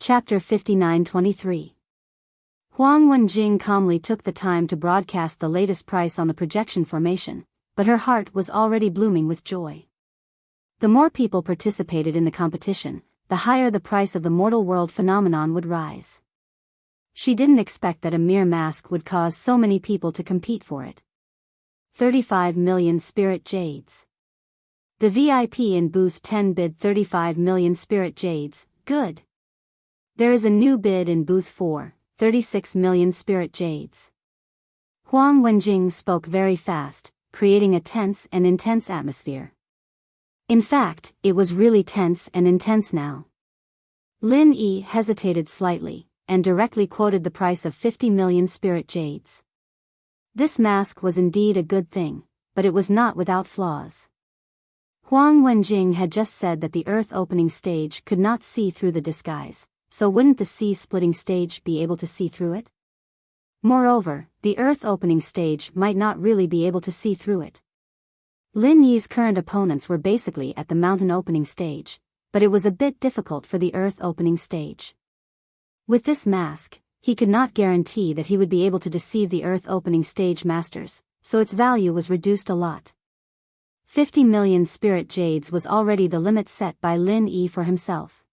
Chapter 59-23. Huang Wenjing calmly took the time to broadcast the latest price on the projection formation, but her heart was already blooming with joy. The more people participated in the competition, the higher the price of the mortal world phenomenon would rise. She didn't expect that a mere mask would cause so many people to compete for it. 35 million spirit jades. The VIP in booth 10 bid 35 million spirit jades. Good. There is a new bid in booth 4, 36 million spirit jades. Huang Wenjing spoke very fast, creating a tense and intense atmosphere. In fact, it was really tense and intense now. Lin Yi hesitated slightly, and directly quoted the price of 50 million spirit jades. This mask was indeed a good thing, but it was not without flaws. Huang Wenjing had just said that the earth opening stage could not see through the disguise, so wouldn't the sea-splitting stage be able to see through it? Moreover, the earth opening stage might not really be able to see through it. Lin Yi's current opponents were basically at the mountain opening stage, but it was a bit difficult for the earth opening stage. With this mask, he could not guarantee that he would be able to deceive the earth opening stage masters, so its value was reduced a lot. 50 million spirit jades was already the limit set by Lin Yi for himself.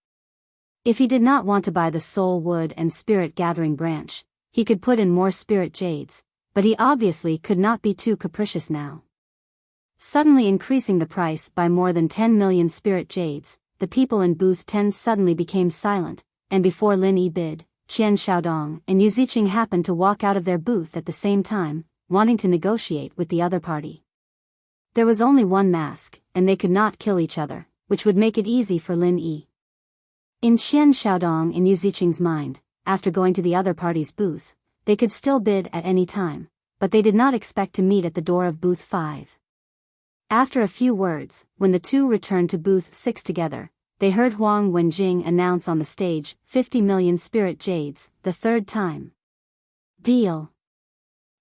If he did not want to buy the soul wood and spirit gathering branch, he could put in more spirit jades, but he obviously could not be too capricious now. Suddenly increasing the price by more than 10 million spirit jades, the people in booth 10 suddenly became silent, and before Lin Yi bid, Qian Xiaodong and Yu Ziqing happened to walk out of their booth at the same time, wanting to negotiate with the other party. There was only one mask, and they could not kill each other, which would make it easy for Lin Yi. In Qian Xiaodong and Yu Ziqing's mind, after going to the other party's booth, they could still bid at any time, but they did not expect to meet at the door of booth 5. After a few words, when the two returned to booth 6 together, they heard Huang Wenjing announce on the stage, 50 million spirit jades, the third time. Deal.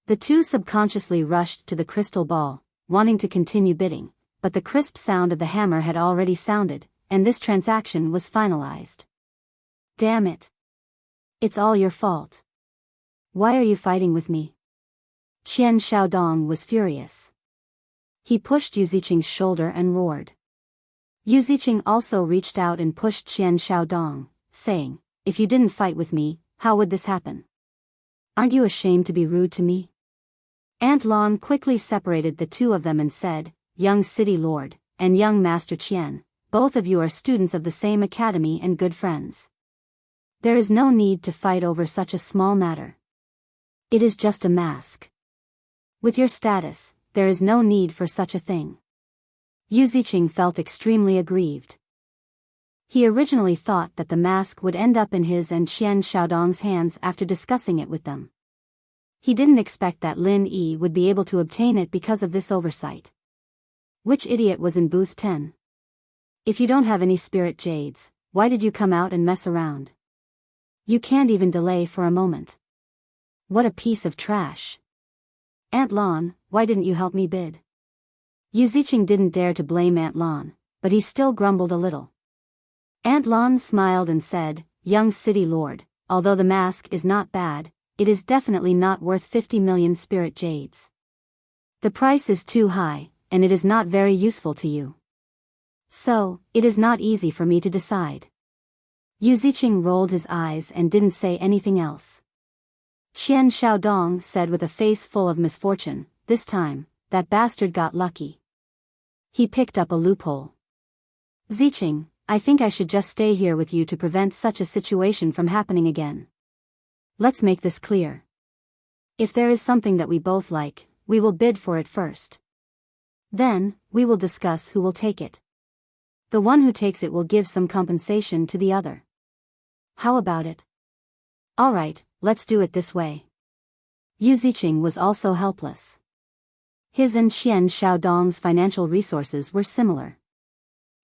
The two subconsciously rushed to the crystal ball, wanting to continue bidding, but the crisp sound of the hammer had already sounded, and this transaction was finalized. Damn it. It's all your fault. Why are you fighting with me? Qian Xiaodong was furious. He pushed Yu Ziqing's shoulder and roared. Yu Ziqing also reached out and pushed Qian Xiaodong, saying, "If you didn't fight with me, how would this happen? Aren't you ashamed to be rude to me?" Aunt Lan quickly separated the two of them and said, "Young city lord, and young master Qian, both of you are students of the same academy and good friends. There is no need to fight over such a small matter. It is just a mask. With your status, there is no need for such a thing." Yu Ziqing felt extremely aggrieved. He originally thought that the mask would end up in his and Qian Xiaodong's hands after discussing it with them. He didn't expect that Lin Yi would be able to obtain it because of this oversight. Which idiot was in booth 10? If you don't have any spirit jades, why did you come out and mess around? You can't even delay for a moment. What a piece of trash. Aunt Lan, why didn't you help me bid? Yu Ziqing didn't dare to blame Aunt Lan, but he still grumbled a little. Aunt Lan smiled and said, "Young city lord, although the mask is not bad, it is definitely not worth 50 million spirit jades. The price is too high, and it is not very useful to you. So, it is not easy for me to decide." Yu Ziqing rolled his eyes and didn't say anything else. Qian Xiaodong said with a face full of misfortune, "This time, that bastard got lucky. He picked up a loophole. Ziqing, I think I should just stay here with you to prevent such a situation from happening again. Let's make this clear. If there is something that we both like, we will bid for it first. Then, we will discuss who will take it. The one who takes it will give some compensation to the other. How about it? All right, let's do it this way." Yu Ziqing was also helpless. His and Qian Xiaodong's financial resources were similar.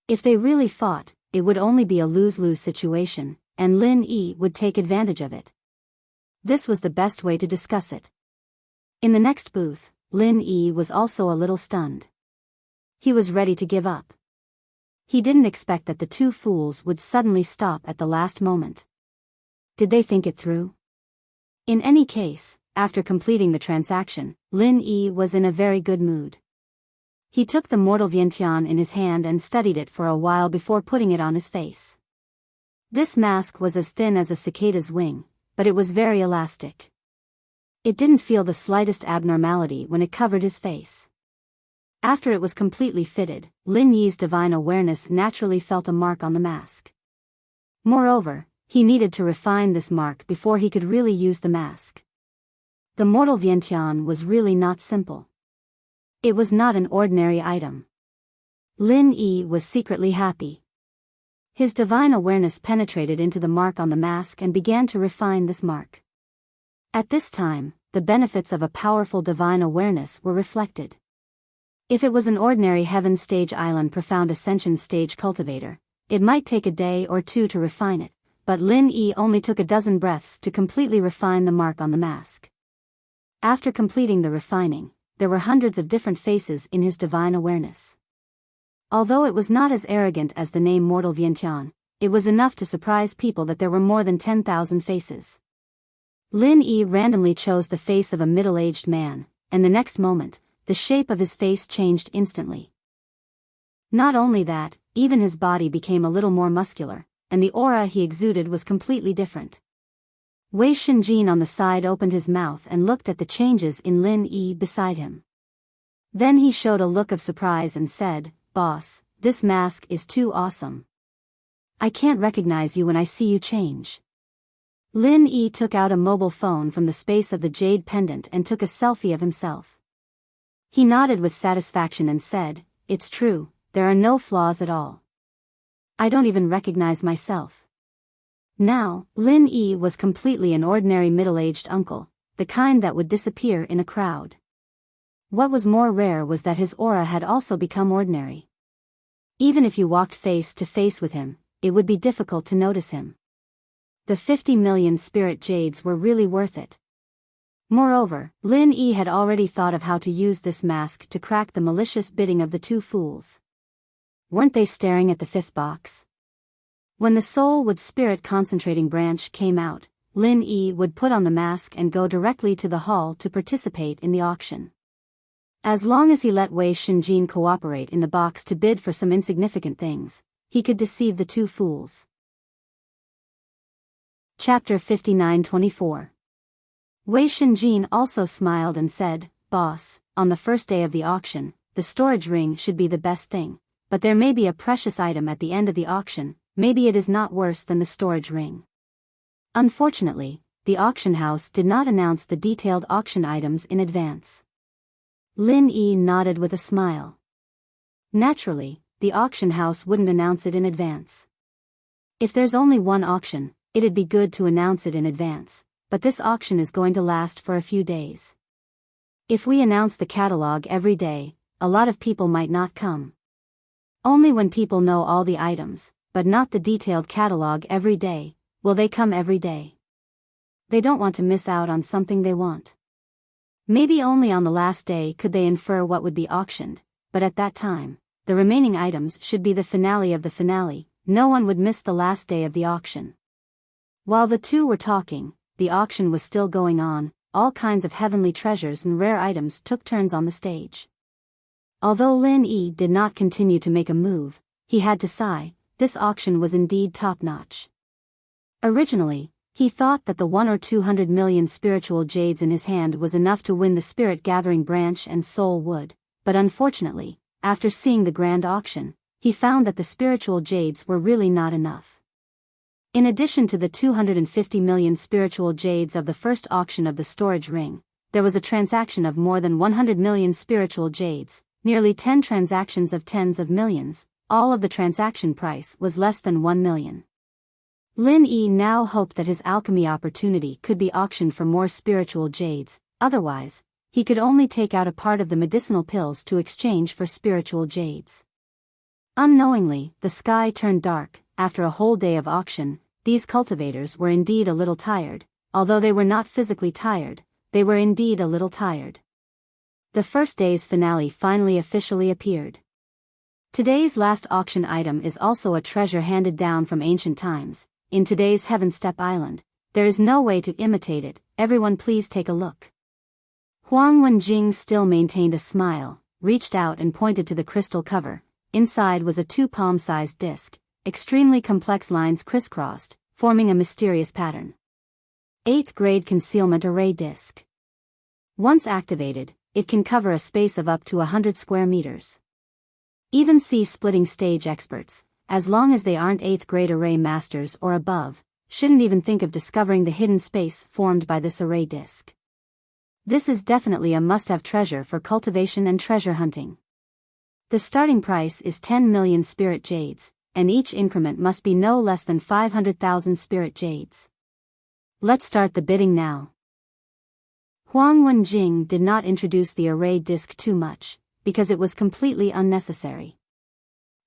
If they really fought, it would only be a lose-lose situation, and Lin Yi would take advantage of it. This was the best way to discuss it. In the next booth, Lin Yi was also a little stunned. He was ready to give up. He didn't expect that the two fools would suddenly stop at the last moment. Did they think it through? In any case, after completing the transaction, Lin Yi was in a very good mood. He took the mortal Vientiane in his hand and studied it for a while before putting it on his face. This mask was as thin as a cicada's wing, but it was very elastic. It didn't feel the slightest abnormality when it covered his face. After it was completely fitted, Lin Yi's divine awareness naturally felt a mark on the mask. Moreover, he needed to refine this mark before he could really use the mask. The mortal Vientiane was really not simple. It was not an ordinary item. Lin Yi was secretly happy. His divine awareness penetrated into the mark on the mask and began to refine this mark. At this time, the benefits of a powerful divine awareness were reflected. If it was an ordinary Heaven Stage Island Profound Ascension Stage cultivator, it might take a day or two to refine it, but Lin Yi only took a dozen breaths to completely refine the mark on the mask. After completing the refining, there were hundreds of different faces in his divine awareness. Although it was not as arrogant as the name Mortal Vientiane, it was enough to surprise people that there were more than 10,000 faces. Lin Yi randomly chose the face of a middle-aged man, and the next moment, the shape of his face changed instantly. Not only that, even his body became a little more muscular, and the aura he exuded was completely different. Wei Shenjin on the side opened his mouth and looked at the changes in Lin Yi beside him. Then he showed a look of surprise and said, "Boss, this mask is too awesome. I can't recognize you when I see you change." Lin Yi took out a mobile phone from the space of the jade pendant and took a selfie of himself. He nodded with satisfaction and said, "It's true, there are no flaws at all. I don't even recognize myself." Now, Lin Yi was completely an ordinary middle-aged uncle, the kind that would disappear in a crowd. What was more rare was that his aura had also become ordinary. Even if you walked face to face with him, it would be difficult to notice him. The 50 million spirit jades were really worth it. Moreover, Lin Yi had already thought of how to use this mask to crack the malicious bidding of the two fools. Weren't they staring at the fifth box? When the soul with spirit concentrating branch came out, Lin Yi would put on the mask and go directly to the hall to participate in the auction. As long as he let Wei Shenjin cooperate in the box to bid for some insignificant things, he could deceive the two fools. Chapter 59-24. Wei Shenjin also smiled and said, "Boss, on the first day of the auction, the storage ring should be the best thing, but there may be a precious item at the end of the auction. Maybe it is not worse than the storage ring." Unfortunately, the auction house did not announce the detailed auction items in advance. Lin Yi nodded with a smile. Naturally, the auction house wouldn't announce it in advance. If there's only one auction, it'd be good to announce it in advance, but this auction is going to last for a few days. If we announce the catalog every day, a lot of people might not come. Only when people know all the items, but not the detailed catalog every day, will they come every day. They don't want to miss out on something they want. Maybe only on the last day could they infer what would be auctioned, but at that time, the remaining items should be the finale of the finale. No one would miss the last day of the auction. While the two were talking, the auction was still going on. All kinds of heavenly treasures and rare items took turns on the stage. Although Lin Yi did not continue to make a move, he had to sigh. This auction was indeed top-notch. Originally, he thought that the 1 or 200 million spiritual jades in his hand was enough to win the spirit-gathering branch and soul wood, but unfortunately, after seeing the grand auction, he found that the spiritual jades were really not enough. In addition to the 250 million spiritual jades of the first auction of the storage ring, there was a transaction of more than 100 million spiritual jades, nearly 10 transactions of tens of millions. All of the transaction price was less than 1 million. Lin Yi now hoped that his alchemy opportunity could be auctioned for more spiritual jades, otherwise, he could only take out a part of the medicinal pills to exchange for spiritual jades. Unknowingly, the sky turned dark. After a whole day of auction, these cultivators were indeed a little tired. Although they were not physically tired, they were indeed a little tired. The first day's finale finally officially appeared. Today's last auction item is also a treasure handed down from ancient times. In today's Heaven Step Island, There is no way to imitate it, everyone please take a look. Huang Wenjing still maintained a smile, reached out and pointed to the crystal cover. Inside was a 2-palm-sized disc, extremely complex lines crisscrossed, forming a mysterious pattern. 8th grade concealment array disc. Once activated, it can cover a space of up to 100 square meters. Even splitting stage experts, as long as they aren't 8th grade array masters or above, shouldn't even think of discovering the hidden space formed by this array disc. This is definitely a must-have treasure for cultivation and treasure hunting. The starting price is 10 million spirit jades, and each increment must be no less than 500,000 spirit jades. Let's start the bidding now. Huang Wenjing did not introduce the array disc too much, because it was completely unnecessary.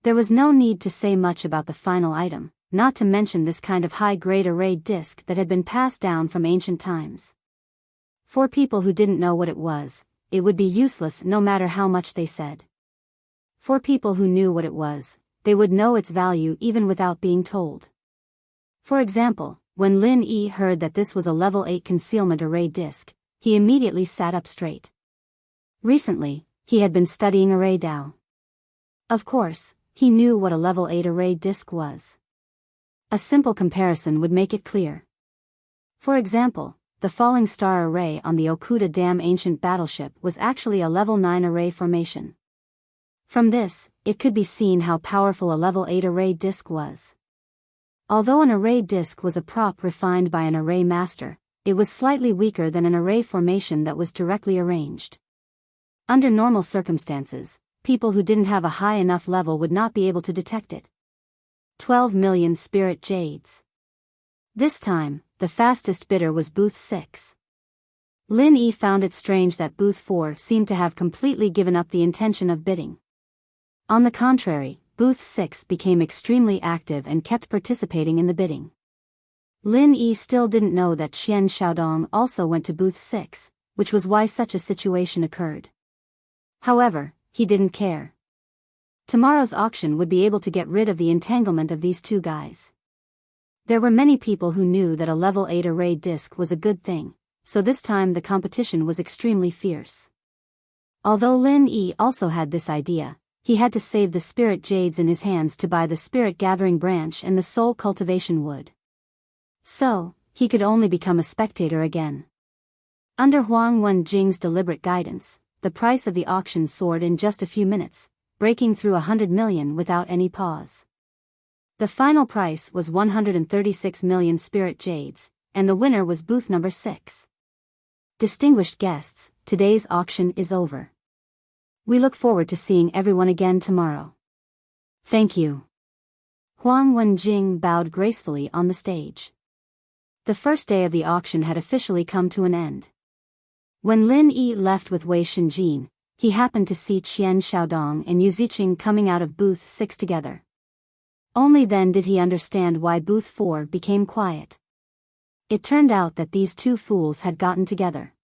There was no need to say much about the final item, not to mention this kind of high-grade array disc that had been passed down from ancient times. For people who didn't know what it was, it would be useless no matter how much they said. For people who knew what it was, they would know its value even without being told. For example, when Lin Yi heard that this was a level 8 concealment array disc, he immediately sat up straight. Recently, he had been studying array Dao. Of course, he knew what a level 8 array disc was. A simple comparison would make it clear. For example, the falling star array on the Okuda Dam ancient battleship was actually a level 9 array formation. From this, it could be seen how powerful a level 8 array disc was. Although an array disc was a prop refined by an array master, it was slightly weaker than an array formation that was directly arranged. Under normal circumstances, people who didn't have a high enough level would not be able to detect it. 12 million spirit jades. This time, the fastest bidder was Booth 6. Lin Yi found it strange that Booth 4 seemed to have completely given up the intention of bidding. On the contrary, Booth 6 became extremely active and kept participating in the bidding. Lin Yi still didn't know that Qian Xiaodong also went to Booth 6, which was why such a situation occurred. However, he didn't care. Tomorrow's auction would be able to get rid of the entanglement of these two guys. There were many people who knew that a level 8 array disc was a good thing, so this time the competition was extremely fierce. Although Lin Yi also had this idea, he had to save the spirit jades in his hands to buy the spirit gathering branch and the soul cultivation wood. So, he could only become a spectator again. Under Huang Wenjing's deliberate guidance, the price of the auction soared in just a few minutes, breaking through 100 million without any pause. The final price was 136 million spirit jades, and the winner was booth number 6. Distinguished guests, today's auction is over. We look forward to seeing everyone again tomorrow. Thank you. Huang Wenjing bowed gracefully on the stage. The first day of the auction had officially come to an end. When Lin Yi left with Wei Shenjin, he happened to see Qian Xiaodong and Yu Ziqing coming out of booth 6 together. Only then did he understand why booth 4 became quiet. It turned out that these two fools had gotten together.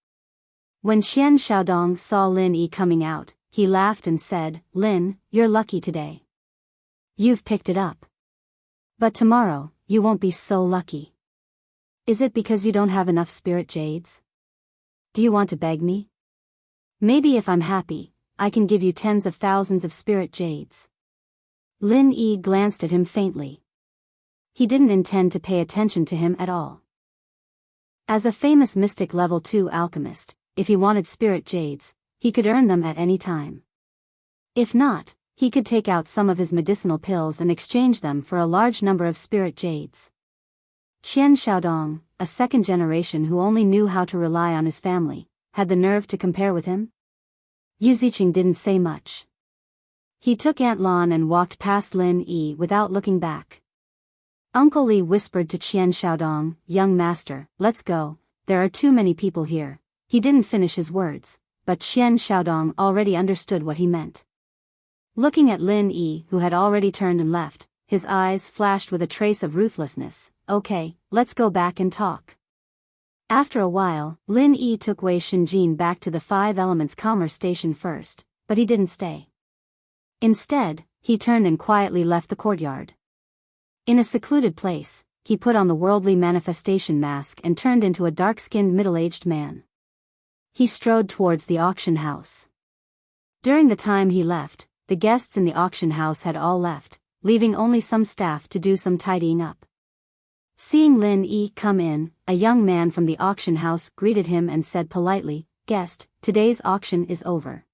When Qian Xiaodong saw Lin Yi coming out, he laughed and said, "Lin, you're lucky today. You've picked it up. But tomorrow, you won't be so lucky. Is it because you don't have enough spirit jades? Do you want to beg me? Maybe if I'm happy, I can give you tens of thousands of spirit jades." Lin Yi glanced at him faintly. He didn't intend to pay attention to him at all. As a famous mystic level 2 alchemist, if he wanted spirit jades, he could earn them at any time. If not, he could take out some of his medicinal pills and exchange them for a large number of spirit jades. Qian Xiaodong, a second generation who only knew how to rely on his family, had the nerve to compare with him? Yu Ziqing didn't say much. He took Aunt Lan and walked past Lin Yi without looking back. Uncle Li whispered to Qian Xiaodong, "Young master, let's go, there are too many people here." He didn't finish his words, but Qian Xiaodong already understood what he meant. Looking at Lin Yi, who had already turned and left, his eyes flashed with a trace of ruthlessness. "Okay, let's go back and talk." After a while, Lin Yi took Wei Shenjin back to the 5 Elements Commerce Station first, but he didn't stay. Instead, he turned and quietly left the courtyard. In a secluded place, he put on the worldly manifestation mask and turned into a dark-skinned middle-aged man. He strode towards the auction house. During the time he left, the guests in the auction house had all left, leaving only some staff to do some tidying up. Seeing Lin Yi come in, a young man from the auction house greeted him and said politely, "Guest, today's auction is over.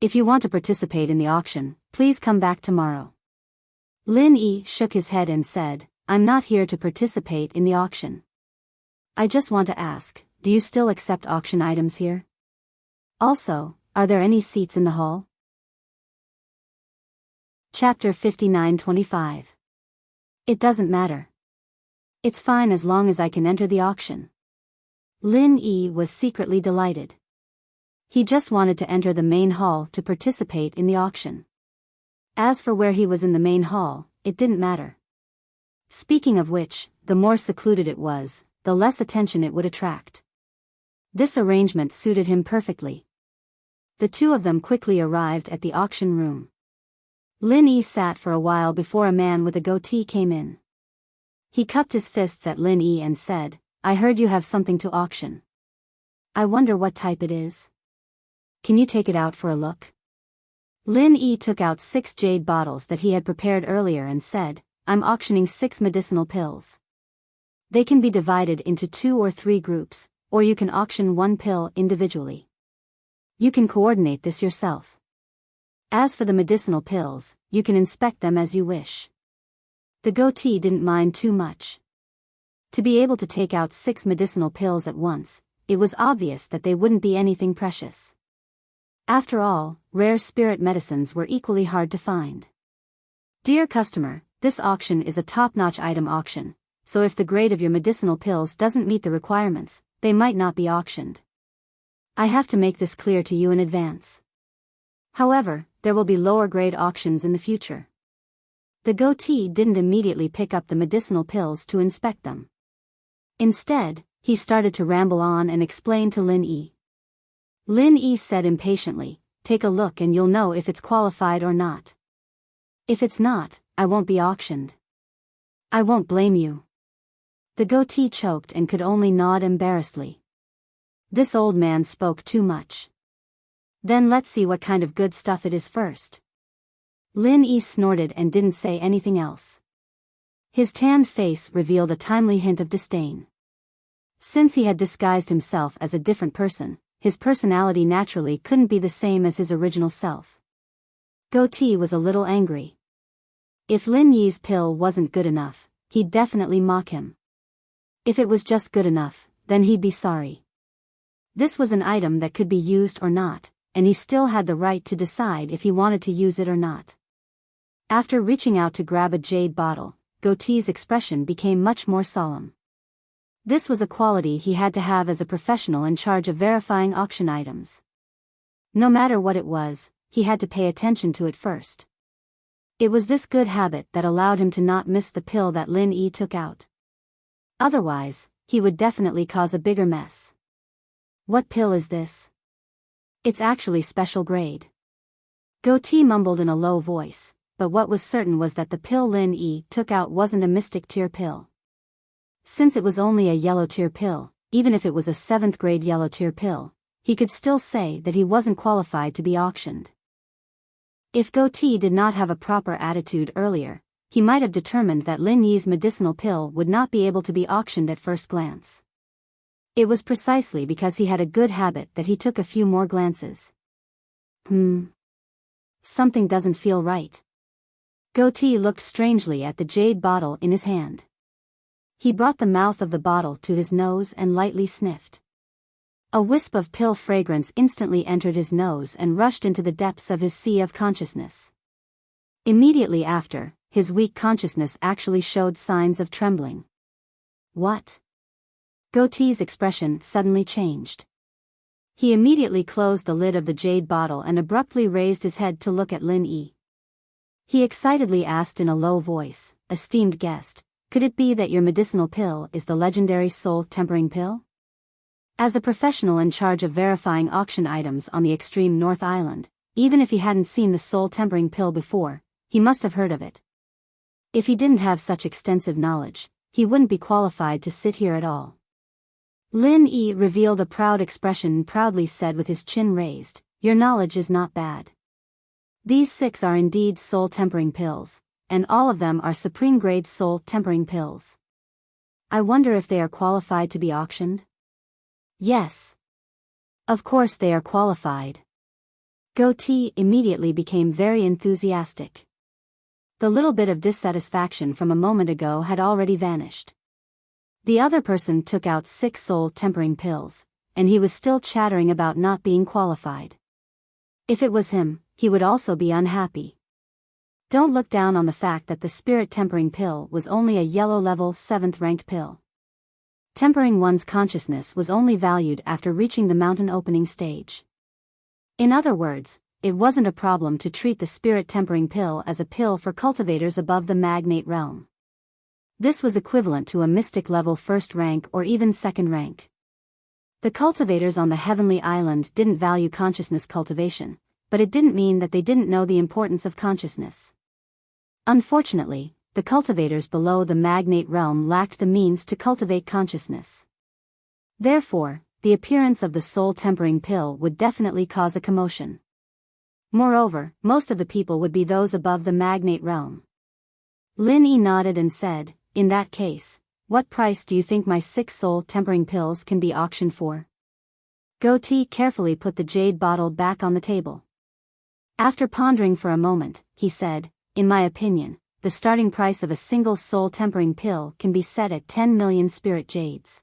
If you want to participate in the auction, please come back tomorrow." Lin Yi shook his head and said, "I'm not here to participate in the auction. I just want to ask, do you still accept auction items here? Also, are there any seats in the hall?" Chapter 59-25. It doesn't matter. It's fine as long as I can enter the auction. Lin Yi was secretly delighted. He just wanted to enter the main hall to participate in the auction. As for where he was in the main hall, it didn't matter. Speaking of which, the more secluded it was, the less attention it would attract. This arrangement suited him perfectly. The two of them quickly arrived at the auction room. Lin Yi sat for a while before a man with a goatee came in. He cupped his fists at Lin Yi and said, "I heard you have something to auction. I wonder what type it is. Can you take it out for a look?" Lin Yi took out 6 jade bottles that he had prepared earlier and said, "I'm auctioning 6 medicinal pills. They can be divided into 2 or 3 groups, or you can auction 1 pill individually. You can coordinate this yourself. As for the medicinal pills, you can inspect them as you wish." The goatee didn't mind too much. To be able to take out 6 medicinal pills at once, it was obvious that they wouldn't be anything precious. After all, rare spirit medicines were equally hard to find. "Dear customer, this auction is a top-notch item auction, so if the grade of your medicinal pills doesn't meet the requirements, they might not be auctioned. I have to make this clear to you in advance. However, there will be lower-grade auctions in the future." The goatee didn't immediately pick up the medicinal pills to inspect them. Instead, he started to ramble on and explain to Lin Yi. Lin Yi said impatiently, "Take a look and you'll know if it's qualified or not. If it's not, I won't be auctioned. I won't blame you." The goatee choked and could only nod embarrassedly. This old man spoke too much. "Then let's see what kind of good stuff it is first." Lin Yi snorted and didn't say anything else. His tanned face revealed a timely hint of disdain. Since he had disguised himself as a different person, his personality naturally couldn't be the same as his original self. Goatee was a little angry. If Lin Yi's pill wasn't good enough, he'd definitely mock him. If it was just good enough, then he'd be sorry. This was an item that could be used or not, and he still had the right to decide if he wanted to use it or not. After reaching out to grab a jade bottle, Goatee's expression became much more solemn. This was a quality he had to have as a professional in charge of verifying auction items. No matter what it was, he had to pay attention to it first. It was this good habit that allowed him to not miss the pill that Lin Yi took out. Otherwise, he would definitely cause a bigger mess. "What pill is this?" "It's actually special grade." Goatee mumbled in a low voice, but what was certain was that the pill Lin Yi took out wasn't a mystic tier pill. Since it was only a yellow tier pill, even if it was a 7th grade yellow tier pill, he could still say that he wasn't qualified to be auctioned. If Goatee did not have a proper attitude earlier, he might have determined that Lin Yi's medicinal pill would not be able to be auctioned at first glance. It was precisely because he had a good habit that he took a few more glances. Something doesn't feel right. Goatee looked strangely at the jade bottle in his hand. He brought the mouth of the bottle to his nose and lightly sniffed. A wisp of pill fragrance instantly entered his nose and rushed into the depths of his sea of consciousness. Immediately after, his weak consciousness actually showed signs of trembling. "What?" Goatee's expression suddenly changed. He immediately closed the lid of the jade bottle and abruptly raised his head to look at Lin Yi. He excitedly asked in a low voice, "Esteemed guest, could it be that your medicinal pill is the legendary soul-tempering pill?" As a professional in charge of verifying auction items on the extreme North Island, even if he hadn't seen the soul-tempering pill before, he must have heard of it. If he didn't have such extensive knowledge, he wouldn't be qualified to sit here at all. Lin Yi revealed a proud expression and proudly said with his chin raised, "Your knowledge is not bad. These 6 are indeed soul-tempering pills, and all of them are supreme-grade soul-tempering pills. I wonder if they are qualified to be auctioned?" "Yes. Of course they are qualified." Goatee immediately became very enthusiastic. The little bit of dissatisfaction from a moment ago had already vanished. The other person took out 6 soul-tempering pills, and he was still chattering about not being qualified. If it was him, he would also be unhappy. Don't look down on the fact that the spirit-tempering pill was only a yellow-level 7th-ranked pill. Tempering one's consciousness was only valued after reaching the mountain opening stage. In other words, it wasn't a problem to treat the spirit-tempering pill as a pill for cultivators above the magnate realm. This was equivalent to a mystic level 1st rank or even 2nd rank. The cultivators on the heavenly island didn't value consciousness cultivation, but it didn't mean that they didn't know the importance of consciousness. Unfortunately, the cultivators below the magnate realm lacked the means to cultivate consciousness. Therefore, the appearance of the soul-tempering pill would definitely cause a commotion. Moreover, most of the people would be those above the magnate realm. Lin Yi nodded and said, "In that case, what price do you think my 6 soul-tempering pills can be auctioned for?" Goatee carefully put the jade bottle back on the table. After pondering for a moment, he said, "In my opinion, the starting price of a single soul-tempering pill can be set at 10 million spirit jades.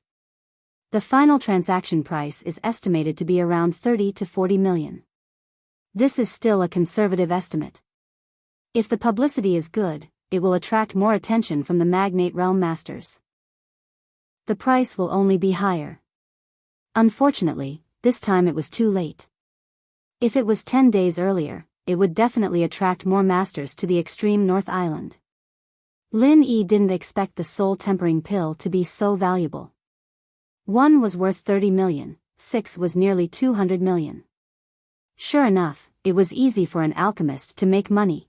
The final transaction price is estimated to be around 30 to 40 million. This is still a conservative estimate. If the publicity is good, it will attract more attention from the magnate realm masters. The price will only be higher." Unfortunately, this time it was too late. If it was 10 days earlier, it would definitely attract more masters to the extreme North Island. Lin Yi didn't expect the soul-tempering pill to be so valuable. 1 was worth 30 million, 6 was nearly 200 million. Sure enough, it was easy for an alchemist to make money.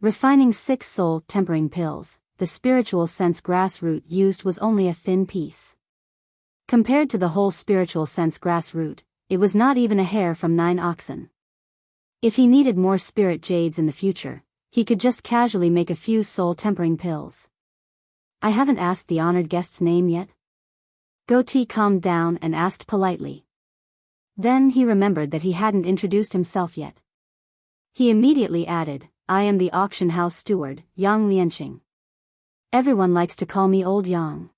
Refining 6 soul-tempering pills, the spiritual sense grass root used was only a thin piece. Compared to the whole spiritual sense grass root, it was not even a hair from 9 oxen. If he needed more spirit jades in the future, he could just casually make a few soul-tempering pills. "I haven't asked the honored guest's name yet?" Goatee calmed down and asked politely. Then he remembered that he hadn't introduced himself yet. He immediately added, "I am the auction house steward, Yang Lianqing. Everyone likes to call me Old Yang.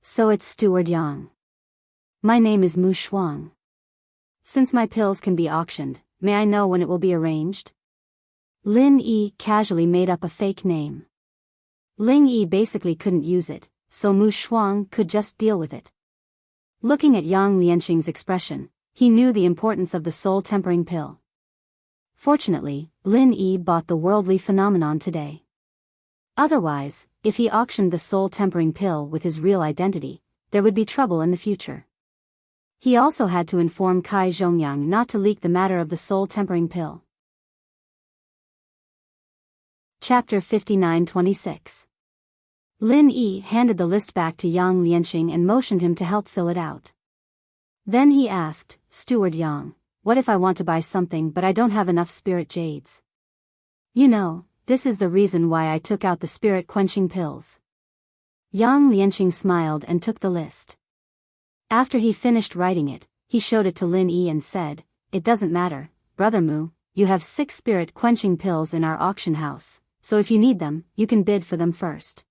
So it's Steward Yang. My name is Mu Shuang. Since my pills can be auctioned, may I know when it will be arranged?" Lin Yi casually made up a fake name. Ling Yi basically couldn't use it, so Mu Shuang could just deal with it. Looking at Yang Lianqing's expression, he knew the importance of the soul-tempering pill. Fortunately, Lin Yi bought the worldly phenomenon today. Otherwise, if he auctioned the soul-tempering pill with his real identity, there would be trouble in the future. He also had to inform Kai Zhongyang not to leak the matter of the soul-tempering pill. Chapter 59-26. Lin Yi handed the list back to Yang Lianqing and motioned him to help fill it out. Then he asked, "Steward Yang, what if I want to buy something but I don't have enough spirit jades? You know, this is the reason why I took out the spirit-quenching pills." Yang Lianqing smiled and took the list. After he finished writing it, he showed it to Lin Yi and said, "It doesn't matter, Brother Mu, you have 6 spirit-quenching pills in our auction house, so if you need them, you can bid for them first.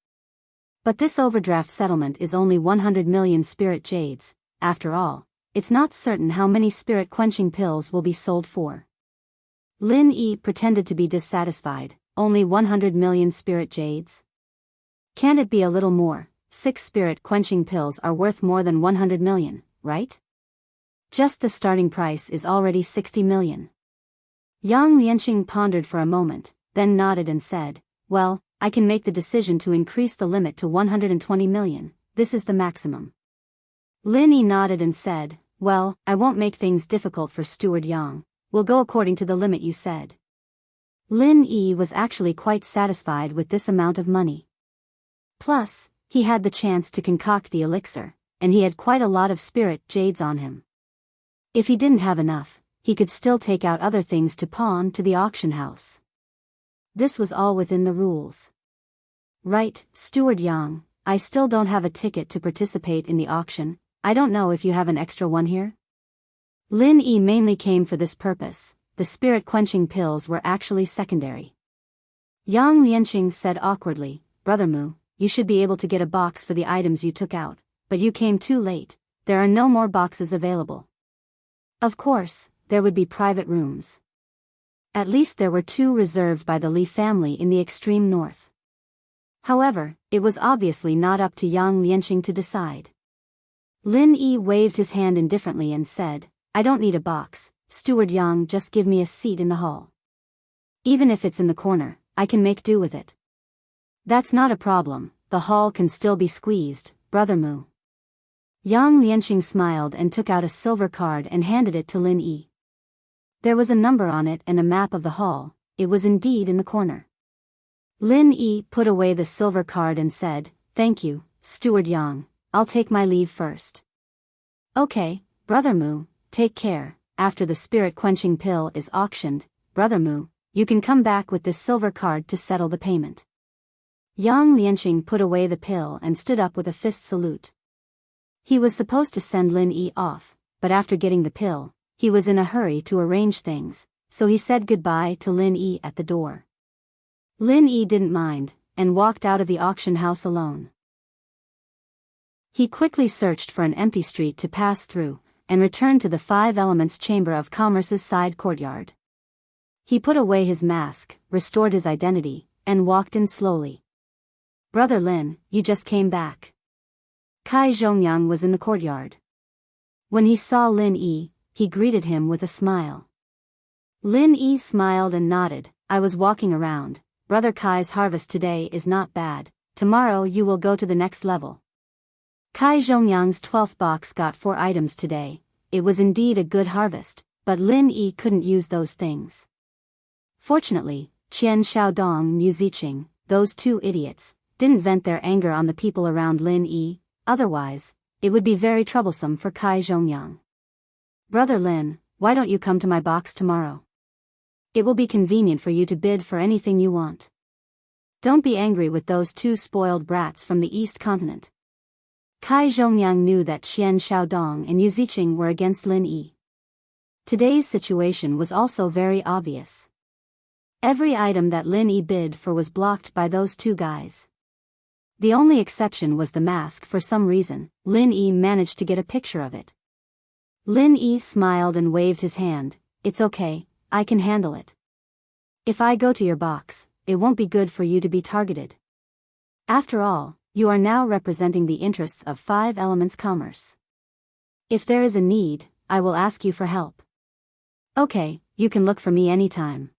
But this overdraft settlement is only 100 million spirit jades. After all, it's not certain how many spirit-quenching pills will be sold for." Lin Yi pretended to be dissatisfied. "Only 100 million spirit jades? Can't it be a little more? 6 spirit-quenching pills are worth more than 100 million, right? Just the starting price is already 60 million. Yang Lianqing pondered for a moment, then nodded and said, "Well, I can make the decision to increase the limit to 120 million, this is the maximum." Lin Yi nodded and said, "Well, I won't make things difficult for Steward Yang, we'll go according to the limit you said." Lin Yi was actually quite satisfied with this amount of money. Plus, he had the chance to concoct the elixir, and he had quite a lot of spirit jades on him. If he didn't have enough, he could still take out other things to pawn to the auction house. This was all within the rules. Right, Steward Yang, I still don't have a ticket to participate in the auction. I don't know if you have an extra one here? Lin Yi mainly came for this purpose. The spirit-quenching pills were actually secondary. Yang Lianqing said awkwardly, Brother Mu, you should be able to get a box for the items you took out, but you came too late. There are no more boxes available. Of course, there would be private rooms. At least there were 2 reserved by the Li family in the extreme north. However, it was obviously not up to Yang Lianqing to decide. Lin Yi waved his hand indifferently and said, I don't need a box, Steward Yang, just give me a seat in the hall. Even if it's in the corner, I can make do with it. That's not a problem, the hall can still be squeezed, Brother Mu. Yang Lianqing smiled and took out a silver card and handed it to Lin Yi. There was a number on it and a map of the hall. It was indeed in the corner. Lin Yi put away the silver card and said, Thank you, Steward Yang, I'll take my leave first. Okay, Brother Mu, take care. After the spirit-quenching pill is auctioned, Brother Mu, you can come back with this silver card to settle the payment. Yang Lianqing put away the pill and stood up with a fist salute. He was supposed to send Lin Yi off, but after getting the pill, he was in a hurry to arrange things, so he said goodbye to Lin Yi at the door. Lin Yi didn't mind, and walked out of the auction house alone. He quickly searched for an empty street to pass through, and returned to the 5 Elements Chamber of Commerce's side courtyard. He put away his mask, restored his identity, and walked in slowly. Brother Lin, you just came back. Kai Zhongyang was in the courtyard. When he saw Lin Yi, he greeted him with a smile. Lin Yi smiled and nodded, I was walking around. Brother Kai's harvest today is not bad. Tomorrow you will go to the next level. Kai Zhongyang's 12th box got 4 items today. It was indeed a good harvest, but Lin Yi couldn't use those things. Fortunately, Qian Xiaodong and Mu Ziqing, those 2 idiots, didn't vent their anger on the people around Lin Yi, otherwise, it would be very troublesome for Kai Zhongyang. Brother Lin, why don't you come to my box tomorrow? It will be convenient for you to bid for anything you want. Don't be angry with those 2 spoiled brats from the East Continent. Kai Zhongyang knew that Qian Xiaodong and Mu Ziqing were against Lin Yi. Today's situation was also very obvious. Every item that Lin Yi bid for was blocked by those 2 guys. The only exception was the mask. For some reason, Lin Yi managed to get a picture of it. Lin Yi smiled and waved his hand, It's okay, I can handle it. If I go to your box, it won't be good for you to be targeted. After all, you are now representing the interests of 5 Elements Commerce. If there is a need, I will ask you for help. Okay, you can look for me anytime.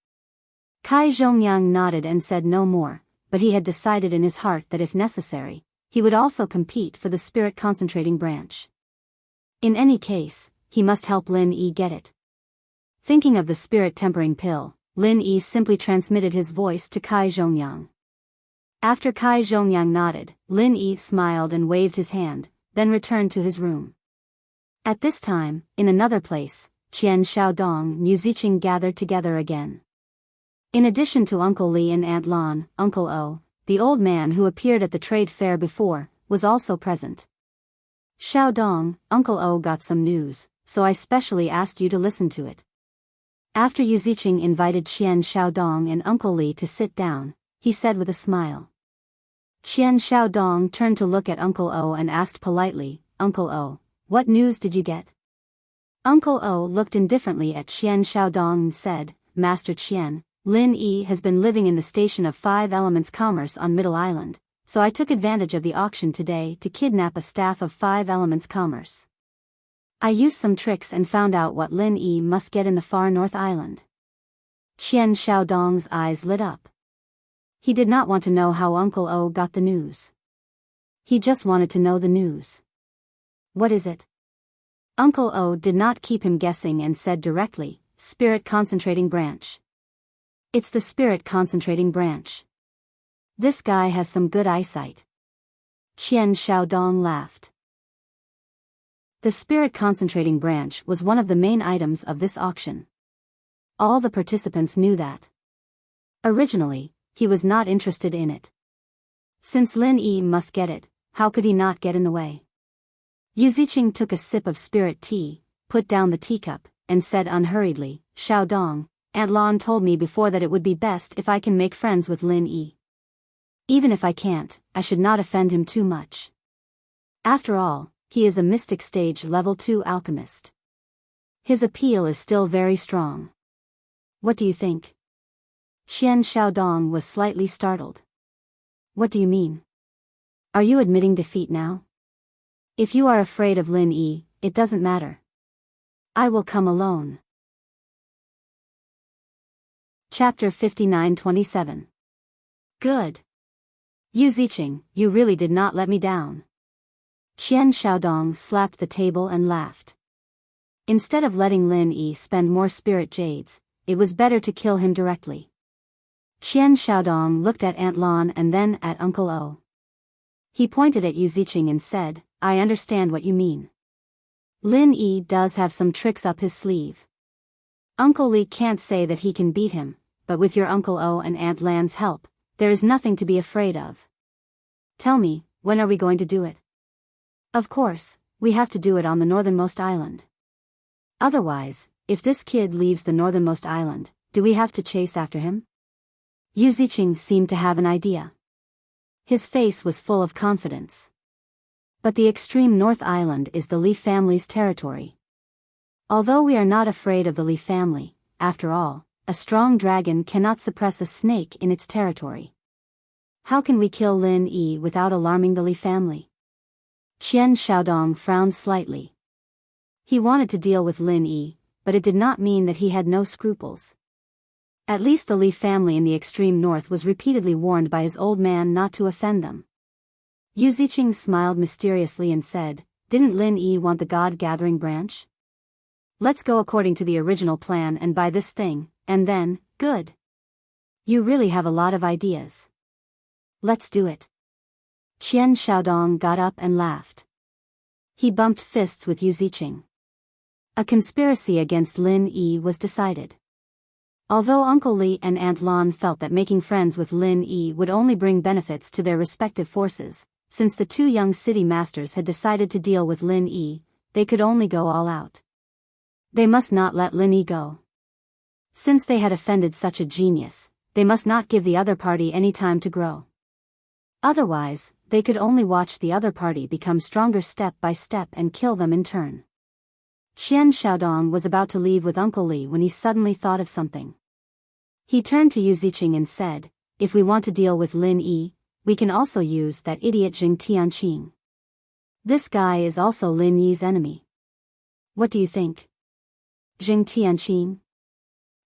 Kai Zhongyang nodded and said no more, but he had decided in his heart that if necessary, he would also compete for the spirit concentrating branch. In any case, he must help Lin Yi get it. Thinking of the spirit tempering pill, Lin Yi simply transmitted his voice to Kai Zhongyang. After Kai Zhongyang nodded, Lin Yi smiled and waved his hand, then returned to his room. At this time, in another place, Qian Xiaodong and Mu Ziqing gathered together again. In addition to Uncle Li and Aunt Lan, Uncle O, the old man who appeared at the trade fair before, was also present. Xiaodong, Uncle O got some news, so I specially asked you to listen to it. After Mu Ziqing invited Qian Xiaodong and Uncle Li to sit down, he said with a smile. Qian Xiaodong turned to look at Uncle O and asked politely, Uncle O, what news did you get? Uncle O looked indifferently at Qian Xiaodong and said, Master Qian, Lin Yi has been living in the station of 5 Elements Commerce on Middle Island, so I took advantage of the auction today to kidnap a staff of 5 Elements Commerce. I used some tricks and found out what Lin Yi must get in the far North Island. Qian Xiaodong's eyes lit up. He did not want to know how Uncle O got the news. He just wanted to know the news. What is it? Uncle O did not keep him guessing and said directly, Spirit Concentrating Branch. It's the Spirit Concentrating Branch. This guy has some good eyesight. Qian Xiaodong laughed. The spirit concentrating branch was one of the main items of this auction. All the participants knew that. Originally, he was not interested in it. Since Lin Yi must get it, how could he not get in the way? Yu Ziqing took a sip of spirit tea, put down the teacup, and said unhurriedly, Xiaodong, Aunt Lan told me before that it would be best if I can make friends with Lin Yi. Even if I can't, I should not offend him too much. After all, he is a mystic stage level 2 alchemist. His appeal is still very strong. What do you think? Qian Xiaodong was slightly startled. What do you mean? Are you admitting defeat now? If you are afraid of Lin Yi, it doesn't matter. I will come alone. Chapter 59-27. Good. Yu Ziqing, you really did not let me down. Qian Xiaodong slapped the table and laughed. Instead of letting Lin Yi spend more spirit jades, it was better to kill him directly. Qian Xiaodong looked at Aunt Lan and then at Uncle O. He pointed at Yu Ziqing and said, I understand what you mean. Lin Yi does have some tricks up his sleeve. Uncle Li can't say that he can beat him, but with your Uncle O and Aunt Lan's help, there is nothing to be afraid of. Tell me, when are we going to do it? Of course, we have to do it on the northernmost island. Otherwise, if this kid leaves the northernmost island, do we have to chase after him? Yu Ziqing seemed to have an idea. His face was full of confidence. But the extreme north island is the Li family's territory. Although we are not afraid of the Li family, after all, a strong dragon cannot suppress a snake in its territory. How can we kill Lin Yi without alarming the Li family? Qian Xiaodong frowned slightly. He wanted to deal with Lin Yi, but it did not mean that he had no scruples. At least the Li family in the extreme north was repeatedly warned by his old man not to offend them. Yu Ziqing smiled mysteriously and said, Didn't Lin Yi want the God-gathering branch? Let's go according to the original plan and buy this thing, and then, good. You really have a lot of ideas. Let's do it. Qian Xiaodong got up and laughed. He bumped fists with Yu Ziqing. A conspiracy against Lin Yi was decided. Although Uncle Li and Aunt Lan felt that making friends with Lin Yi would only bring benefits to their respective forces, since the two young city masters had decided to deal with Lin Yi, they could only go all out. They must not let Lin Yi go. Since they had offended such a genius, they must not give the other party any time to grow. Otherwise, they could only watch the other party become stronger step by step and kill them in turn. Qian Xiaodong was about to leave with Uncle Li when he suddenly thought of something. He turned to Yu Ziqing and said, If we want to deal with Lin Yi, we can also use that idiot Enchanting. This guy is also Lin Yi's enemy. What do you think? Enchanting?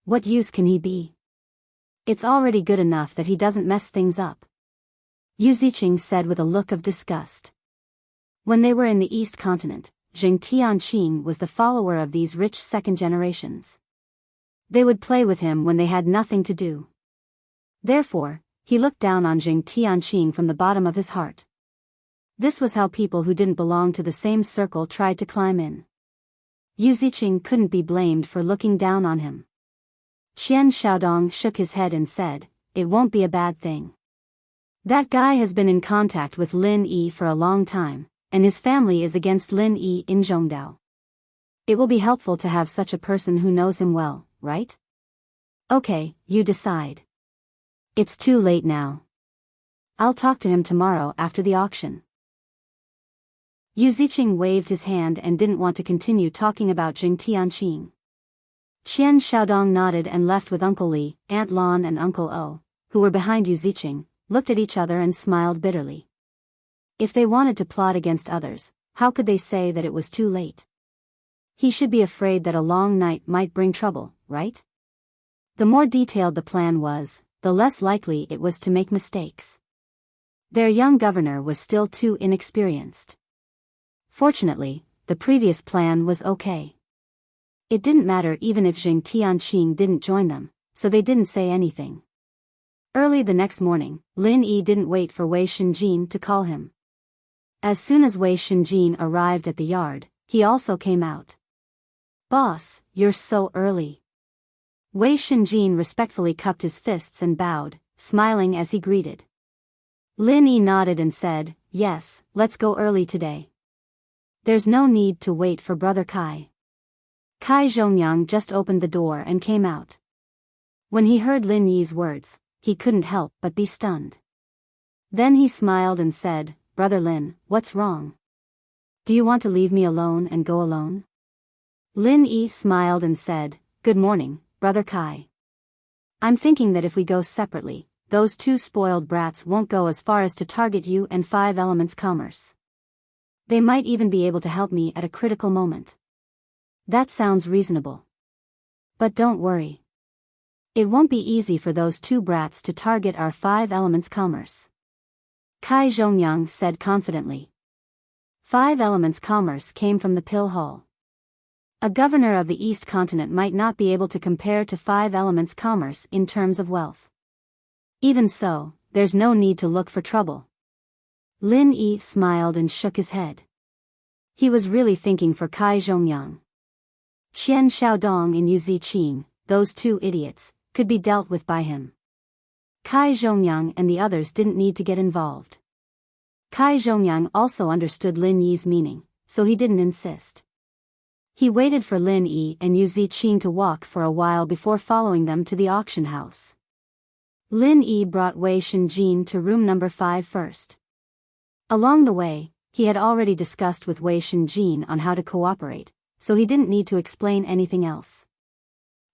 What use can he be? It's already good enough that he doesn't mess things up. Yu Ziqing said with a look of disgust. When they were in the East Continent, Zheng Tianqing was the follower of these rich second generations. They would play with him when they had nothing to do. Therefore, he looked down on Zheng Tianqing from the bottom of his heart. This was how people who didn't belong to the same circle tried to climb in. Yu Ziqing couldn't be blamed for looking down on him. Qian Xiaodong shook his head and said, It won't be a bad thing. That guy has been in contact with Lin Yi for a long time, and his family is against Lin Yi in Zhongdao. It will be helpful to have such a person who knows him well, right? Okay, you decide. It's too late now. I'll talk to him tomorrow after the auction. Yu Ziqing waved his hand and didn't want to continue talking about Zheng Tianqing. Qian Xiaodong nodded and left with Uncle Li, Aunt Lan and Uncle O, who were behind Yu Ziqing, looked at each other and smiled bitterly. If they wanted to plot against others, how could they say that it was too late? He should be afraid that a long night might bring trouble, right? The more detailed the plan was, the less likely it was to make mistakes. Their young governor was still too inexperienced. Fortunately, the previous plan was okay. It didn't matter even if Zheng Tianqing didn't join them, so they didn't say anything. Early the next morning, Lin Yi didn't wait for Wei Shenjin to call him. As soon as Wei Shenjin arrived at the yard, he also came out. "Boss, you're so early." Wei Shenjin respectfully cupped his fists and bowed, smiling as he greeted. Lin Yi nodded and said, "Yes, let's go early today. There's no need to wait for Brother Kai." Kai Zhongyang just opened the door and came out. When he heard Lin Yi's words, he couldn't help but be stunned. Then he smiled and said, "Brother Lin, what's wrong? Do you want to leave me alone and go alone?" Lin Yi smiled and said, "Good morning, Brother Kai. I'm thinking that if we go separately, those two spoiled brats won't go as far as to target you and Five Elements Commerce. They might even be able to help me at a critical moment." "That sounds reasonable. But don't worry. It won't be easy for those two brats to target our Five Elements Commerce," Kai Zhongyang said confidently. Five Elements Commerce came from the Pill Hall. A governor of the East Continent might not be able to compare to Five Elements Commerce in terms of wealth. Even so, there's no need to look for trouble. Lin Yi smiled and shook his head. He was really thinking for Kai Zhongyang. Qian Xiaodong and Yu Ziqing, those two idiots, could be dealt with by him. Kai Zhongyang and the others didn't need to get involved. Kai Zhongyang also understood Lin Yi's meaning, so he didn't insist. He waited for Lin Yi and Yu Ziqing to walk for a while before following them to the auction house. Lin Yi brought Wei Shenjin to room number 5 first. Along the way, he had already discussed with Wei Shenjin on how to cooperate, so he didn't need to explain anything else.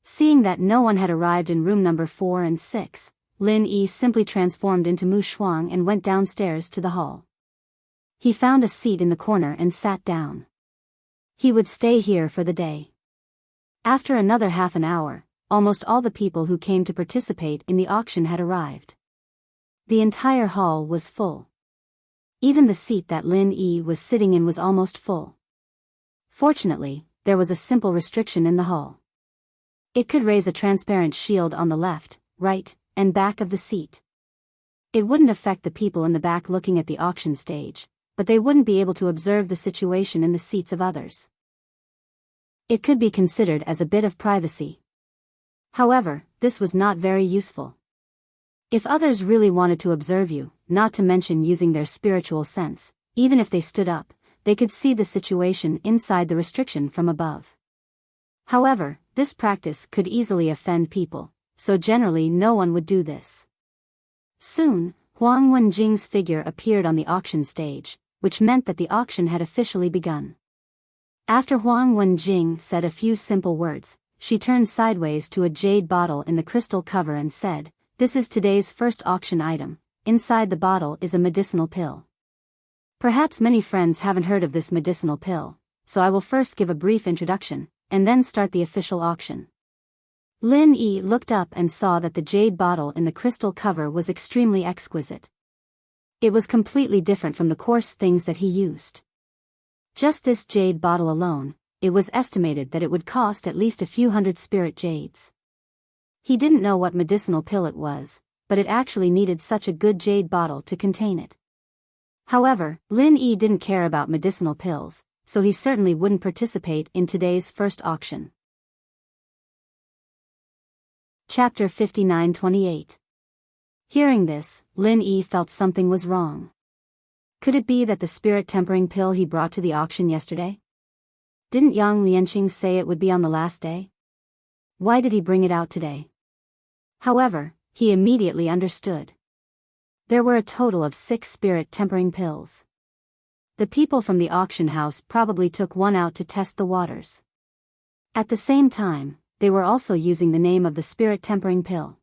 Seeing that no one had arrived in room number 4 and 6, Lin Yi simply transformed into Mu Shuang and went downstairs to the hall. He found a seat in the corner and sat down. He would stay here for the day. After another half an hour, almost all the people who came to participate in the auction had arrived. The entire hall was full. Even the seat that Lin Yi was sitting in was almost full. Fortunately, there was a simple restriction in the hall. It could raise a transparent shield on the left, right, and back of the seat. It wouldn't affect the people in the back looking at the auction stage, but they wouldn't be able to observe the situation in the seats of others. It could be considered as a bit of privacy. However, this was not very useful. If others really wanted to observe you, not to mention using their spiritual sense, even if they stood up, they could see the situation inside the restriction from above. However, this practice could easily offend people, so generally no one would do this. Soon, Huang Wenjing's figure appeared on the auction stage, which meant that the auction had officially begun. After Huang Wenjing said a few simple words, she turned sideways to a jade bottle in the crystal cover and said, "This is today's first auction item. Inside the bottle is a medicinal pill. Perhaps many friends haven't heard of this medicinal pill, so I will first give a brief introduction, and then start the official auction." Lin Yi looked up and saw that the jade bottle in the crystal cover was extremely exquisite. It was completely different from the coarse things that he used. Just this jade bottle alone, it was estimated that it would cost at least a few hundred spirit jades. He didn't know what medicinal pill it was, but it actually needed such a good jade bottle to contain it. However, Lin Yi didn't care about medicinal pills, so he certainly wouldn't participate in today's first auction. Chapter 59-28. Hearing this, Lin Yi felt something was wrong. Could it be that the spirit tempering pill he brought to the auction yesterday? Didn't Yang Lianqing say it would be on the last day? Why did he bring it out today? However, he immediately understood. There were a total of 6 spirit tempering pills. The people from the auction house probably took one out to test the waters. At the same time, they were also using the name of the spirit tempering pill.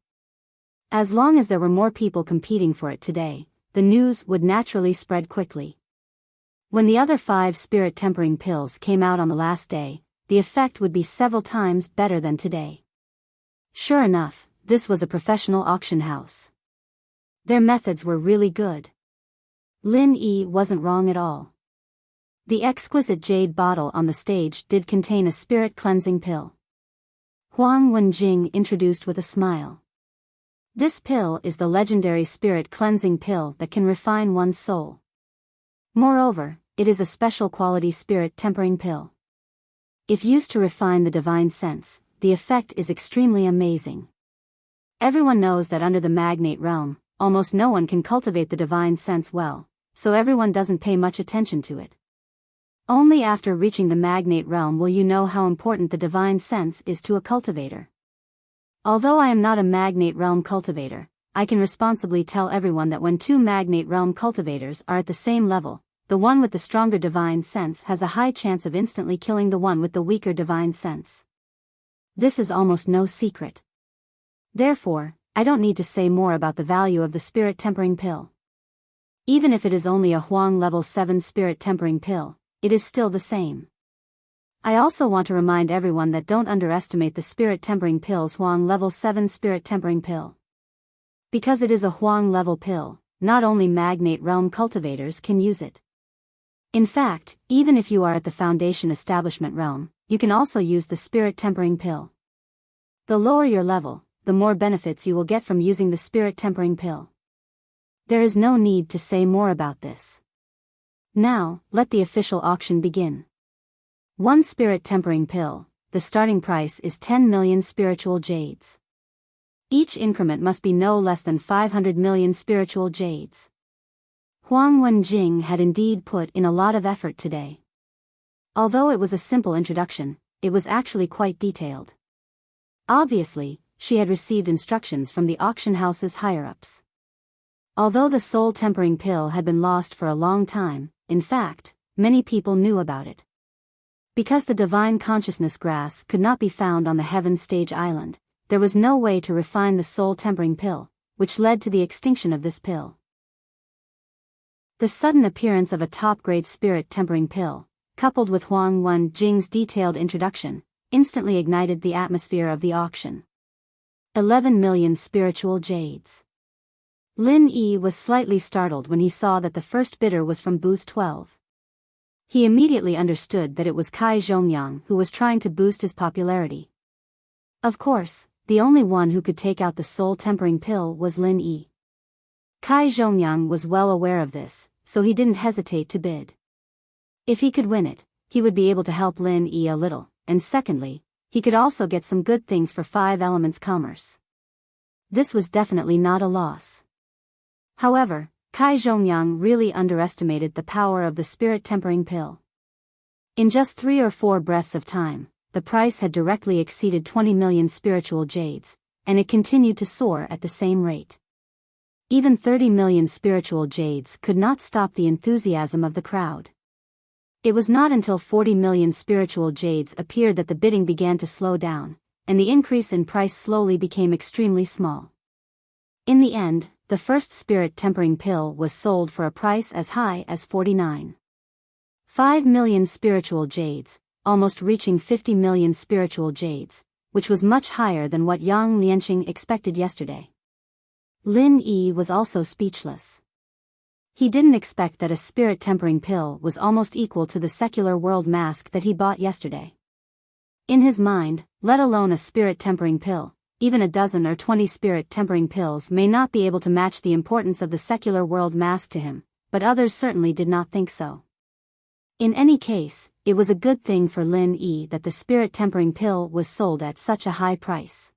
As long as there were more people competing for it today, the news would naturally spread quickly. When the other 5 spirit tempering pills came out on the last day, the effect would be several times better than today. Sure enough, this was a professional auction house. Their methods were really good. Lin Yi wasn't wrong at all. The exquisite jade bottle on the stage did contain a spirit cleansing pill. Huang Wenjing introduced with a smile. This pill is the legendary spirit cleansing pill that can refine one's soul. Moreover, it is a special quality spirit tempering pill. If used to refine the divine sense, the effect is extremely amazing. Everyone knows that under the magnate realm, almost no one can cultivate the divine sense well, so everyone doesn't pay much attention to it. Only after reaching the magnate realm will you know how important the divine sense is to a cultivator. Although I am not a magnate realm cultivator, I can responsibly tell everyone that when two magnate realm cultivators are at the same level, the one with the stronger divine sense has a high chance of instantly killing the one with the weaker divine sense. This is almost no secret. Therefore, I don't need to say more about the value of the spirit tempering pill. Even if it is only a Huang level 7 spirit tempering pill, it is still the same. I also want to remind everyone that don't underestimate the spirit tempering pill's Huang level 7 spirit tempering pill. Because it is a Huang level pill, not only magnate realm cultivators can use it. In fact, even if you are at the foundation establishment realm, you can also use the spirit tempering pill. The lower your level, the more benefits you will get from using the spirit tempering pill. There is no need to say more about this. Now, let the official auction begin. One spirit tempering pill, the starting price is 10 million spiritual jades. Each increment must be no less than 500 million spiritual jades. Huang Wenjing had indeed put in a lot of effort today. Although it was a simple introduction, it was actually quite detailed. Obviously, she had received instructions from the auction house's higher-ups. Although the soul tempering pill had been lost for a long time, in fact, many people knew about it. Because the divine consciousness grass could not be found on the Heaven Stage Island, there was no way to refine the soul tempering pill, which led to the extinction of this pill. The sudden appearance of a top-grade spirit tempering pill, coupled with Huang Wenjing's detailed introduction, instantly ignited the atmosphere of the auction. 11 million spiritual jades. Lin Yi was slightly startled when he saw that the first bidder was from booth 12. He immediately understood that it was Kai Zhongyang who was trying to boost his popularity. Of course, the only one who could take out the soul tempering pill was Lin Yi. Kai Zhongyang was well aware of this, so he didn't hesitate to bid. If he could win it, he would be able to help Lin Yi a little, and secondly, he could also get some good things for 5 Elements commerce. This was definitely not a loss. However, Kai Zhongyang really underestimated the power of the spirit tempering pill. In just 3 or 4 breaths of time, the price had directly exceeded 20 million spiritual jades, and it continued to soar at the same rate. Even 30 million spiritual jades could not stop the enthusiasm of the crowd. It was not until 40 million spiritual jades appeared that the bidding began to slow down, and the increase in price slowly became extremely small. In the end, the first spirit tempering pill was sold for a price as high as 49.5 million spiritual jades, almost reaching 50 million spiritual jades, which was much higher than what Yang Lianqing expected yesterday. Lin Yi was also speechless. He didn't expect that a spirit tempering pill was almost equal to the secular world mask that he bought yesterday. In his mind, let alone a spirit tempering pill, even a dozen or 20 spirit tempering pills may not be able to match the importance of the secular world mask to him, but others certainly did not think so. In any case, it was a good thing for Lin Yi that the spirit tempering pill was sold at such a high price.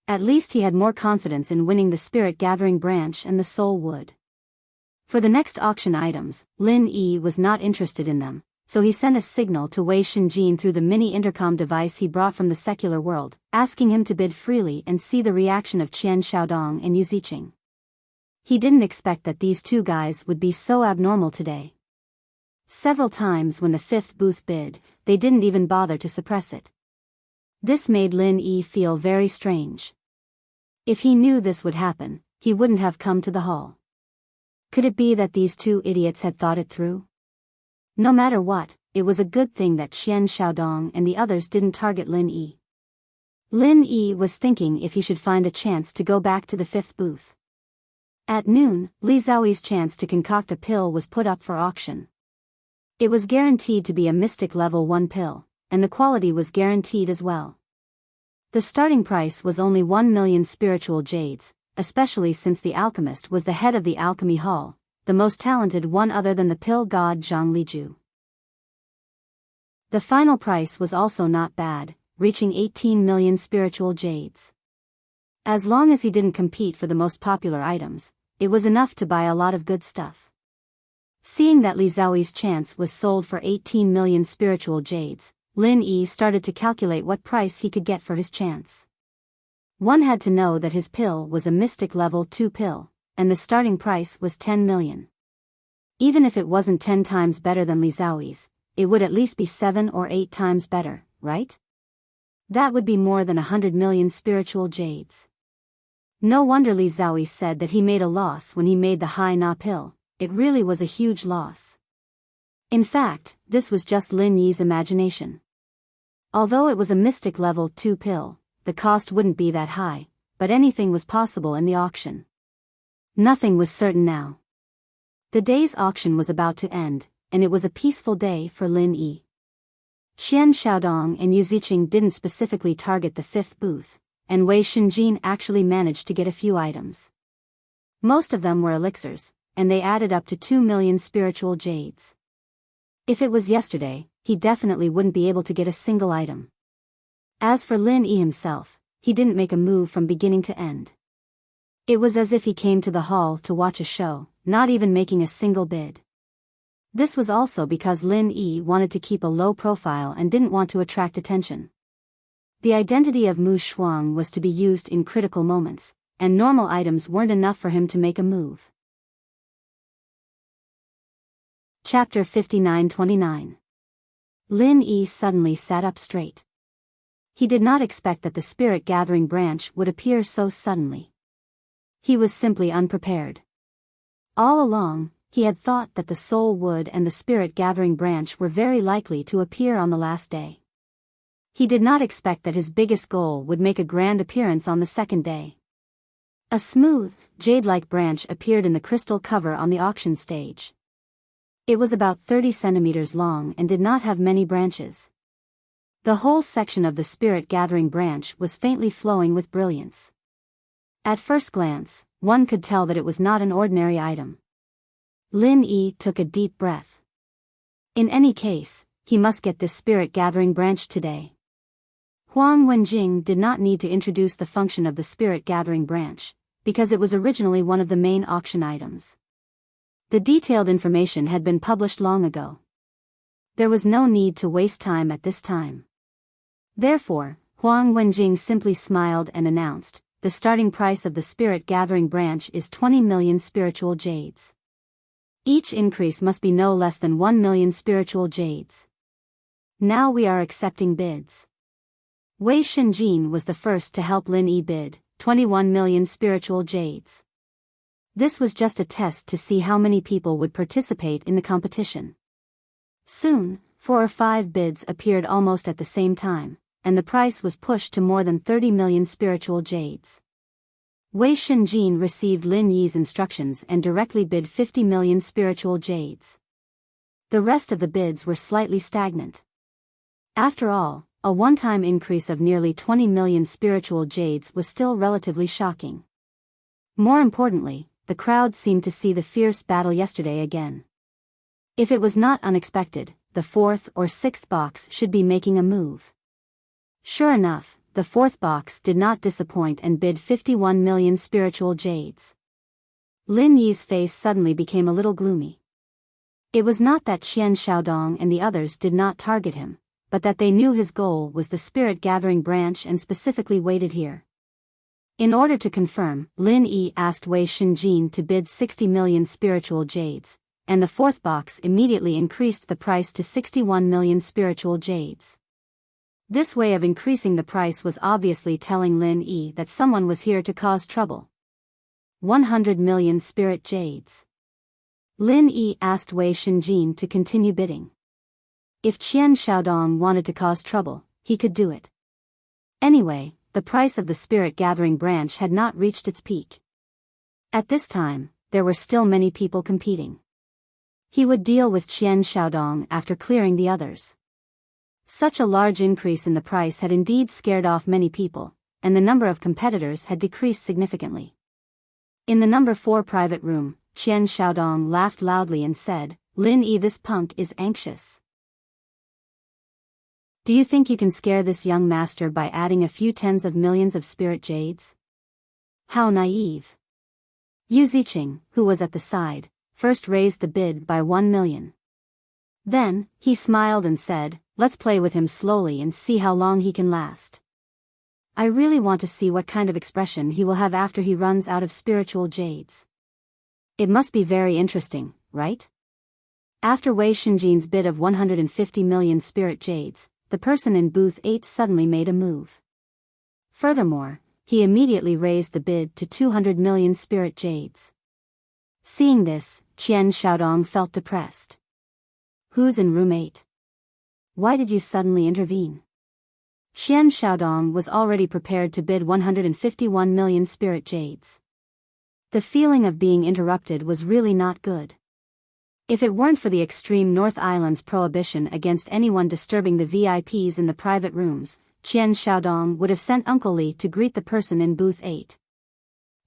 At least he had more confidence in winning the spirit gathering branch and the soul wood. For the next auction items, Lin Yi was not interested in them, so he sent a signal to Wei Shinjin through the mini intercom device he brought from the secular world, asking him to bid freely and see the reaction of Qian Xiaodong and Yu Ziqing. He didn't expect that these two guys would be so abnormal today. Several times when the 5th booth bid, they didn't even bother to suppress it. This made Lin Yi feel very strange. If he knew this would happen, he wouldn't have come to the hall. Could it be that these two idiots had thought it through? No matter what, it was a good thing that Qian Xiaodong and the others didn't target Lin Yi. Lin Yi was thinking if he should find a chance to go back to the 5th booth. At noon, Li Zhaoyi's chance to concoct a pill was put up for auction. It was guaranteed to be a mystic level 1 pill, and the quality was guaranteed as well. The starting price was only 1 million spiritual jades, especially since the alchemist was the head of the alchemy hall. the most talented one other than the pill god Zhang Liju. The final price was also not bad, reaching 18 million spiritual jades. As long as he didn't compete for the most popular items, it was enough to buy a lot of good stuff. Seeing that Li Xiaoyi's chance was sold for 18 million spiritual jades, Lin Yi started to calculate what price he could get for his chance. One had to know that his pill was a mystic level 2 pill, and the starting price was 10 million. Even if it wasn't 10 times better than Li Xiaoyi's, it would at least be 7 or 8 times better, right? That would be more than 100 million spiritual jades. No wonder Li Xiaoyi said that he made a loss when he made the high Na pill. It really was a huge loss. In fact, this was just Lin Yi's imagination. Although it was a mystic level 2 pill, the cost wouldn't be that high, but anything was possible in the auction. Nothing was certain now. The day's auction was about to end, and it was a peaceful day for Lin Yi. Qian Xiaodong and Yu Ziqing didn't specifically target the 5th booth, and Wei Shunjin actually managed to get a few items. Most of them were elixirs, and they added up to 2 million spiritual jades. If it was yesterday, he definitely wouldn't be able to get a single item. As for Lin Yi himself, he didn't make a move from beginning to end. It was as if he came to the hall to watch a show, not even making a single bid. This was also because Lin Yi wanted to keep a low profile and didn't want to attract attention. The identity of Mu Shuang was to be used in critical moments, and normal items weren't enough for him to make a move. Chapter 59-29. Lin Yi suddenly sat up straight. He did not expect that the spirit gathering branch would appear so suddenly. He was simply unprepared. All along, he had thought that the soul wood and the spirit gathering branch were very likely to appear on the last day. He did not expect that his biggest goal would make a grand appearance on the second day. A smooth, jade-like branch appeared in the crystal cover on the auction stage. It was about 30 centimeters long and did not have many branches. The whole section of the spirit gathering branch was faintly flowing with brilliance. At first glance, one could tell that it was not an ordinary item. Lin Yi took a deep breath. In any case, he must get this spirit gathering branch today. Huang Wenjing did not need to introduce the function of the spirit gathering branch, because it was originally one of the main auction items. The detailed information had been published long ago. There was no need to waste time at this time. Therefore, Huang Wenjing simply smiled and announced, the starting price of the spirit gathering branch is 20 million spiritual jades. Each increase must be no less than 1 million spiritual jades. Now we are accepting bids. Wei Shunjin was the first to help Lin Yi bid, 21 million spiritual jades. This was just a test to see how many people would participate in the competition. Soon, 4 or 5 bids appeared almost at the same time, and the price was pushed to more than 30 million spiritual jades. Wei Shunjin received Lin Yi's instructions and directly bid 50 million spiritual jades. The rest of the bids were slightly stagnant. After all, a one-time increase of nearly 20 million spiritual jades was still relatively shocking. More importantly, the crowd seemed to see the fierce battle yesterday again. If it was not unexpected, the 4th or 6th box should be making a move. Sure enough, the 4th box did not disappoint and bid 51 million spiritual jades. Lin Yi's face suddenly became a little gloomy. It was not that Qian Xiaodong and the others did not target him, but that they knew his goal was the spirit gathering branch and specifically waited here. In order to confirm, Lin Yi asked Wei Shunjin to bid 60 million spiritual jades, and the 4th box immediately increased the price to 61 million spiritual jades. This way of increasing the price was obviously telling Lin Yi that someone was here to cause trouble. 100 million spirit jades. Lin Yi asked Wei Shunjin to continue bidding. If Qian Xiaodong wanted to cause trouble, he could do it. Anyway, the price of the spirit gathering branch had not reached its peak. At this time, there were still many people competing. He would deal with Qian Xiaodong after clearing the others. Such a large increase in the price had indeed scared off many people, and the number of competitors had decreased significantly. In the number 4 private room, Qian Xiaodong laughed loudly and said, Lin Yi, this punk is anxious. Do you think you can scare this young master by adding a few tens of millions of spirit jades? How naive. Yu Ziqing, who was at the side, first raised the bid by 1 million. Then, he smiled and said, let's play with him slowly and see how long he can last. I really want to see what kind of expression he will have after he runs out of spiritual jades. It must be very interesting, right? After Wei Shenjin's bid of 150 million spirit jades, the person in booth 8 suddenly made a move. Furthermore, he immediately raised the bid to 200 million spirit jades. Seeing this, Qian Xiaodong felt depressed. Who's in room 8? Why did you suddenly intervene? Qian Xiaodong was already prepared to bid 151 million spirit jades. The feeling of being interrupted was really not good. If it weren't for the extreme North Island's prohibition against anyone disturbing the VIPs in the private rooms, Qian Xiaodong would have sent Uncle Li to greet the person in booth 8.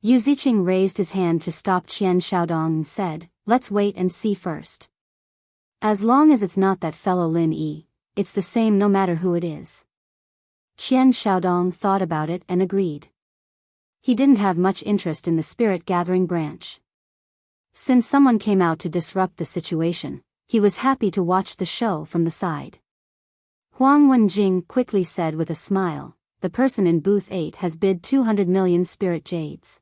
Yu Ziqing raised his hand to stop Qian Xiaodong and said, let's wait and see first. As long as it's not that fellow Lin Yi, it's the same no matter who it is. Qian Xiaodong thought about it and agreed. He didn't have much interest in the spirit gathering branch. Since someone came out to disrupt the situation, he was happy to watch the show from the side. Huang Wenjing quickly said with a smile, the person in booth 8 has bid 200 million spirit jades.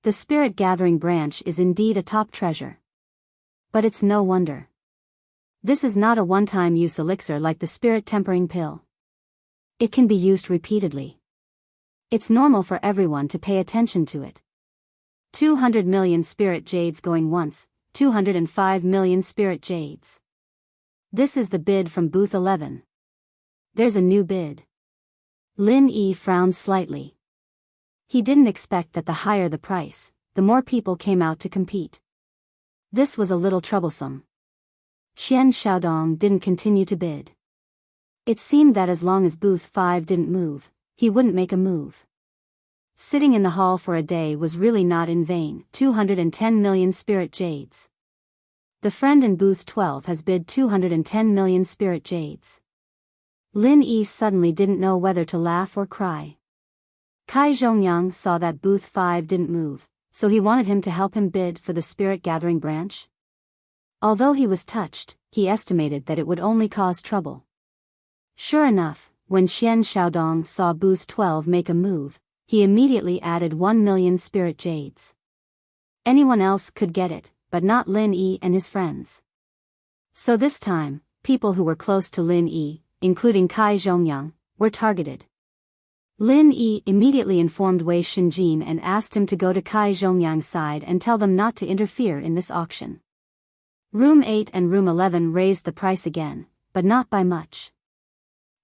The spirit gathering branch is indeed a top treasure. But it's no wonder. This is not a one-time use elixir like the spirit tempering pill. It can be used repeatedly. It's normal for everyone to pay attention to it. 200 million spirit jades going once, 205 million spirit jades. This is the bid from booth 11. There's a new bid. Lin Yi frowned slightly. He didn't expect that the higher the price, the more people came out to compete. This was a little troublesome. Qian Xiaodong didn't continue to bid. It seemed that as long as booth 5 didn't move, he wouldn't make a move. Sitting in the hall for a day was really not in vain. 210 million spirit jades. The friend in booth 12 has bid 210 million spirit jades. Lin Yi suddenly didn't know whether to laugh or cry. Kai Zhongyang saw that booth 5 didn't move, so he wanted him to help him bid for the spirit gathering branch. Although he was touched, he estimated that it would only cause trouble. Sure enough, when Qian Xiaodong saw booth 12 make a move, he immediately added 1 million spirit jades. Anyone else could get it, but not Lin Yi and his friends. So this time, people who were close to Lin Yi, including Kai Zhongyang, were targeted. Lin Yi immediately informed Wei Shenjin and asked him to go to Kai Zhongyang's side and tell them not to interfere in this auction. Room 8 and Room 11 raised the price again, but not by much.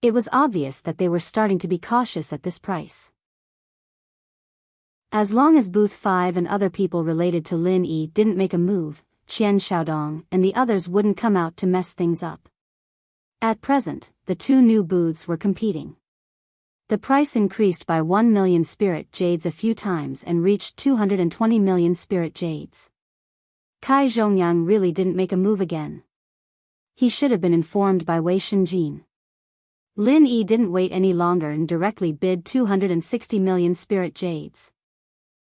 It was obvious that they were starting to be cautious at this price. As long as booth 5 and other people related to Lin Yi didn't make a move, Qian Xiaodong and the others wouldn't come out to mess things up. At present, the two new booths were competing. The price increased by 1 million spirit jades a few times and reached 220 million spirit jades. Kai Zhongyang really didn't make a move again. He should have been informed by Wei Shenjin. Lin Yi didn't wait any longer and directly bid 260 million spirit jades.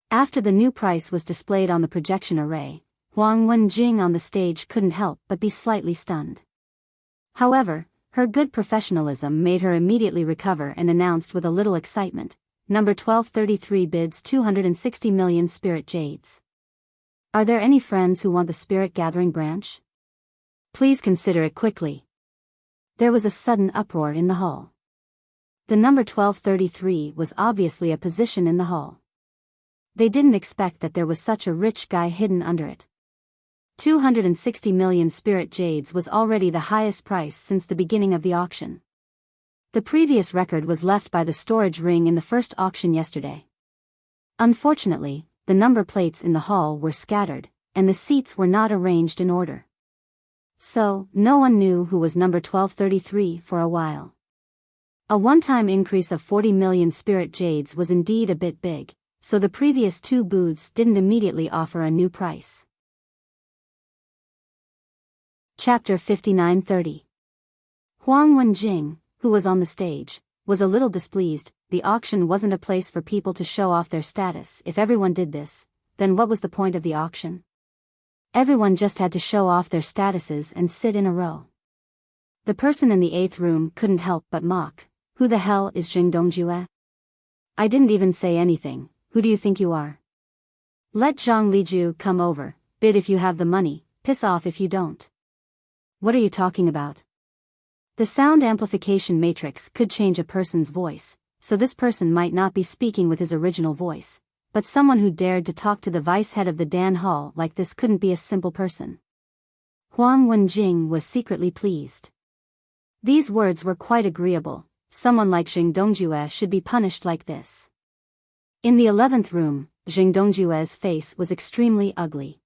After the new price was displayed on the projection array, Huang Wenjing on the stage couldn't help but be slightly stunned. However, her good professionalism made her immediately recover and announced with a little excitement, number 1233 bids 260 million spirit jades. Are there any friends who want the spirit gathering branch? Please consider it quickly. There was a sudden uproar in the hall. The number 1233 was obviously a position in the hall. They didn't expect that there was such a rich guy hidden under it. 260 million spirit jades was already the highest price since the beginning of the auction. The previous record was left by the storage ring in the first auction yesterday. Unfortunately, the number plates in the hall were scattered, and the seats were not arranged in order. So, no one knew who was number 1233 for a while. A one-time increase of 40 million spirit jades was indeed a bit big, so the previous two booths didn't immediately offer a new price. Chapter 59:30. Huang Wenjing, who was on the stage, was a little displeased. The auction wasn't a place for people to show off their status. If everyone did this, then what was the point of the auction? Everyone just had to show off their statuses and sit in a row. The person in the 8th room couldn't help but mock. Who the hell is Jing Dongjue? I didn't even say anything. Who do you think you are? Let Zhang Liju come over, bid if you have the money, piss off if you don't. What are you talking about? The sound amplification matrix could change a person's voice, so this person might not be speaking with his original voice, but someone who dared to talk to the vice head of the Dan Hall like this couldn't be a simple person. Huang Wenjing was secretly pleased. These words were quite agreeable. Someone like Jing Dongjue should be punished like this. In the 11th room, Jing Dongjue's face was extremely ugly.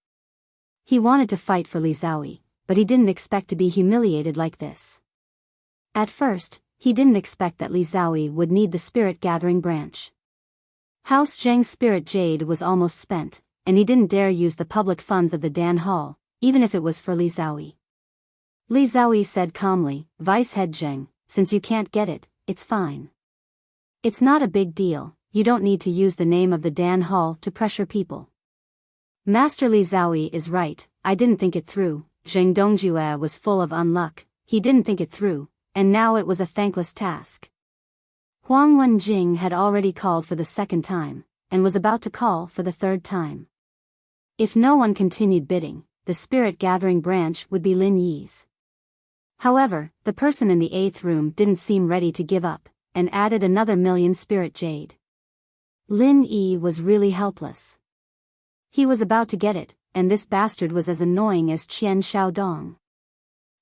He wanted to fight for Li Zhaoyi, but he didn't expect to be humiliated like this. At first, he didn't expect that Li Zhaoyi would need the spirit gathering branch. House Zheng's spirit jade was almost spent, and he didn't dare use the public funds of the Dan Hall, even if it was for Li Zhaoyi. Li Zhaoyi said calmly, Vice Head Zheng, since you can't get it, it's fine. It's not a big deal, you don't need to use the name of the Dan Hall to pressure people. Master Li Zhaoyi is right, I didn't think it through. Jing Dongjue was full of unluck, he didn't think it through, and now it was a thankless task. Huang Wenjing had already called for the 2nd time, and was about to call for the 3rd time. If no one continued bidding, the spirit gathering branch would be Lin Yi's. However, the person in the 8th room didn't seem ready to give up, and added another 1,000,000 spirit jade. Lin Yi was really helpless. He was about to get it, and this bastard was as annoying as Qian Xiaodong.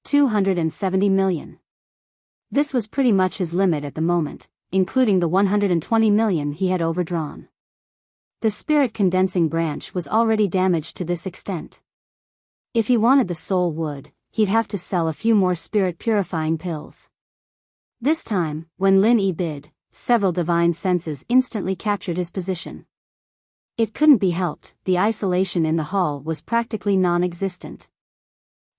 270 million. This was pretty much his limit at the moment, including the 120 million he had overdrawn. The spirit condensing branch was already damaged to this extent. If he wanted the soul wood, he'd have to sell a few more spirit purifying pills. This time, when Lin Yi bid, several divine senses instantly captured his position. It couldn't be helped, the isolation in the hall was practically non-existent.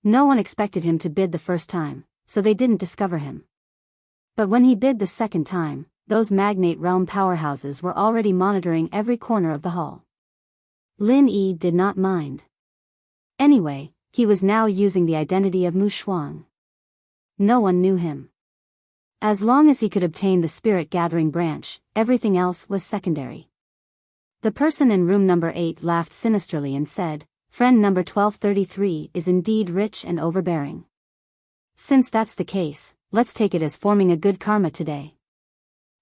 No one expected him to bid the 1st time, so they didn't discover him. But when he bid the 2nd time, those magnate realm powerhouses were already monitoring every corner of the hall. Lin Yi did not mind. Anyway, he was now using the identity of Mu Shuang. No one knew him. As long as he could obtain the spirit gathering branch, everything else was secondary. The person in room number 8 laughed sinisterly and said, Friend number 1233 is indeed rich and overbearing. Since that's the case, let's take it as forming a good karma today.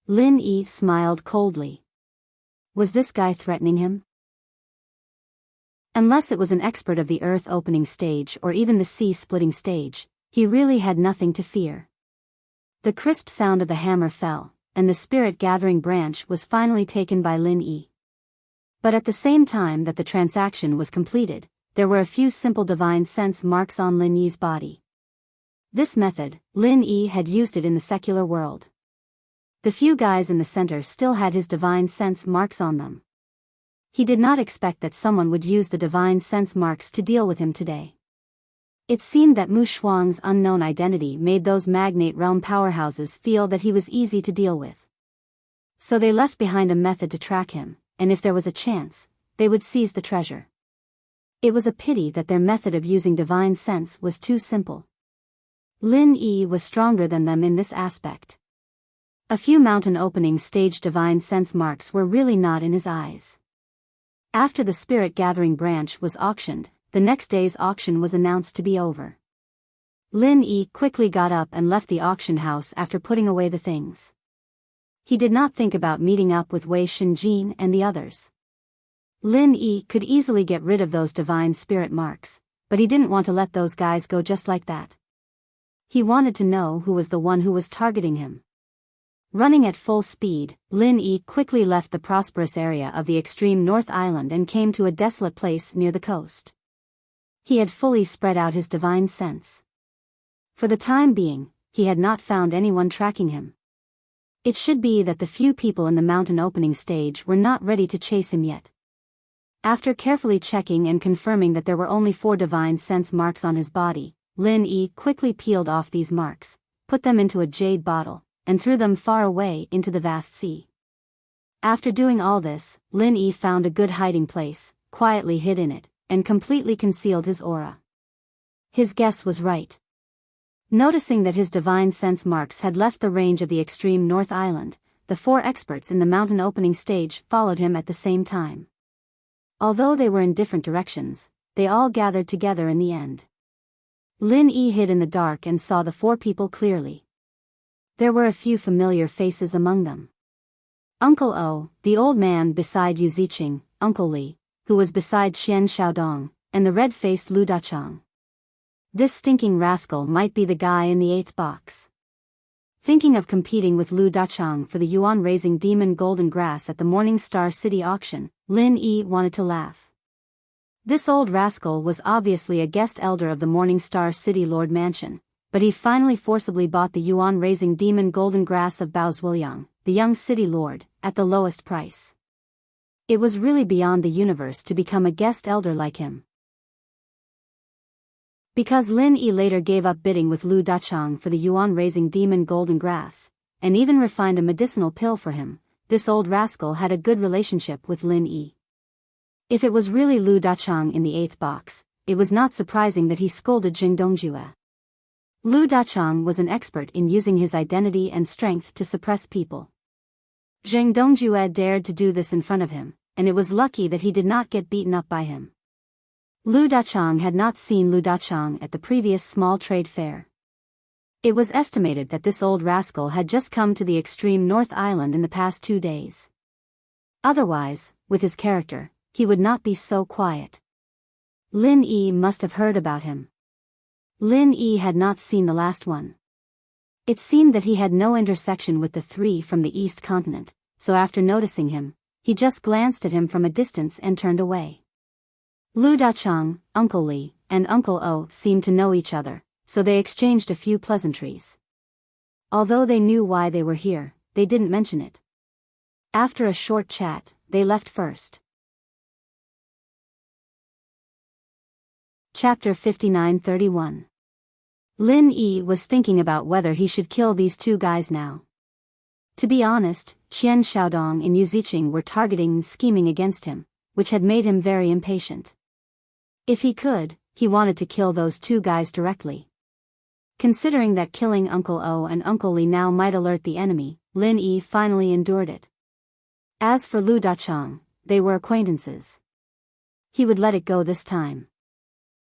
Lin Yi smiled coldly. Was this guy threatening him? Unless it was an expert of the earth opening stage or even the sea splitting stage, he really had nothing to fear. The crisp sound of the hammer fell, and the spirit gathering branch was finally taken by Lin Yi. But at the same time that the transaction was completed, there were a few simple divine sense marks on Lin Yi's body. This method, Lin Yi had used it in the secular world. The few guys in the center still had his divine sense marks on them. He did not expect that someone would use the divine sense marks to deal with him today. It seemed that Mu Shuang's unknown identity made those magnate realm powerhouses feel that he was easy to deal with. So they left behind a method to track him, and if there was a chance, they would seize the treasure. It was a pity that their method of using divine sense was too simple. Lin Yi was stronger than them in this aspect. A few mountain opening stage divine sense marks were really not in his eyes. After the spirit gathering branch was auctioned, the next day's auction was announced to be over. Lin Yi quickly got up and left the auction house after putting away the things. He did not think about meeting up with Wei Shinjin and the others. Lin Yi could easily get rid of those divine spirit marks, but he didn't want to let those guys go just like that. He wanted to know who was the one who was targeting him. Running at full speed, Lin Yi quickly left the prosperous area of the extreme North Island and came to a desolate place near the coast. He had fully spread out his divine sense. For the time being, he had not found anyone tracking him. It should be that the few people in the mountain opening stage were not ready to chase him yet. After carefully checking and confirming that there were only 4 divine sense marks on his body, Lin Yi quickly peeled off these marks, put them into a jade bottle, and threw them far away into the vast sea. After doing all this, Lin Yi found a good hiding place, quietly hid in it, and completely concealed his aura. His guess was right. Noticing that his divine sense marks had left the range of the extreme North Island, the 4 experts in the mountain opening stage followed him at the same time. Although they were in different directions, they all gathered together in the end. Lin Yi hid in the dark and saw the 4 people clearly. There were a few familiar faces among them. Uncle O, the old man beside Yu Ziqing, Uncle Li, who was beside Qian Xiaodong, and the red-faced Lu Dachang. This stinking rascal might be the guy in the 8th box. Thinking of competing with Lu Dachang for the yuan-raising demon golden grass at the Morning Star City auction, Lin Yi wanted to laugh. This old rascal was obviously a guest elder of the Morning Star City Lord Mansion, but he finally forcibly bought the yuan-raising demon golden grass of Bao Zhuiliang, the young city lord, at the lowest price. It was really beyond the universe to become a guest elder like him. Because Lin Yi later gave up bidding with Lu Dachang for the yuan-raising demon golden grass, and even refined a medicinal pill for him, this old rascal had a good relationship with Lin Yi. If it was really Lu Dachang in the 8th box, it was not surprising that he scolded Jing Dongjue. Lu Dachang was an expert in using his identity and strength to suppress people. Zheng Dongjue dared to do this in front of him, and it was lucky that he did not get beaten up by him. Lu Dachang had not seen Lu Dachang at the previous small trade fair. It was estimated that this old rascal had just come to the extreme North Island in the past 2 days. Otherwise, with his character, he would not be so quiet. Lin Yi must have heard about him. Lin Yi had not seen the last one. It seemed that he had no intersection with the 3 from the East Continent, so after noticing him, he just glanced at him from a distance and turned away. Lu Dachang, Uncle Li, and Uncle O seemed to know each other, so they exchanged a few pleasantries. Although they knew why they were here, they didn't mention it. After a short chat, they left first. Chapter 59-31. Lin Yi was thinking about whether he should kill these 2 guys now. To be honest, Qian Xiaodong and Yu Ziqing were targeting and scheming against him, which had made him very impatient. If he could, he wanted to kill those 2 guys directly. Considering that killing Uncle O and Uncle Li now might alert the enemy, Lin Yi finally endured it. As for Lu Dachang, they were acquaintances. He would let it go this time.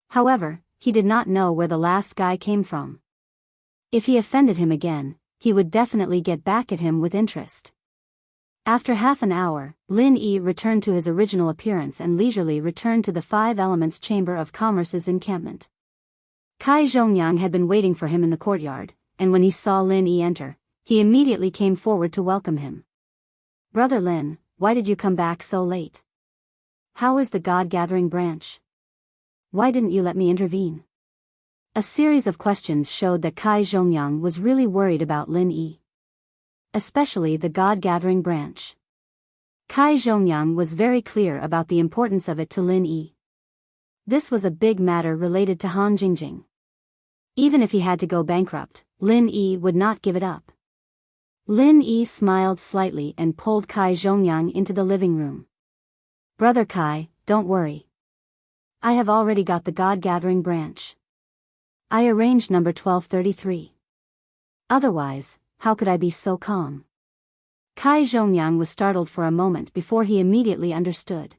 However, he did not know where the last guy came from. If he offended him again, he would definitely get back at him with interest. After half an hour, Lin Yi returned to his original appearance and leisurely returned to the 5 Elements Chamber of Commerce's encampment. Kai Zhongyang had been waiting for him in the courtyard, and when he saw Lin Yi enter, he immediately came forward to welcome him. "Brother Lin, why did you come back so late? How is the God-gathering branch? Why didn't you let me intervene?" A series of questions showed that Kai Zhongyang was really worried about Lin Yi. Especially the God-gathering branch. Kai Zhongyang was very clear about the importance of it to Lin Yi. This was a big matter related to Han Jingjing. Even if he had to go bankrupt, Lin Yi would not give it up. Lin Yi smiled slightly and pulled Kai Zhongyang into the living room. "Brother Kai, don't worry. I have already got the God-gathering branch. I arranged number 1233. Otherwise, how could I be so calm?" Kai Zhongyang was startled for a moment before he immediately understood.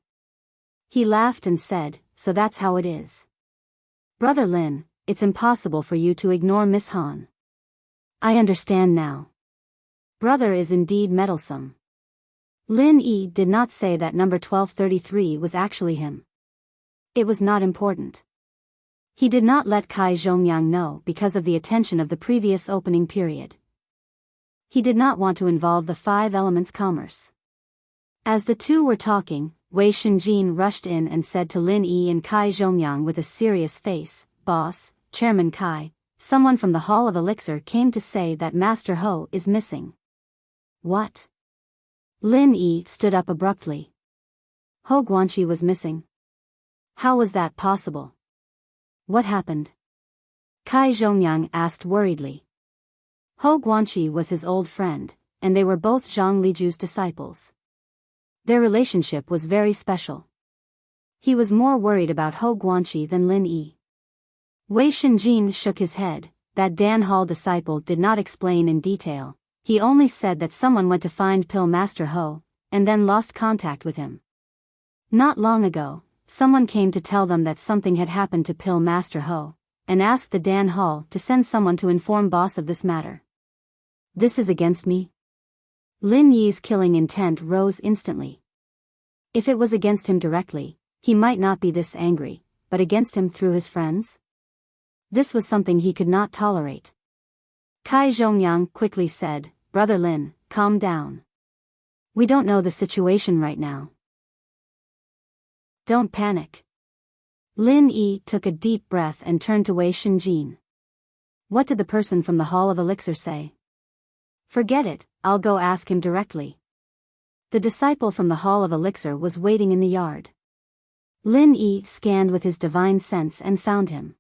He laughed and said, "So that's how it is. Brother Lin, it's impossible for you to ignore Miss Han. I understand now. Brother is indeed meddlesome." Lin Yi did not say that number 1233 was actually him. It was not important. He did not let Kai Zhongyang know because of the attention of the previous opening period. He did not want to involve the 5 Elements Commerce. As the 2 were talking, Wei Shenjin rushed in and said to Lin Yi and Kai Zhongyang with a serious face, "Boss, Chairman Kai, someone from the Hall of Elixir came to say that Master Ho is missing." What? Lin Yi stood up abruptly. Hou Guanqi was missing. How was that possible? What happened? Kai Zhongyang asked worriedly. Hou Guanqi was his old friend, and they were both Zhang Liju's disciples. Their relationship was very special. He was more worried about Hou Guanqi than Lin Yi. Wei Shenjin shook his head. That Dan Hall disciple did not explain in detail. He only said that someone went to find Pill Master Hou, and then lost contact with him. Not long ago, someone came to tell them that something had happened to Pill Master Hou, and asked the Dan Hall to send someone to inform boss of this matter. This is against me? Lin Yi's killing intent rose instantly. If it was against him directly, he might not be this angry, but against him through his friends? This was something he could not tolerate. Kai Zhongyang quickly said, Brother Lin, calm down. We don't know the situation right now. Don't panic. Lin Yi took a deep breath and turned to Wei Shenjin. What did the person from the Hall of Elixir say? Forget it, I'll go ask him directly. The disciple from the Hall of Elixir was waiting in the yard. Lin Yi scanned with his divine sense and found him.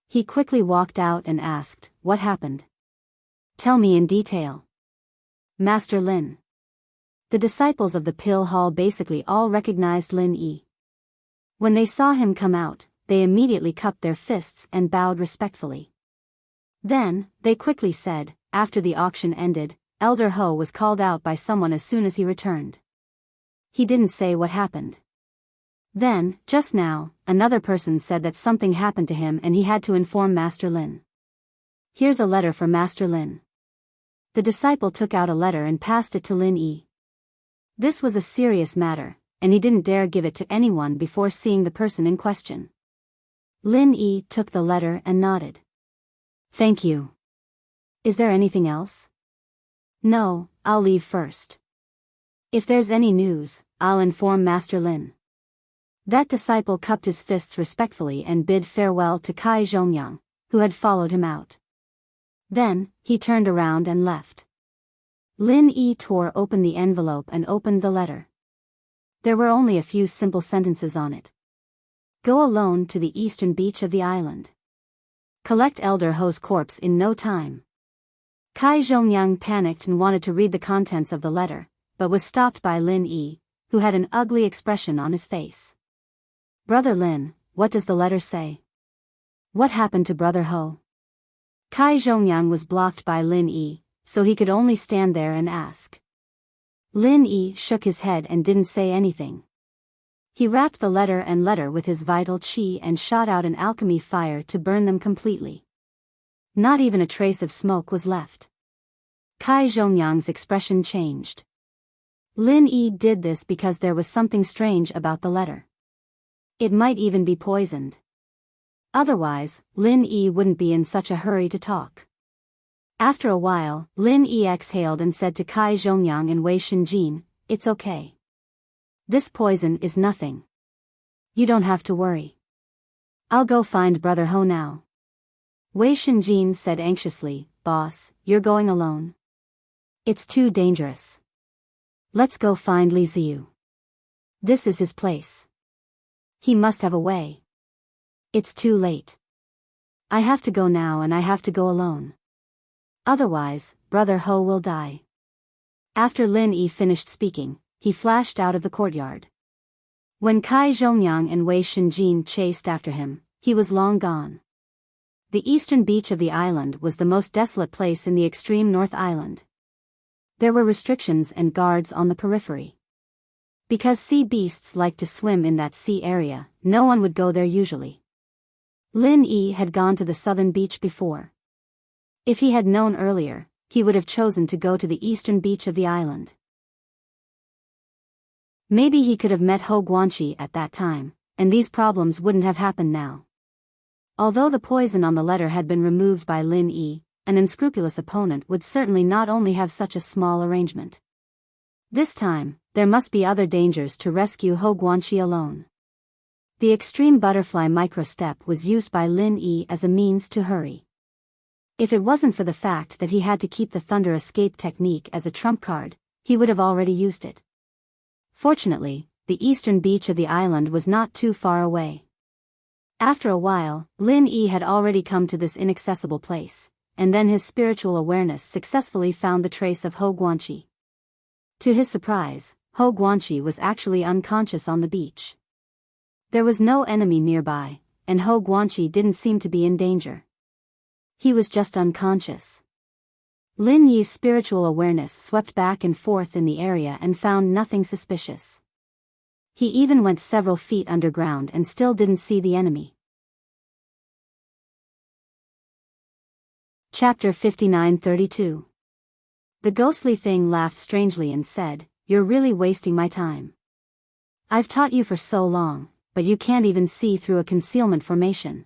He quickly walked out and asked, What happened? Tell me in detail. Master Lin. The disciples of the Pill Hall basically all recognized Lin Yi. When they saw him come out, they immediately cupped their fists and bowed respectfully. Then, they quickly said, after the auction ended, Elder Hou was called out by someone as soon as he returned. He didn't say what happened. Then, just now, another person said that something happened to him and he had to inform Master Lin. Here's a letter for Master Lin. The disciple took out a letter and passed it to Lin Yi. This was a serious matter, and he didn't dare give it to anyone before seeing the person in question. Lin Yi took the letter and nodded. Thank you. Is there anything else? No, I'll leave first. If there's any news, I'll inform Master Lin. That disciple cupped his fists respectfully and bid farewell to Kai Zhongyang, who had followed him out. Then, he turned around and left. Lin Yi tore open the envelope and opened the letter. There were only a few simple sentences on it. Go alone to the eastern beach of the island. Collect Elder Hou's corpse in no time. Kai Zhongyang panicked and wanted to read the contents of the letter, but was stopped by Lin Yi, who had an ugly expression on his face. Brother Lin, what does the letter say? What happened to Brother Hou? Kai Zhongyang was blocked by Lin Yi, so he could only stand there and ask. Lin Yi shook his head and didn't say anything. He wrapped the letter with his vital qi and shot out an alchemy fire to burn them completely. Not even a trace of smoke was left. Kai Zhongyang's expression changed. Lin Yi did this because there was something strange about the letter. It might even be poisoned. Otherwise, Lin Yi wouldn't be in such a hurry to talk. After a while, Lin Yi exhaled and said to Kai Zhongyang and Wei Shenjin, It's okay. This poison is nothing. You don't have to worry. I'll go find Brother Hou now. Wei Shenjin said anxiously, Boss, you're going alone? It's too dangerous. Let's go find Li Ziyu. This is his place. He must have a way. It's too late. I have to go now and I have to go alone. Otherwise, Brother Hou will die. After Lin Yi finished speaking, he flashed out of the courtyard. When Kai Zhongyang and Wei Shenjin chased after him, he was long gone. The eastern beach of the island was the most desolate place in the extreme North Island. There were restrictions and guards on the periphery. Because sea beasts like to swim in that sea area, no one would go there usually. Lin Yi had gone to the southern beach before. If he had known earlier, he would have chosen to go to the eastern beach of the island. Maybe he could have met Hou Guanqi at that time, and these problems wouldn't have happened now. Although the poison on the letter had been removed by Lin Yi, an unscrupulous opponent would certainly not only have such a small arrangement. This time, there must be other dangers to rescue Hou Guanqi alone. The extreme butterfly microstep was used by Lin Yi as a means to hurry. If it wasn't for the fact that he had to keep the thunder escape technique as a trump card, he would have already used it. Fortunately, the eastern beach of the island was not too far away. After a while, Lin Yi had already come to this inaccessible place, and then his spiritual awareness successfully found the trace of Hou Guanqi. To his surprise, Hou Guanqi was actually unconscious on the beach. There was no enemy nearby, and Hou Guanqi didn't seem to be in danger. He was just unconscious. Lin Yi's spiritual awareness swept back and forth in the area and found nothing suspicious. He even went several feet underground and still didn't see the enemy. Chapter 59-32. The ghostly thing laughed strangely and said, "You're really wasting my time. I've taught you for so long, but you can't even see through a concealment formation.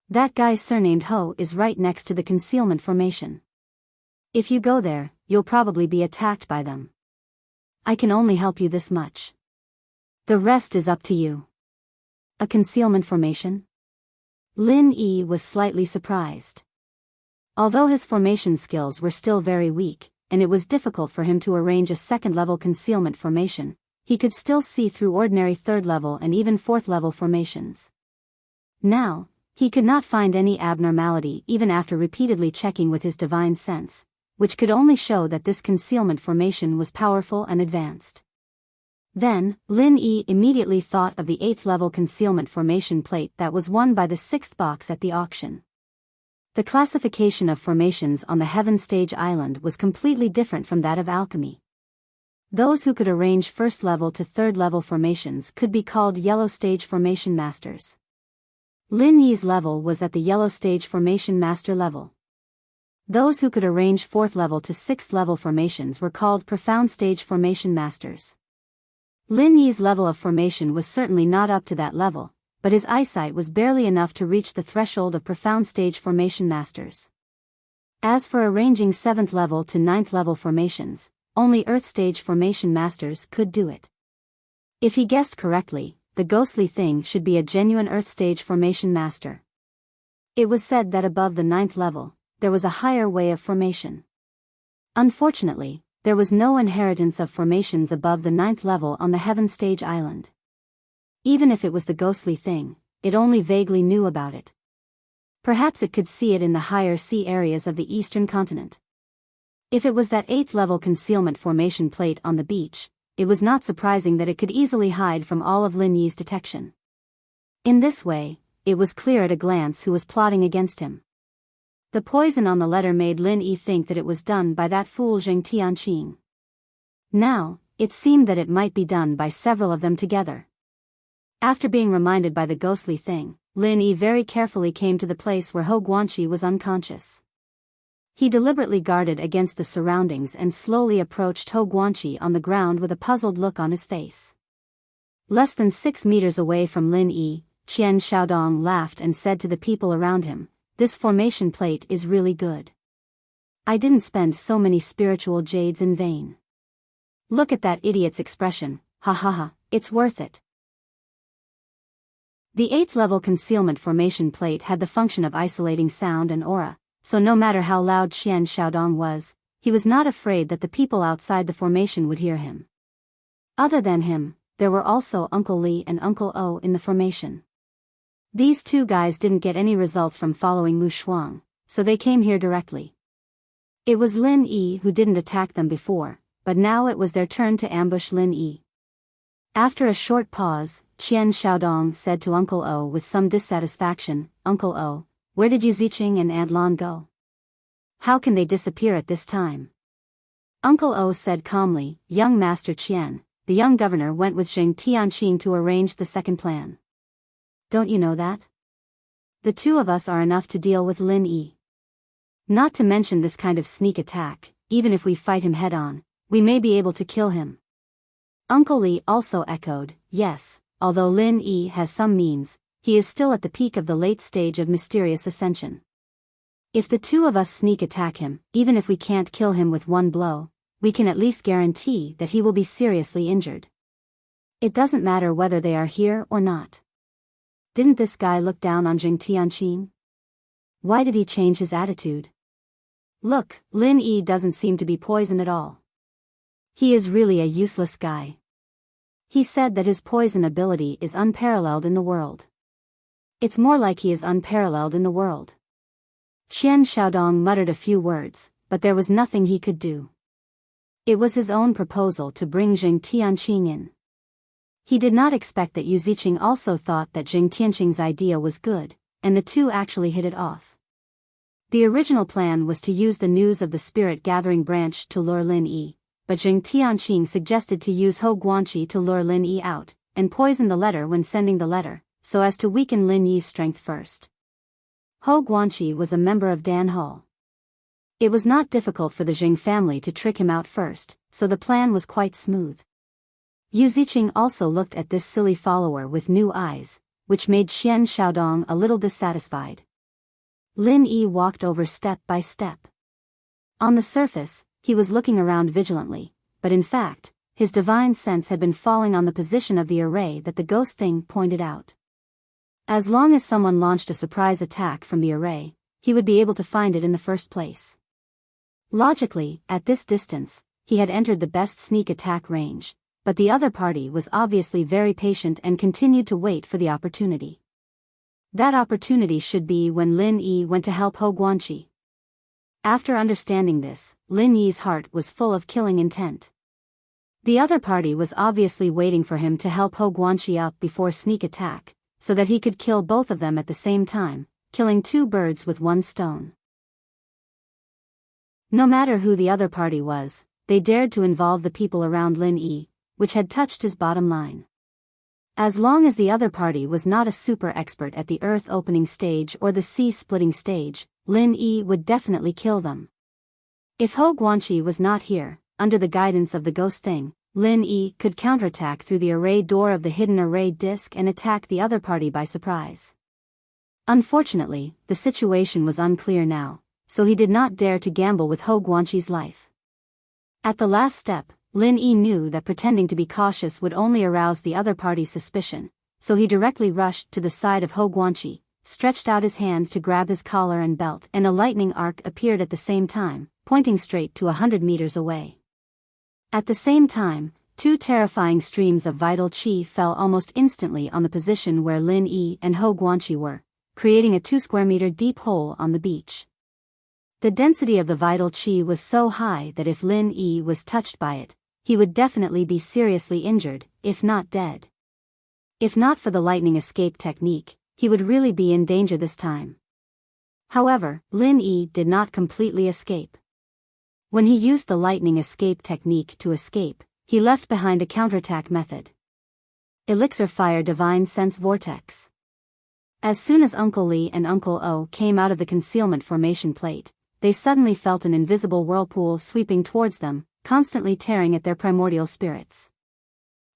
That guy surnamed Ho is right next to the concealment formation. If you go there, you'll probably be attacked by them. I can only help you this much. The rest is up to you." A concealment formation? Lin Yi was slightly surprised. Although his formation skills were still very weak, and it was difficult for him to arrange a second-level concealment formation, he could still see through ordinary third-level and even fourth-level formations. Now, he could not find any abnormality even after repeatedly checking with his divine sense, which could only show that this concealment formation was powerful and advanced. Then, Lin Yi immediately thought of the 8th-level concealment formation plate that was won by the 6th box at the auction. The classification of formations on the Heaven Stage Island was completely different from that of alchemy. Those who could arrange first-level to third-level formations could be called Yellow Stage Formation Masters. Lin Yi's level was at the Yellow Stage Formation Master level. Those who could arrange 4th-level to 6th-level formations were called Profound Stage Formation Masters. Lin Yi's level of formation was certainly not up to that level, but his eyesight was barely enough to reach the threshold of Profound Stage Formation Masters. As for arranging 7th-level to 9th-level formations, only Earth Stage Formation Masters could do it. If he guessed correctly, the ghostly thing should be a genuine Earth Stage Formation Master. It was said that above the 9th level, there was a higher way of formation. Unfortunately, there was no inheritance of formations above the 9th level on the Heaven Stage Island. Even if it was the ghostly thing, it only vaguely knew about it. Perhaps it could see it in the higher sea areas of the eastern continent. If it was that 8th-level concealment formation plate on the beach, it was not surprising that it could easily hide from all of Lin Yi's detection. In this way, it was clear at a glance who was plotting against him. The poison on the letter made Lin Yi think that it was done by that fool Zheng Tianqing. Now, it seemed that it might be done by several of them together. After being reminded by the ghostly thing, Lin Yi very carefully came to the place where Hou Guanqi was unconscious. He deliberately guarded against the surroundings and slowly approached Hou Guanqi on the ground with a puzzled look on his face. Less than 6 meters away from Lin Yi, Qian Xiaodong laughed and said to the people around him, "This formation plate is really good. I didn't spend so many spiritual jades in vain. Look at that idiot's expression, ha ha ha, it's worth it." The 8th-level concealment formation plate had the function of isolating sound and aura, so no matter how loud Qian Xiaodong was, he was not afraid that the people outside the formation would hear him. Other than him, there were also Uncle Li and Uncle O in the formation. These two guys didn't get any results from following Mu Shuang, so they came here directly. It was Lin Yi who didn't attack them before, but now it was their turn to ambush Lin Yi. After a short pause, Qian Xiaodong said to Uncle O with some dissatisfaction, "Uncle O, where did you Ziqing and Aunt Lan go? How can they disappear at this time?" Uncle O said calmly, "Young Master Qian, the young governor went with Zheng Tianqing to arrange the second plan. Don't you know that? The two of us are enough to deal with Lin Yi. Not to mention this kind of sneak attack, even if we fight him head-on, we may be able to kill him." Uncle Li also echoed, "Yes, although Lin Yi has some means, he is still at the peak of the late stage of mysterious ascension. If the two of us sneak attack him, even if we can't kill him with one blow, we can at least guarantee that he will be seriously injured. It doesn't matter whether they are here or not. Didn't this guy look down on Zheng Tianqing? Why did he change his attitude? Look, Lin Yi doesn't seem to be poisoned at all. He is really a useless guy. He said that his poison ability is unparalleled in the world. It's more like he is unparalleled in the world. Qian Xiaodong muttered a few words, but there was nothing he could do. It was his own proposal to bring Jing Tianqing in. He did not expect that Yu Ziqing also thought that Jing Tianqing's idea was good, and the two actually hit it off. The original plan was to use the news of the spirit gathering branch to lure Lin Yi, but Jing Tianqing suggested to use Hou Guanqi to lure Lin Yi out, and poison the letter when sending the letter, so as to weaken Lin Yi's strength first. Hou Guanqi was a member of Dan Hall. It was not difficult for the Jing family to trick him out first, so the plan was quite smooth. Yu Ziqing also looked at this silly follower with new eyes, which made Qian Xiaodong a little dissatisfied. Lin Yi walked over step by step. On the surface, he was looking around vigilantly, but in fact, his divine sense had been falling on the position of the array that the ghost thing pointed out. As long as someone launched a surprise attack from the array, he would be able to find it in the first place. Logically, at this distance, he had entered the best sneak attack range, but the other party was obviously very patient and continued to wait for the opportunity. That opportunity should be when Lin Yi went to help Hou Guanqi. After understanding this, Lin Yi's heart was full of killing intent. The other party was obviously waiting for him to help Hou Guanqi up before sneak attack, so that he could kill both of them at the same time, killing two birds with one stone. No matter who the other party was, they dared to involve the people around Lin Yi, which had touched his bottom line. As long as the other party was not a super expert at the earth opening stage or the sea splitting stage, Lin Yi would definitely kill them. If Hou Guanqi was not here, under the guidance of the ghost thing, Lin Yi could counterattack through the array door of the hidden array disk and attack the other party by surprise. Unfortunately, the situation was unclear now, so he did not dare to gamble with Hou Guanqi's life. At the last step, Lin Yi knew that pretending to be cautious would only arouse the other party's suspicion, so he directly rushed to the side of Hou Guanqi, stretched out his hand to grab his collar and belt, and a lightning arc appeared at the same time, pointing straight to 100 meters away. At the same time, two terrifying streams of vital qi fell almost instantly on the position where Lin Yi and Hou Guanqi were, creating a 2 square meter deep hole on the beach. The density of the vital qi was so high that if Lin Yi was touched by it, he would definitely be seriously injured, if not dead. If not for the lightning escape technique, he would really be in danger this time. However, Lin Yi did not completely escape. When he used the lightning escape technique to escape, he left behind a counterattack method. Elixir Fire Divine Sense Vortex. As soon as Uncle Li and Uncle O came out of the concealment formation plate, they suddenly felt an invisible whirlpool sweeping towards them, constantly tearing at their primordial spirits.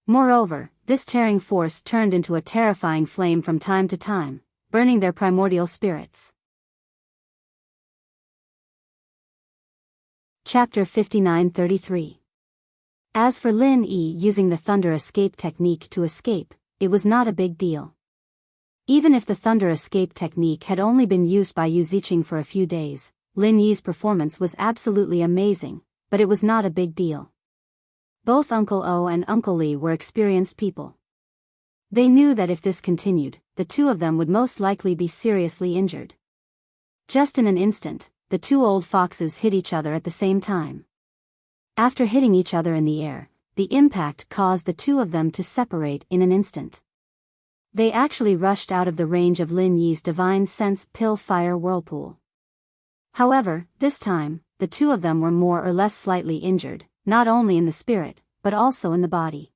Moreover, this tearing force turned into a terrifying flame from time to time, burning their primordial spirits. Chapter 59:33. As for Lin Yi using the thunder escape technique to escape, it was not a big deal. Even if the thunder escape technique had only been used by Yu Ziqing for a few days, Lin Yi's performance was absolutely amazing, but it was not a big deal. Both Uncle O and Uncle Li were experienced people. They knew that if this continued, the two of them would most likely be seriously injured. Just in an instant, the two old foxes hit each other at the same time. After hitting each other in the air, the impact caused the two of them to separate in an instant. They actually rushed out of the range of Lin Yi's divine sense pill fire whirlpool. However, this time, the two of them were more or less slightly injured, not only in the spirit, but also in the body.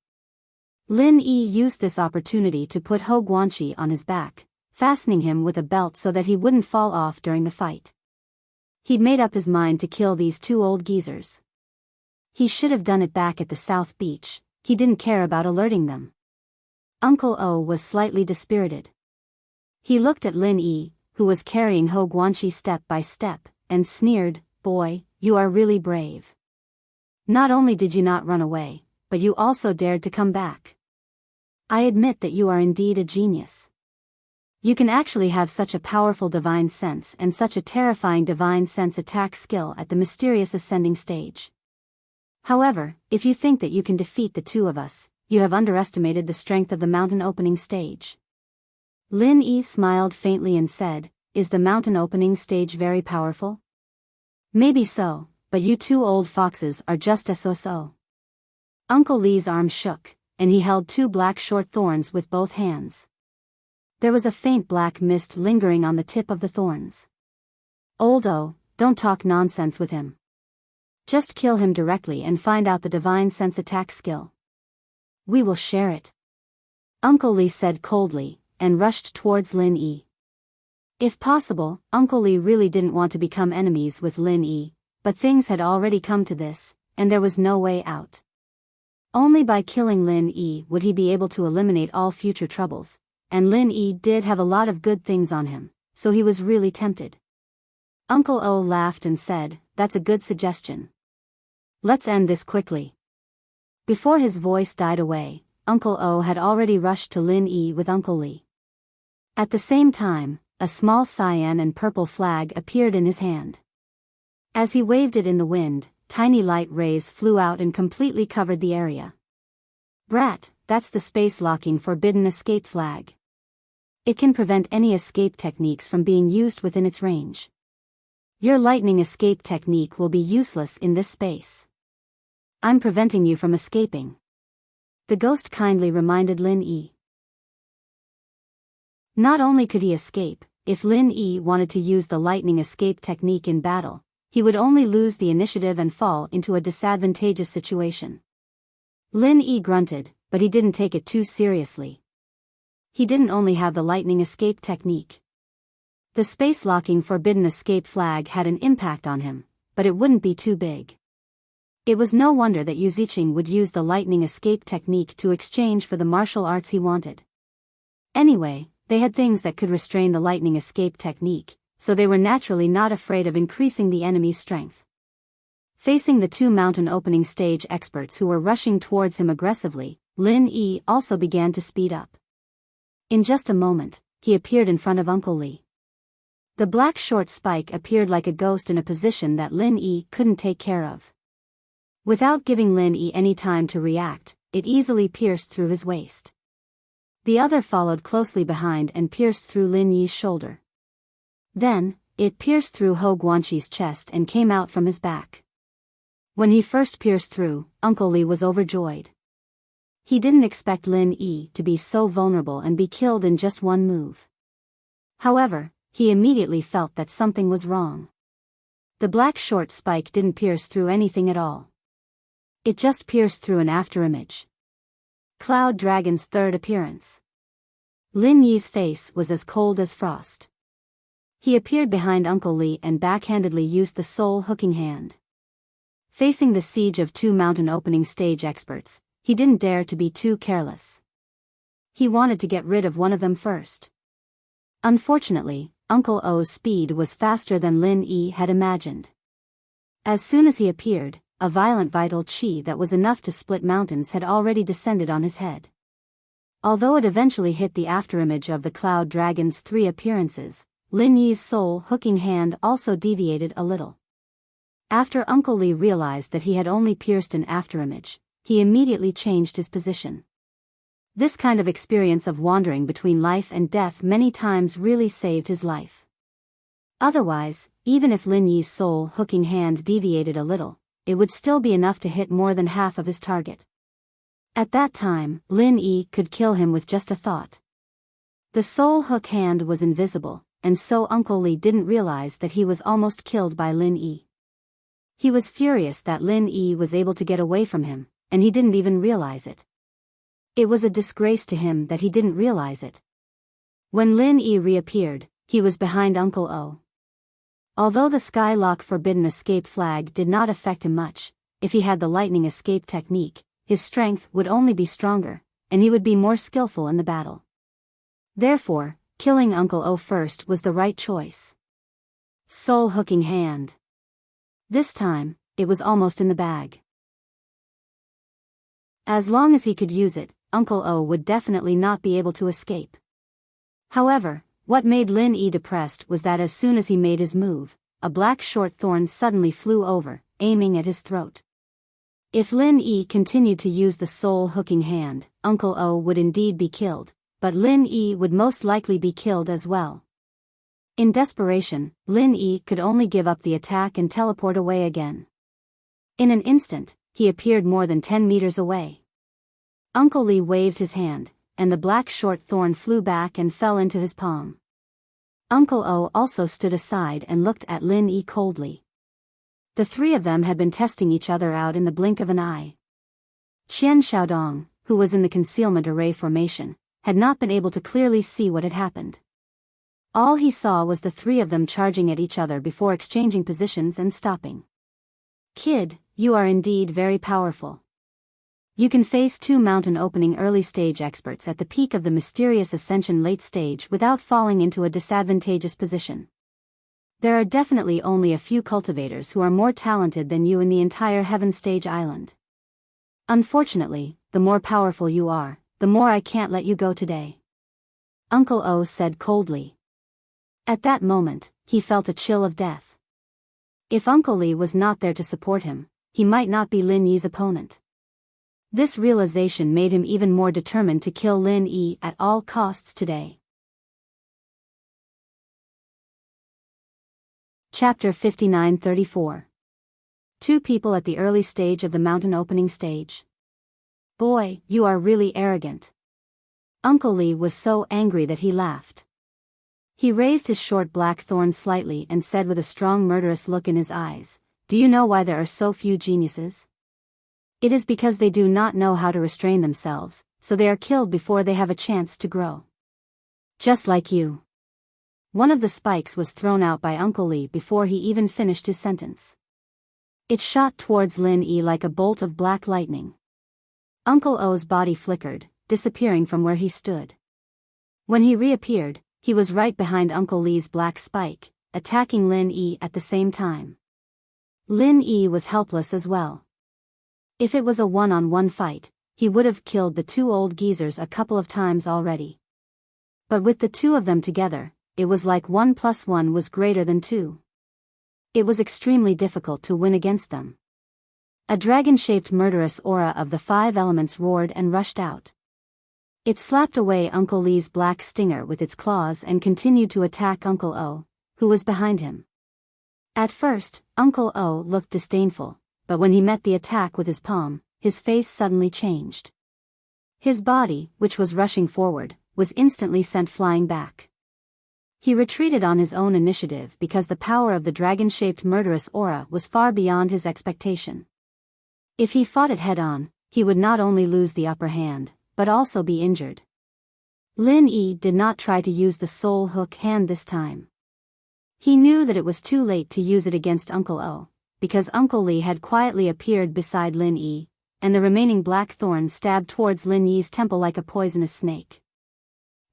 Lin Yi used this opportunity to put Hou Guanqi on his back, fastening him with a belt so that he wouldn't fall off during the fight. He'd made up his mind to kill these two old geezers. He should have done it back at the South Beach, he didn't care about alerting them. Uncle O was slightly dispirited. He looked at Lin Yi, who was carrying Hou Guanqi step by step, and sneered, "Boy, you are really brave. Not only did you not run away, but you also dared to come back. I admit that you are indeed a genius." You can actually have such a powerful divine sense and such a terrifying divine sense attack skill at the mysterious ascending stage. However, if you think that you can defeat the two of us, you have underestimated the strength of the mountain opening stage. Lin Yi smiled faintly and said, "Is the mountain opening stage very powerful?" "Maybe so, but you two old foxes are just so-so." Uncle Li's arm shook, and he held two black short thorns with both hands. There was a faint black mist lingering on the tip of the thorns. "Old O, don't talk nonsense with him. Just kill him directly and find out the divine sense attack skill. We will share it," Uncle Li said coldly, and rushed towards Lin Yi. If possible, Uncle Li really didn't want to become enemies with Lin Yi, but things had already come to this, and there was no way out. Only by killing Lin Yi would he be able to eliminate all future troubles, and Lin Yi did have a lot of good things on him, so he was really tempted. Uncle O laughed and said, "That's a good suggestion. Let's end this quickly." Before his voice died away, Uncle O had already rushed to Lin Yi with Uncle Li. At the same time, a small cyan and purple flag appeared in his hand. As he waved it in the wind, tiny light rays flew out and completely covered the area. "Brat, that's the space-locking forbidden escape flag. It can prevent any escape techniques from being used within its range. Your lightning escape technique will be useless in this space. I'm preventing you from escaping," the ghost kindly reminded Lin Yi. Not only could he escape, if Lin Yi wanted to use the lightning escape technique in battle, he would only lose the initiative and fall into a disadvantageous situation. Lin Yi grunted, but he didn't take it too seriously. He didn't only have the lightning escape technique. The space-locking forbidden escape flag had an impact on him, but it wouldn't be too big. It was no wonder that Yu Ziqing would use the lightning escape technique to exchange for the martial arts he wanted. Anyway, they had things that could restrain the lightning escape technique, so they were naturally not afraid of increasing the enemy's strength. Facing the two mountain opening stage experts who were rushing towards him aggressively, Lin Yi also began to speed up. In just a moment, he appeared in front of Uncle Li. The black short spike appeared like a ghost in a position that Lin Yi couldn't take care of. Without giving Lin Yi any time to react, it easily pierced through his waist. The other followed closely behind and pierced through Lin Yi's shoulder. Then, it pierced through Ho Guanqi's chest and came out from his back. When he first pierced through, Uncle Li was overjoyed. He didn't expect Lin Yi to be so vulnerable and be killed in just one move. However, he immediately felt that something was wrong. The black short spike didn't pierce through anything at all. It just pierced through an afterimage. Cloud Dragon's third appearance. Lin Yi's face was as cold as frost. He appeared behind Uncle Li and backhandedly used the soul hooking hand. Facing the siege of two mountain opening stage experts, he didn't dare to be too careless. He wanted to get rid of one of them first. Unfortunately, Uncle O's speed was faster than Lin Yi had imagined. As soon as he appeared, a violent vital qi that was enough to split mountains had already descended on his head. Although it eventually hit the afterimage of the Cloud Dragon's three appearances, Lin Yi's soul hooking hand also deviated a little. After Uncle Li realized that he had only pierced an afterimage, he immediately changed his position. This kind of experience of wandering between life and death many times really saved his life. Otherwise, even if Lin Yi's soul hooking hand deviated a little, it would still be enough to hit more than half of his target. At that time, Lin Yi could kill him with just a thought. The soul hook hand was invisible, and so Uncle Li didn't realize that he was almost killed by Lin Yi. He was furious that Lin Yi was able to get away from him, and he didn't even realize it. It was a disgrace to him that he didn't realize it. When Lin Yi reappeared, he was behind Uncle O. Although the Skylock Forbidden Escape flag did not affect him much, if he had the lightning escape technique, his strength would only be stronger, and he would be more skillful in the battle. Therefore, killing Uncle O first was the right choice. Soul hooking hand. This time, it was almost in the bag. As long as he could use it, Uncle O would definitely not be able to escape. However, What made Lin Yi depressed was that as soon as he made his move, a black short thorn suddenly flew over, aiming at his throat. If Lin Yi continued to use the soul-hooking hand, Uncle O would indeed be killed, but Lin Yi would most likely be killed as well. In desperation, Lin Yi could only give up the attack and teleport away again. In an instant, he appeared more than 10 meters away. Uncle Lee waved his hand, and the black short thorn flew back and fell into his palm. Uncle O also stood aside and looked at Lin Yi coldly. The three of them had been testing each other out in the blink of an eye. Qian Xiaodong, who was in the concealment array formation, had not been able to clearly see what had happened. All he saw was the three of them charging at each other before exchanging positions and stopping. "Kid, you are indeed very powerful. You can face two mountain opening early stage experts at the peak of the mysterious ascension late stage without falling into a disadvantageous position. There are definitely only a few cultivators who are more talented than you in the entire Heaven Stage Island. Unfortunately, the more powerful you are, the more I can't let you go today," Uncle O said coldly. At that moment, he felt a chill of death. If Uncle Lee was not there to support him, he might not be Lin Yi's opponent. This realization made him even more determined to kill Lin Yi at all costs today. Chapter 59-34. Two people at the early stage of the mountain opening stage. "Boy, you are really arrogant." Uncle Lee was so angry that he laughed. He raised his short black thorn slightly and said with a strong murderous look in his eyes, "Do you know why there are so few geniuses? It is because they do not know how to restrain themselves, so they are killed before they have a chance to grow. Just like you." One of the spikes was thrown out by Uncle Lee before he even finished his sentence. It shot towards Lin Yi like a bolt of black lightning. Uncle O's body flickered, disappearing from where he stood. When he reappeared, he was right behind Uncle Lee's black spike, attacking Lin Yi at the same time. Lin Yi was helpless as well. If it was a one-on-one fight, he would have killed the two old geezers a couple of times already. But with the two of them together, it was like 1 + 1 was greater than 2. It was extremely difficult to win against them. A dragon-shaped murderous aura of the 5 elements roared and rushed out. It slapped away Uncle Lee's black stinger with its claws and continued to attack Uncle O, who was behind him. At first, Uncle O looked disdainful, but when he met the attack with his palm, his face suddenly changed. His body, which was rushing forward, was instantly sent flying back. He retreated on his own initiative because the power of the dragon-shaped murderous aura was far beyond his expectation. If he fought it head-on, he would not only lose the upper hand, but also be injured. Lin Yi did not try to use the soul hook hand this time. He knew that it was too late to use it against Uncle O, because Uncle Lee had quietly appeared beside Lin Yi, and the remaining black thorn stabbed towards Lin Yi's temple like a poisonous snake.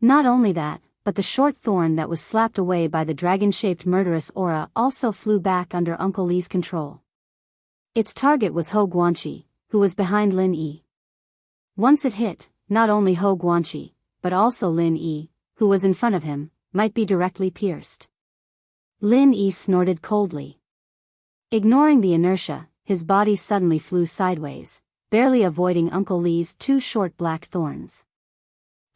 Not only that, but the short thorn that was slapped away by the dragon-shaped murderous aura also flew back under Uncle Lee's control. Its target was Ho Guanqi, who was behind Lin Yi. Once it hit, not only Ho Guanqi, but also Lin Yi, who was in front of him, might be directly pierced. Lin Yi snorted coldly. Ignoring the inertia, his body suddenly flew sideways, barely avoiding Uncle Lee's 2 short black thorns.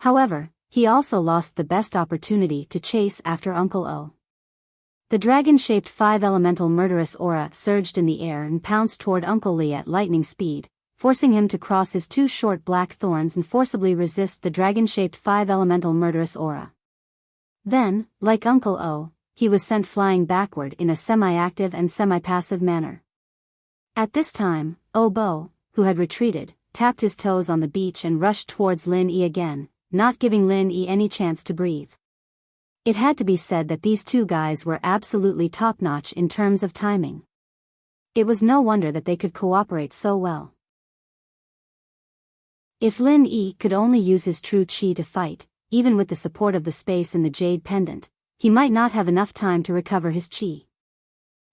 However, he also lost the best opportunity to chase after Uncle O. The dragon-shaped 5-elemental murderous aura surged in the air and pounced toward Uncle Lee at lightning speed, forcing him to cross his 2 short black thorns and forcibly resist the dragon-shaped 5-elemental murderous aura. Then, like Uncle O, he was sent flying backward in a semi-active and semi-passive manner. At this time, Obo, who had retreated, tapped his toes on the beach and rushed towards Lin Yi again, not giving Lin Yi any chance to breathe. It had to be said that these two guys were absolutely top-notch in terms of timing. It was no wonder that they could cooperate so well. If Lin Yi could only use his true chi to fight, even with the support of the space in the jade pendant, he might not have enough time to recover his chi.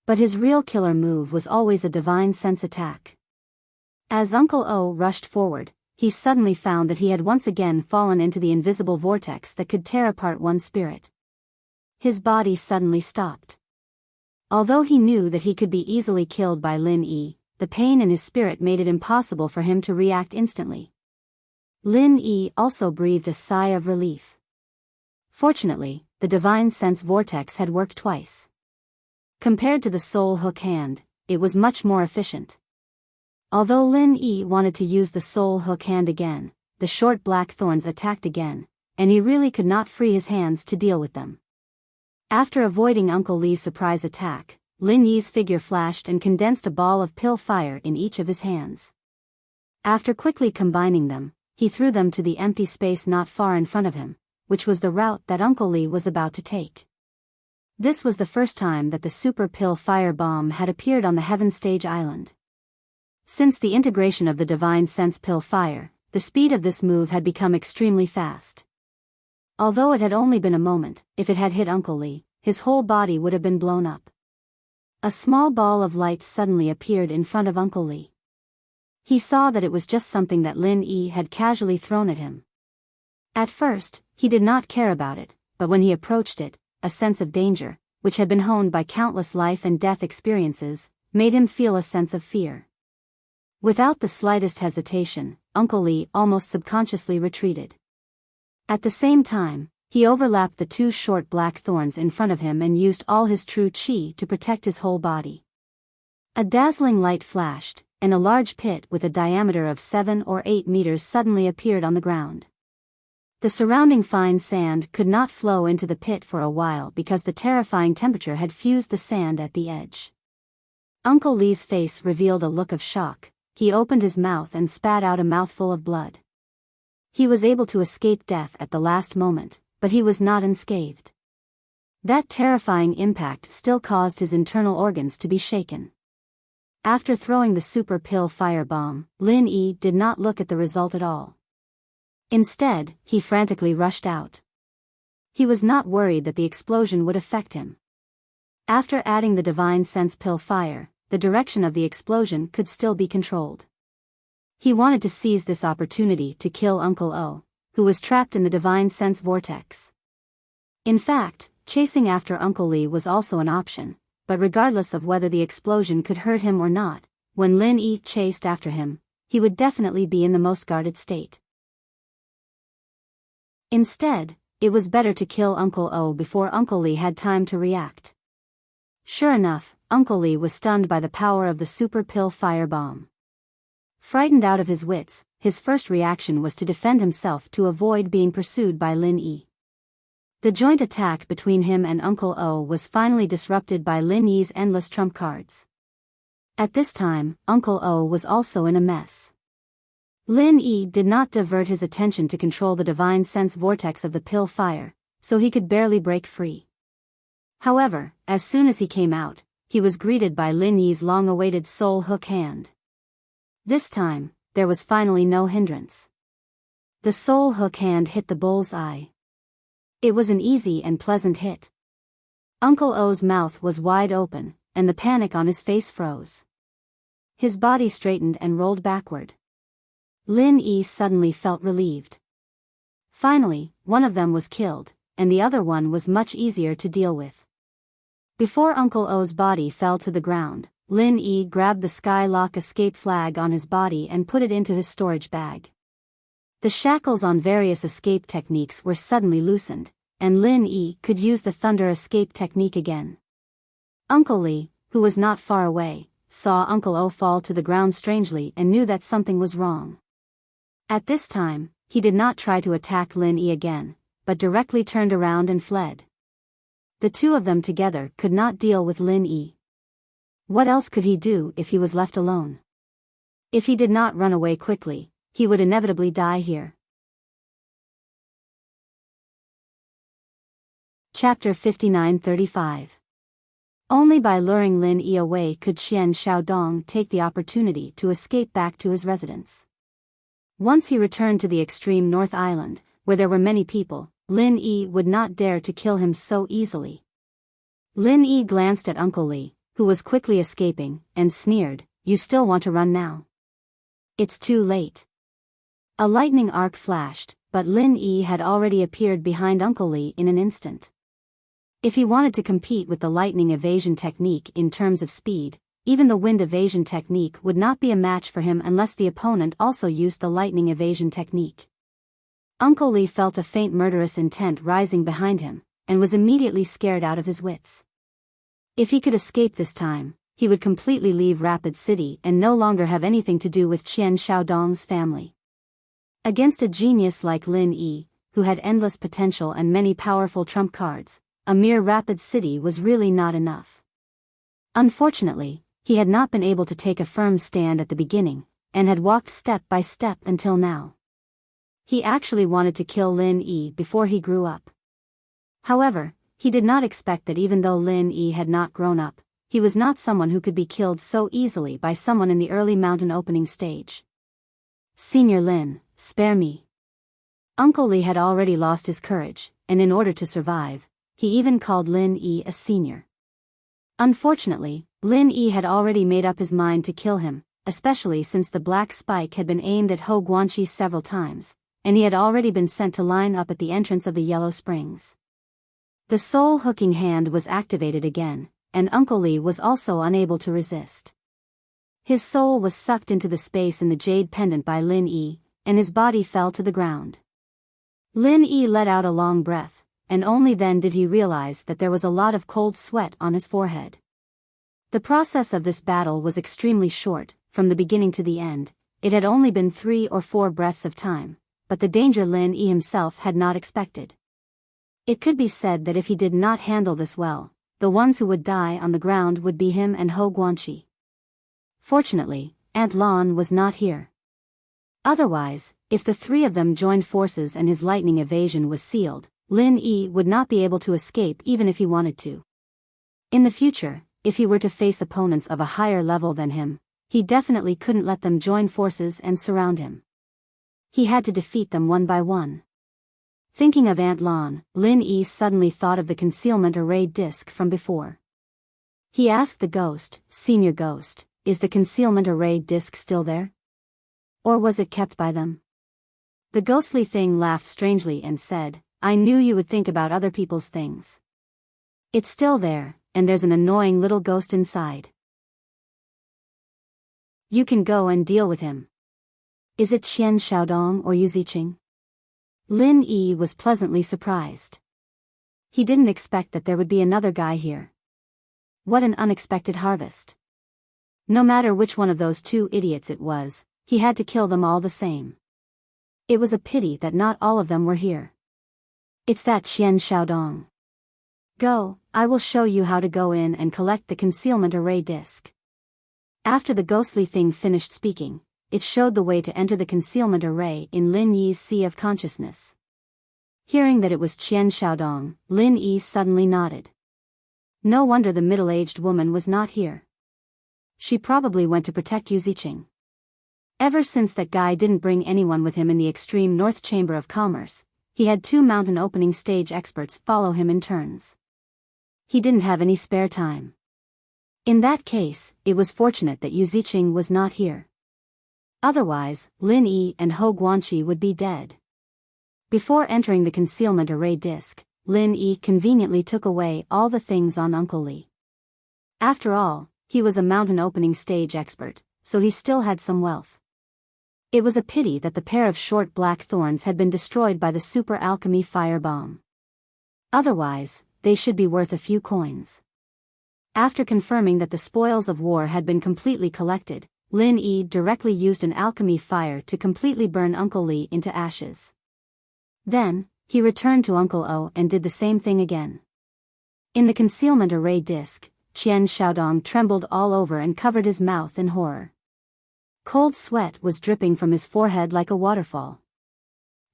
But his real killer move was always a divine sense attack. As Uncle O rushed forward, he suddenly found that he had once again fallen into the invisible vortex that could tear apart one's spirit. His body suddenly stopped. Although he knew that he could be easily killed by Lin Yi, the pain in his spirit made it impossible for him to react instantly. Lin Yi also breathed a sigh of relief. Fortunately, the divine sense vortex had worked twice. Compared to the soul hook hand, it was much more efficient. Although Lin Yi wanted to use the soul hook hand again, the short black thorns attacked again, and he really could not free his hands to deal with them. After avoiding Uncle Li's surprise attack, Lin Yi's figure flashed and condensed a ball of pill fire in each of his hands. After quickly combining them, he threw them to the empty space not far in front of him, which was the route that Uncle Li was about to take. This was the first time that the super pill fire bomb had appeared on the Heaven Stage Island. Since the integration of the divine sense pill fire, the speed of this move had become extremely fast. Although it had only been a moment, if it had hit Uncle Li, his whole body would have been blown up. A small ball of light suddenly appeared in front of Uncle Li. He saw that it was just something that Lin Yi had casually thrown at him. At first, he did not care about it, but when he approached it, a sense of danger, which had been honed by countless life and death experiences, made him feel a sense of fear. Without the slightest hesitation, Uncle Li almost subconsciously retreated. At the same time, he overlapped the two short black thorns in front of him and used all his true qi to protect his whole body. A dazzling light flashed, and a large pit with a diameter of 7 or 8 meters suddenly appeared on the ground. The surrounding fine sand could not flow into the pit for a while because the terrifying temperature had fused the sand at the edge. Uncle Li's face revealed a look of shock. He opened his mouth and spat out a mouthful of blood. He was able to escape death at the last moment, but he was not unscathed. That terrifying impact still caused his internal organs to be shaken. After throwing the super pill firebomb, Lin Yi did not look at the result at all. Instead, he frantically rushed out. He was not worried that the explosion would affect him. After adding the divine sense pill fire, the direction of the explosion could still be controlled. He wanted to seize this opportunity to kill Uncle O, who was trapped in the divine sense vortex. In fact, chasing after Uncle Li was also an option, but regardless of whether the explosion could hurt him or not, when Lin Yi chased after him, he would definitely be in the most guarded state. Instead, it was better to kill Uncle O before Uncle Li had time to react. Sure enough, Uncle Li was stunned by the power of the super pill firebomb. Frightened out of his wits, his first reaction was to defend himself to avoid being pursued by Lin Yi. The joint attack between him and Uncle O was finally disrupted by Lin Yi's endless trump cards. At this time, Uncle O was also in a mess. Lin Yi did not divert his attention to control the divine sense vortex of the pill fire, so he could barely break free. However, as soon as he came out, he was greeted by Lin Yi's long-awaited soul hook hand. This time, there was finally no hindrance. The soul hook hand hit the bull's eye. It was an easy and pleasant hit. Uncle O's mouth was wide open, and the panic on his face froze. His body straightened and rolled backward. Lin Yi suddenly felt relieved. Finally, one of them was killed, and the other one was much easier to deal with. Before Uncle O's body fell to the ground, Lin Yi grabbed the Skylock escape flag on his body and put it into his storage bag. The shackles on various escape techniques were suddenly loosened, and Lin Yi could use the thunder escape technique again. Uncle Li, who was not far away, saw Uncle O fall to the ground strangely and knew that something was wrong. At this time, he did not try to attack Lin Yi again, but directly turned around and fled. The two of them together could not deal with Lin Yi. What else could he do if he was left alone? If he did not run away quickly, he would inevitably die here. Chapter 59-35. Only by luring Lin Yi away could Qian Xiaodong take the opportunity to escape back to his residence. Once he returned to the extreme North Island, where there were many people, Lin Yi would not dare to kill him so easily. Lin Yi glanced at Uncle Li, who was quickly escaping, and sneered, "You still want to run now? It's too late." A lightning arc flashed, but Lin Yi had already appeared behind Uncle Li in an instant. If he wanted to compete with the lightning evasion technique in terms of speed, even the wind evasion technique would not be a match for him unless the opponent also used the lightning evasion technique. Uncle Lee felt a faint murderous intent rising behind him, and was immediately scared out of his wits. If he could escape this time, he would completely leave Rapid City and no longer have anything to do with Qian Xiaodong's family. Against a genius like Lin Yi, who had endless potential and many powerful trump cards, a mere Rapid City was really not enough. Unfortunately, he had not been able to take a firm stand at the beginning, and had walked step by step until now. He actually wanted to kill Lin Yi before he grew up. However, he did not expect that even though Lin Yi had not grown up, he was not someone who could be killed so easily by someone in the early mountain opening stage. Senior Lin, spare me. Uncle Lee had already lost his courage, and in order to survive, he even called Lin Yi a senior. Unfortunately, Lin Yi had already made up his mind to kill him, especially since the black spike had been aimed at Ho Guanqi several times, and he had already been sent to line up at the entrance of the Yellow Springs. The soul hooking hand was activated again, and Uncle Lee was also unable to resist. His soul was sucked into the space in the jade pendant by Lin Yi, and his body fell to the ground. Lin Yi let out a long breath, and only then did he realize that there was a lot of cold sweat on his forehead. The process of this battle was extremely short, from the beginning to the end. It had only been 3 or 4 breaths of time, but the danger Lin Yi himself had not expected. It could be said that if he did not handle this well, the ones who would die on the ground would be him and Ho Guanqi. Fortunately, Aunt Lan was not here. Otherwise, if the 3 of them joined forces and his lightning evasion was sealed, Lin Yi would not be able to escape even if he wanted to. In the future, if he were to face opponents of a higher level than him, he definitely couldn't let them join forces and surround him. He had to defeat them one by one. Thinking of Aunt Lan, Lin Yi suddenly thought of the concealment array disc from before. He asked the ghost, "Senior Ghost, is the concealment array disc still there? Or was it kept by them?" The ghostly thing laughed strangely and said, "I knew you would think about other people's things. It's still there, and there's an annoying little ghost inside. You can go and deal with him." "Is it Qian Xiaodong or Yu Ziqing?" Lin Yi was pleasantly surprised. He didn't expect that there would be another guy here. What an unexpected harvest. No matter which one of those 2 idiots it was, he had to kill them all the same. It was a pity that not all of them were here. "It's that Qian Xiaodong. Go, I will show you how to go in and collect the concealment array disc." After the ghostly thing finished speaking, it showed the way to enter the concealment array in Lin Yi's sea of consciousness. Hearing that it was Qian Xiaodong, Lin Yi suddenly nodded. No wonder the middle-aged woman was not here. She probably went to protect Yu Ziqing. Ever since that guy didn't bring anyone with him in the extreme North Chamber of Commerce, he had 2 mountain opening stage experts follow him in turns. He didn't have any spare time. In that case, it was fortunate that Yu Ziqing was not here. Otherwise, Lin Yi and Ho Guanqi would be dead. Before entering the concealment array disc, Lin Yi conveniently took away all the things on Uncle Lee. After all, he was a mountain opening stage expert, so he still had some wealth. It was a pity that the pair of short black thorns had been destroyed by the super alchemy fire bomb. Otherwise, they should be worth a few coins. After confirming that the spoils of war had been completely collected, Lin Yi directly used an alchemy fire to completely burn Uncle Lee into ashes. Then, he returned to Uncle O and did the same thing again. In the concealment array disc, Qian Xiaodong trembled all over and covered his mouth in horror. Cold sweat was dripping from his forehead like a waterfall.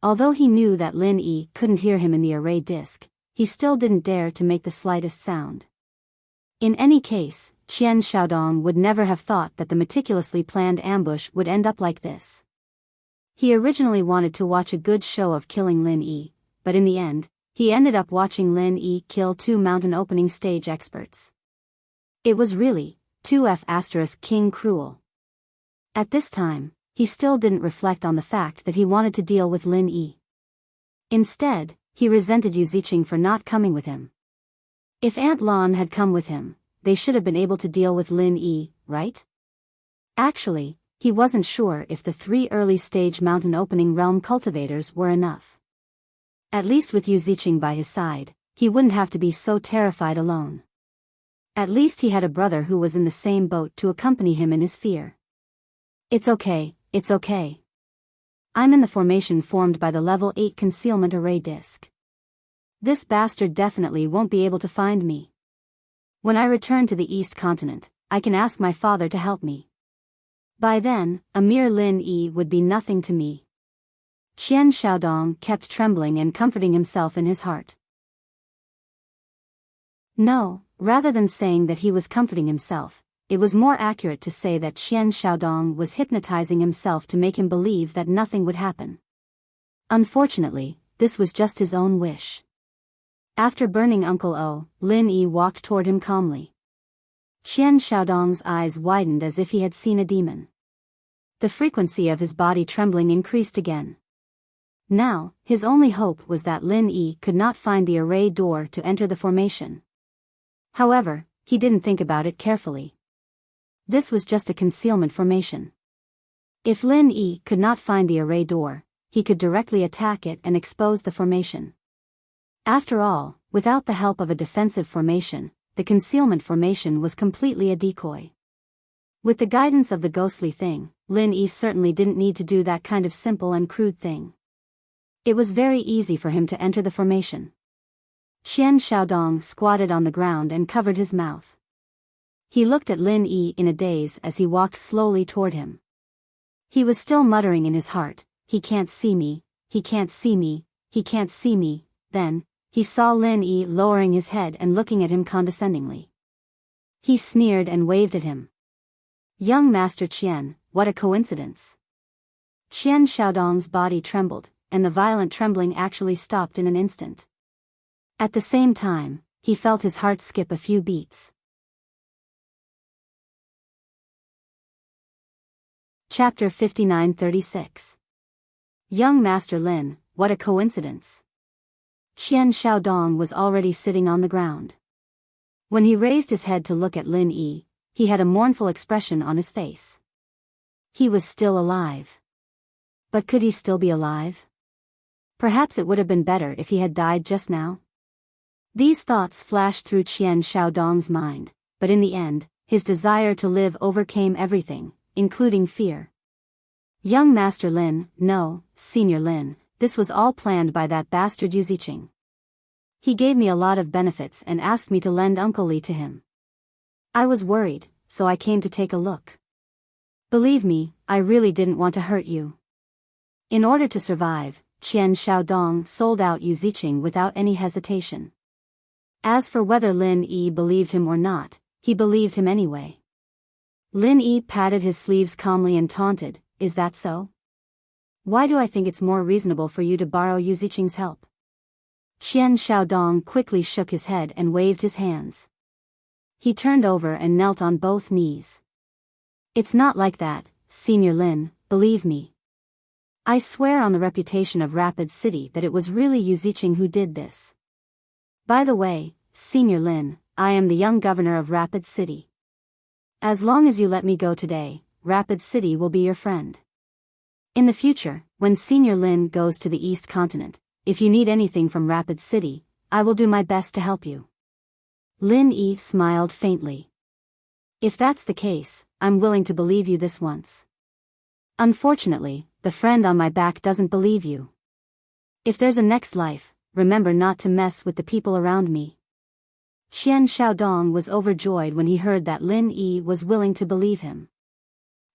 Although he knew that Lin Yi couldn't hear him in the array disc, he still didn't dare to make the slightest sound. In any case, Qian Xiaodong would never have thought that the meticulously planned ambush would end up like this. He originally wanted to watch a good show of killing Lin Yi, but in the end, he ended up watching Lin Yi kill 2 mountain opening stage experts. It was really 2F** King Cruel. At this time, he still didn't reflect on the fact that he wanted to deal with Lin Yi. Instead, he resented Yu Ziqing for not coming with him. If Aunt Lon had come with him, they should have been able to deal with Lin Yi, right? Actually, he wasn't sure if the 3 early-stage mountain opening realm cultivators were enough. At least with Yu Ziqing by his side, he wouldn't have to be so terrified alone. At least he had a brother who was in the same boat to accompany him in his fear. It's okay, it's okay. I'm in the formation formed by the level 8 concealment array disc. This bastard definitely won't be able to find me. When I return to the East Continent, I can ask my father to help me. By then, a mere Lin Yi would be nothing to me. Qian Xiaodong kept trembling and comforting himself in his heart. No, rather than saying that he was comforting himself, it was more accurate to say that Qian Xiaodong was hypnotizing himself to make him believe that nothing would happen. Unfortunately, this was just his own wish. After burning Uncle O, Lin Yi walked toward him calmly. Qian Xiaodong's eyes widened as if he had seen a demon. The frequency of his body trembling increased again. Now, his only hope was that Lin Yi could not find the array door to enter the formation. However, he didn't think about it carefully. This was just a concealment formation. If Lin Yi could not find the array door, he could directly attack it and expose the formation. After all, without the help of a defensive formation, the concealment formation was completely a decoy. With the guidance of the ghostly thing, Lin Yi certainly didn't need to do that kind of simple and crude thing. It was very easy for him to enter the formation. Qian Xiaodong squatted on the ground and covered his mouth. He looked at Lin Yi in a daze as he walked slowly toward him. He was still muttering in his heart, "He can't see me, he can't see me, he can't see me." Then, he saw Lin Yi lowering his head and looking at him condescendingly. He sneered and waved at him. "Young Master Qian, what a coincidence." Qian Xiaodong's body trembled, and the violent trembling actually stopped in an instant. At the same time, he felt his heart skip a few beats. Chapter 59-36. Young Master Lin, what a coincidence. Qian Xiaodong was already sitting on the ground. When he raised his head to look at Lin Yi, he had a mournful expression on his face. He was still alive. But could he still be alive? Perhaps it would have been better if he had died just now. These thoughts flashed through Qian Xiaodong's mind, but in the end, his desire to live overcame everything, including fear. Young Master Lin, no, Senior Lin, this was all planned by that bastard Yu Ziqing. He gave me a lot of benefits and asked me to lend Uncle Li to him. I was worried, so I came to take a look. Believe me, I really didn't want to hurt you. In order to survive, Qian Xiaodong sold out Yu Ziqing without any hesitation. As for whether Lin Yi believed him or not, he believed him anyway. Lin Yi patted his sleeves calmly and taunted, "Is that so? Why do I think it's more reasonable for you to borrow Yu Ziqing's help?" Qian Xiaodong quickly shook his head and waved his hands. He turned over and knelt on both knees. "It's not like that, Senior Lin, believe me. I swear on the reputation of Rapid City that it was really Yu Ziqing who did this. By the way, Senior Lin, I am the young governor of Rapid City. As long as you let me go today, Rapid City will be your friend. In the future, when Senior Lin goes to the East Continent, if you need anything from Rapid City, I will do my best to help you." Lin Yi smiled faintly. "If that's the case, I'm willing to believe you this once. Unfortunately, the friend on my back doesn't believe you. If there's a next life, remember not to mess with the people around me." Qian Xiaodong was overjoyed when he heard that Lin Yi was willing to believe him.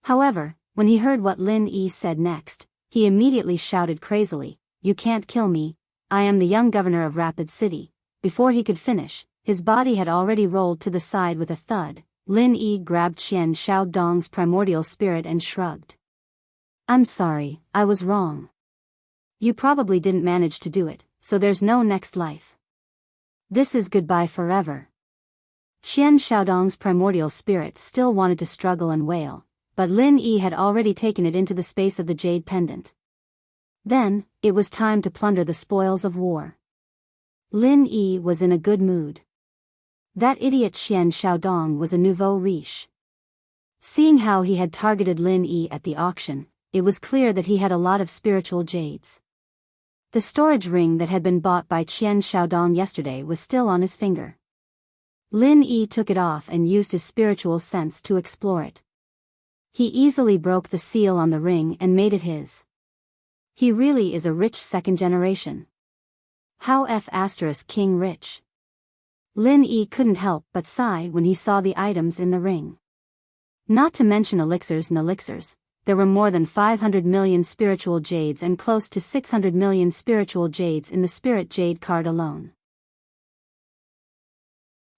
However, when he heard what Lin Yi said next, he immediately shouted crazily, "You can't kill me, I am the young governor of Rapid City." Before he could finish, his body had already rolled to the side with a thud. Lin Yi grabbed Qian Xiaodong's primordial spirit and shrugged. "I'm sorry, I was wrong. You probably didn't manage to do it, so there's no next life. This is goodbye forever." Qian Xiaodong's primordial spirit still wanted to struggle and wail, but Lin Yi had already taken it into the space of the jade pendant. Then, it was time to plunder the spoils of war. Lin Yi was in a good mood. That idiot Qian Xiaodong was a nouveau riche. Seeing how he had targeted Lin Yi at the auction, it was clear that he had a lot of spiritual jades. The storage ring that had been bought by Qian Xiaodong yesterday was still on his finger. Lin Yi took it off and used his spiritual sense to explore it. He easily broke the seal on the ring and made it his. He really is a rich second generation. How King rich. Lin Yi couldn't help but sigh when he saw the items in the ring. Not to mention elixirs and elixirs, there were more than 500 million spiritual jades and close to 600 million spiritual jades in the spirit jade card alone.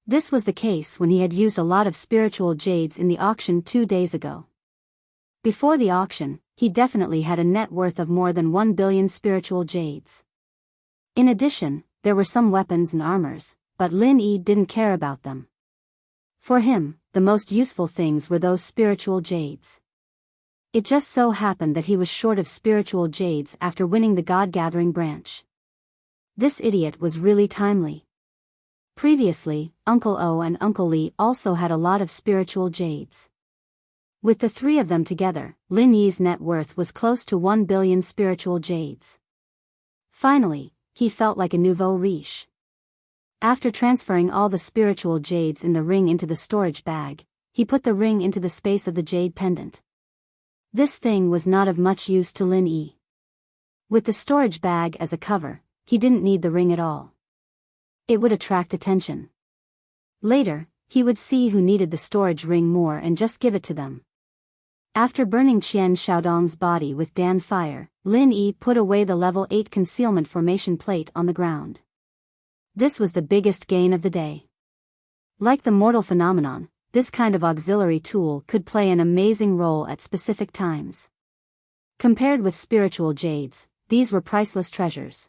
This was the case when he had used a lot of spiritual jades in the auction 2 days ago. Before the auction, he definitely had a net worth of more than 1 billion spiritual jades. In addition, there were some weapons and armors, but Lin Yi didn't care about them. For him, the most useful things were those spiritual jades. It just so happened that he was short of spiritual jades after winning the God-gathering branch. This idiot was really timely. Previously, Uncle O and Uncle Li also had a lot of spiritual jades. With the three of them together, Lin Yi's net worth was close to 1 billion spiritual jades. Finally, he felt like a nouveau riche. After transferring all the spiritual jades in the ring into the storage bag, he put the ring into the space of the jade pendant. This thing was not of much use to Lin Yi. With the storage bag as a cover, he didn't need the ring at all. It would attract attention. Later, he would see who needed the storage ring more and just give it to them. After burning Qian Xiaodong's body with Dan fire, Lin Yi put away the level 8 concealment formation plate on the ground. This was the biggest gain of the day. Like the mortal phenomenon, this kind of auxiliary tool could play an amazing role at specific times. Compared with spiritual jades, these were priceless treasures.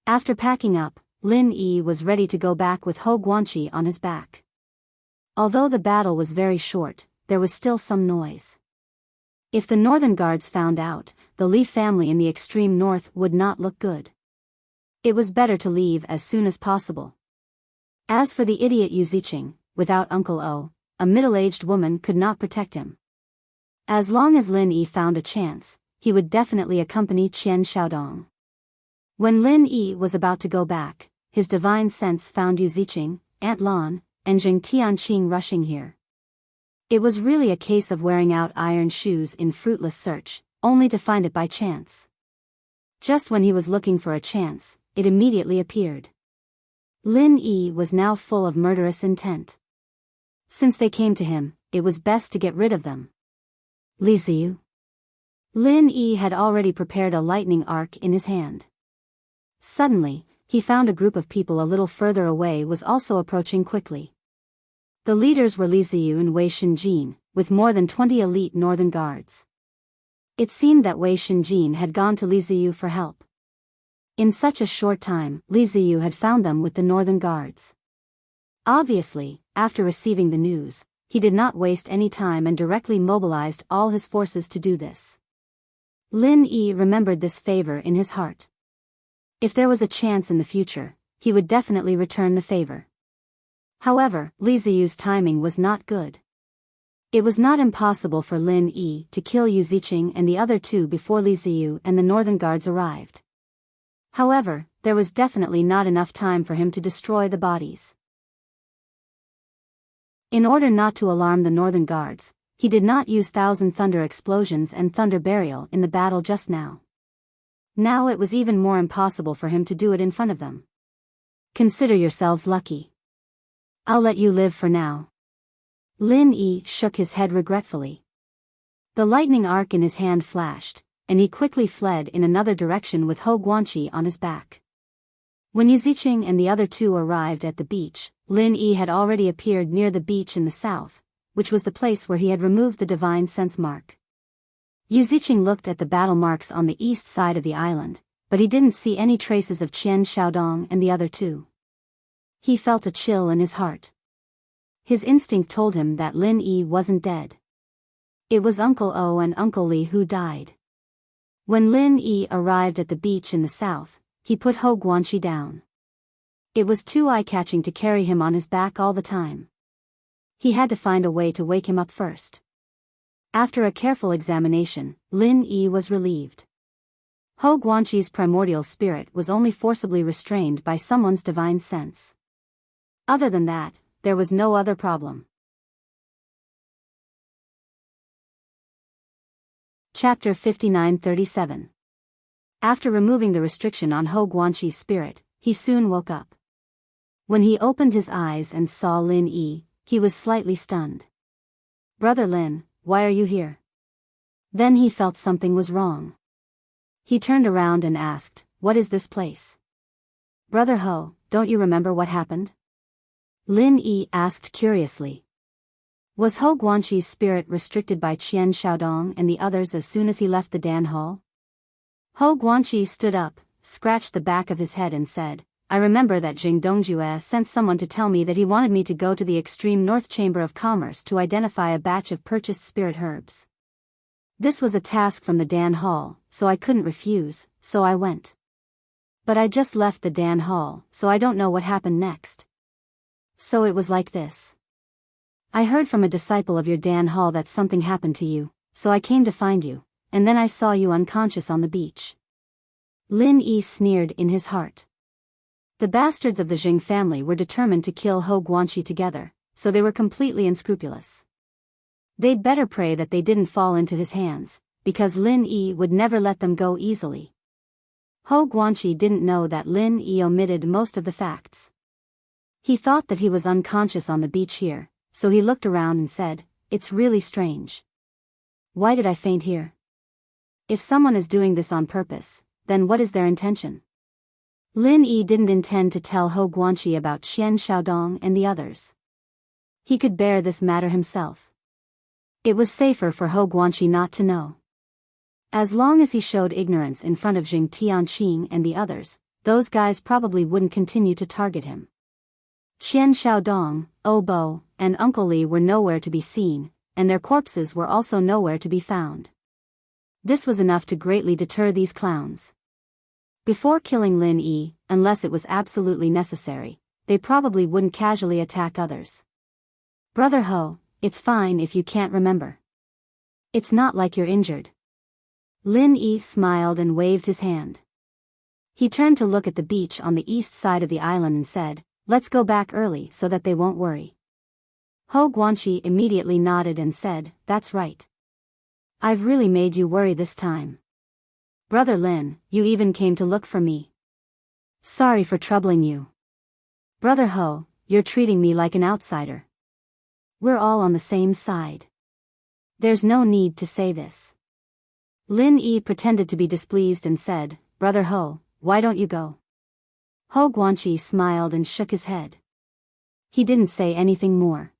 After packing up, Lin Yi was ready to go back with Hou Guanqi on his back. Although the battle was very short, there was still some noise. If the northern guards found out, the Li family in the extreme north would not look good. It was better to leave as soon as possible. As for the idiot Yu Ziqing, without Uncle O, a middle-aged woman could not protect him. As long as Lin Yi found a chance, he would definitely accompany Qian Xiaodong. When Lin Yi was about to go back, his divine sense found Yu Ziqing, Aunt Lan, and Jing Tianqing rushing here. It was really a case of wearing out iron shoes in fruitless search, only to find it by chance. Just when he was looking for a chance, it immediately appeared. Lin Yi was now full of murderous intent. Since they came to him, it was best to get rid of them. Li Ziyu. Lin Yi had already prepared a lightning arc in his hand. Suddenly, he found a group of people a little further away was also approaching quickly. The leaders were Li Ziyu and Wei Shenjin, with more than 20 elite northern guards. It seemed that Wei Shenjin had gone to Li Ziyu for help. In such a short time, Li Ziyu had found them with the northern guards. Obviously, after receiving the news, he did not waste any time and directly mobilized all his forces to do this. Lin Yi remembered this favor in his heart. If there was a chance in the future, he would definitely return the favor. However, Li Ziyu's timing was not good. It was not impossible for Lin Yi to kill Yu Ziqing and the other two before Li Ziyu and the northern guards arrived. However, there was definitely not enough time for him to destroy the bodies. In order not to alarm the northern guards, he did not use Thousand Thunder explosions and thunder burial in the battle just now. Now it was even more impossible for him to do it in front of them. Consider yourselves lucky. I'll let you live for now. Lin Yi shook his head regretfully. The lightning arc in his hand flashed, and he quickly fled in another direction with Hou Guanqi on his back. When Yu Ziqing and the other two arrived at the beach, Lin Yi had already appeared near the beach in the south, which was the place where he had removed the divine sense mark. Yu Ziqing looked at the battle marks on the east side of the island, but he didn't see any traces of Qian Xiaodong and the other two. He felt a chill in his heart. His instinct told him that Lin Yi wasn't dead. It was Uncle O and Uncle Li who died. When Lin Yi arrived at the beach in the south, he put Hou Guanqi down. It was too eye-catching to carry him on his back all the time. He had to find a way to wake him up first. After a careful examination, Lin Yi was relieved. Ho Guanqi's primordial spirit was only forcibly restrained by someone's divine sense. Other than that, there was no other problem. Chapter 59-37. After removing the restriction on Ho Guanqi's spirit, he soon woke up. When he opened his eyes and saw Lin Yi, he was slightly stunned. "Brother Lin, why are you here?" Then he felt something was wrong. He turned around and asked, "What is this place?" "Brother Ho, don't you remember what happened?" Lin Yi asked curiously. Was Ho Guanqi's spirit restricted by Qian Xiaodong and the others as soon as he left the Dan Hall? Ho Guanqi stood up, scratched the back of his head and said, "I remember that Jing Dongjue sent someone to tell me that he wanted me to go to the extreme north chamber of commerce to identify a batch of purchased spirit herbs. This was a task from the Dan Hall, so I couldn't refuse, so I went. But I just left the Dan Hall, so I don't know what happened next. So it was like this. I heard from a disciple of your Dan Hall that something happened to you, so I came to find you, and then I saw you unconscious on the beach." Lin Yi sneered in his heart. The bastards of the Jing family were determined to kill Ho Guanqi together, so they were completely unscrupulous. They'd better pray that they didn't fall into his hands, because Lin Yi would never let them go easily. Ho Guanqi didn't know that Lin Yi omitted most of the facts. He thought that he was unconscious on the beach here, so he looked around and said, "It's really strange. Why did I faint here? If someone is doing this on purpose, then what is their intention?" Lin Yi didn't intend to tell Ho Guanqi about Qian Xiaodong and the others. He could bear this matter himself. It was safer for Ho Guanqi not to know. As long as he showed ignorance in front of Jing Tianqing and the others, those guys probably wouldn't continue to target him. Qian Xiaodong, Obo, and Uncle Li were nowhere to be seen, and their corpses were also nowhere to be found. This was enough to greatly deter these clowns. Before killing Lin Yi, unless it was absolutely necessary, they probably wouldn't casually attack others. "Brother Ho, it's fine if you can't remember. It's not like you're injured." Lin Yi smiled and waved his hand. He turned to look at the beach on the east side of the island and said, "Let's go back early so that they won't worry." Ho Guanqi immediately nodded and said, "That's right. I've really made you worry this time. Brother Lin, you even came to look for me. Sorry for troubling you. Brother Ho, you're treating me like an outsider. We're all on the same side. There's no need to say this." Lin Yi pretended to be displeased and said, "Brother Ho, why don't you go?" Ho Guanqi smiled and shook his head. He didn't say anything more.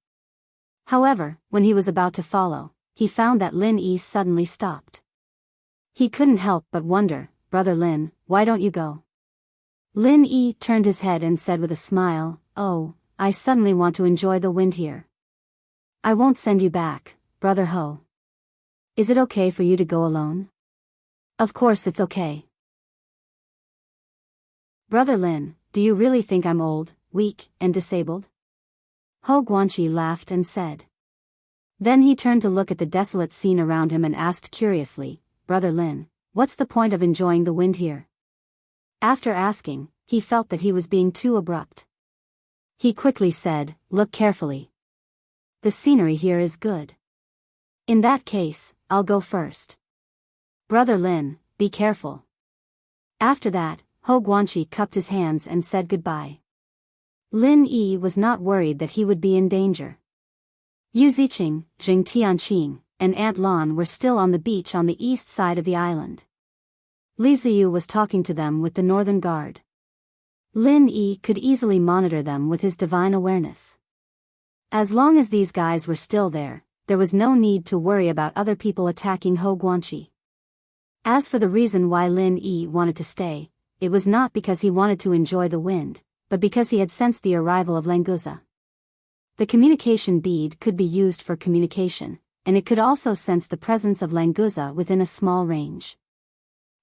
However, when he was about to follow, he found that Lin Yi suddenly stopped. He couldn't help but wonder, "Brother Lin, why don't you go?" Lin Yi turned his head and said with a smile, "Oh, I suddenly want to enjoy the wind here. I won't send you back, Brother Ho. Is it okay for you to go alone?" "Of course it's okay." "Brother Lin, do you really think I'm old, weak, and disabled?" Ho Guanqi laughed and said. Then he turned to look at the desolate scene around him and asked curiously, "Brother Lin, what's the point of enjoying the wind here?" After asking, he felt that he was being too abrupt. He quickly said, "Look carefully. The scenery here is good. In that case, I'll go first. Brother Lin, be careful." After that, Ho Guanqi cupped his hands and said goodbye. Lin Yi was not worried that he would be in danger. Yu Ziqing, Jing Tianqing, and Aunt Lan were still on the beach on the east side of the island. Li Ziyu was talking to them with the Northern Guard. Lin Yi could easily monitor them with his divine awareness. As long as these guys were still there was no need to worry about other people attacking Ho Guanqi. As for the reason why Lin Yi wanted to stay, it was not because he wanted to enjoy the wind, but because he had sensed the arrival of Languza. The communication bead could be used for communication, and it could also sense the presence of Languza within a small range.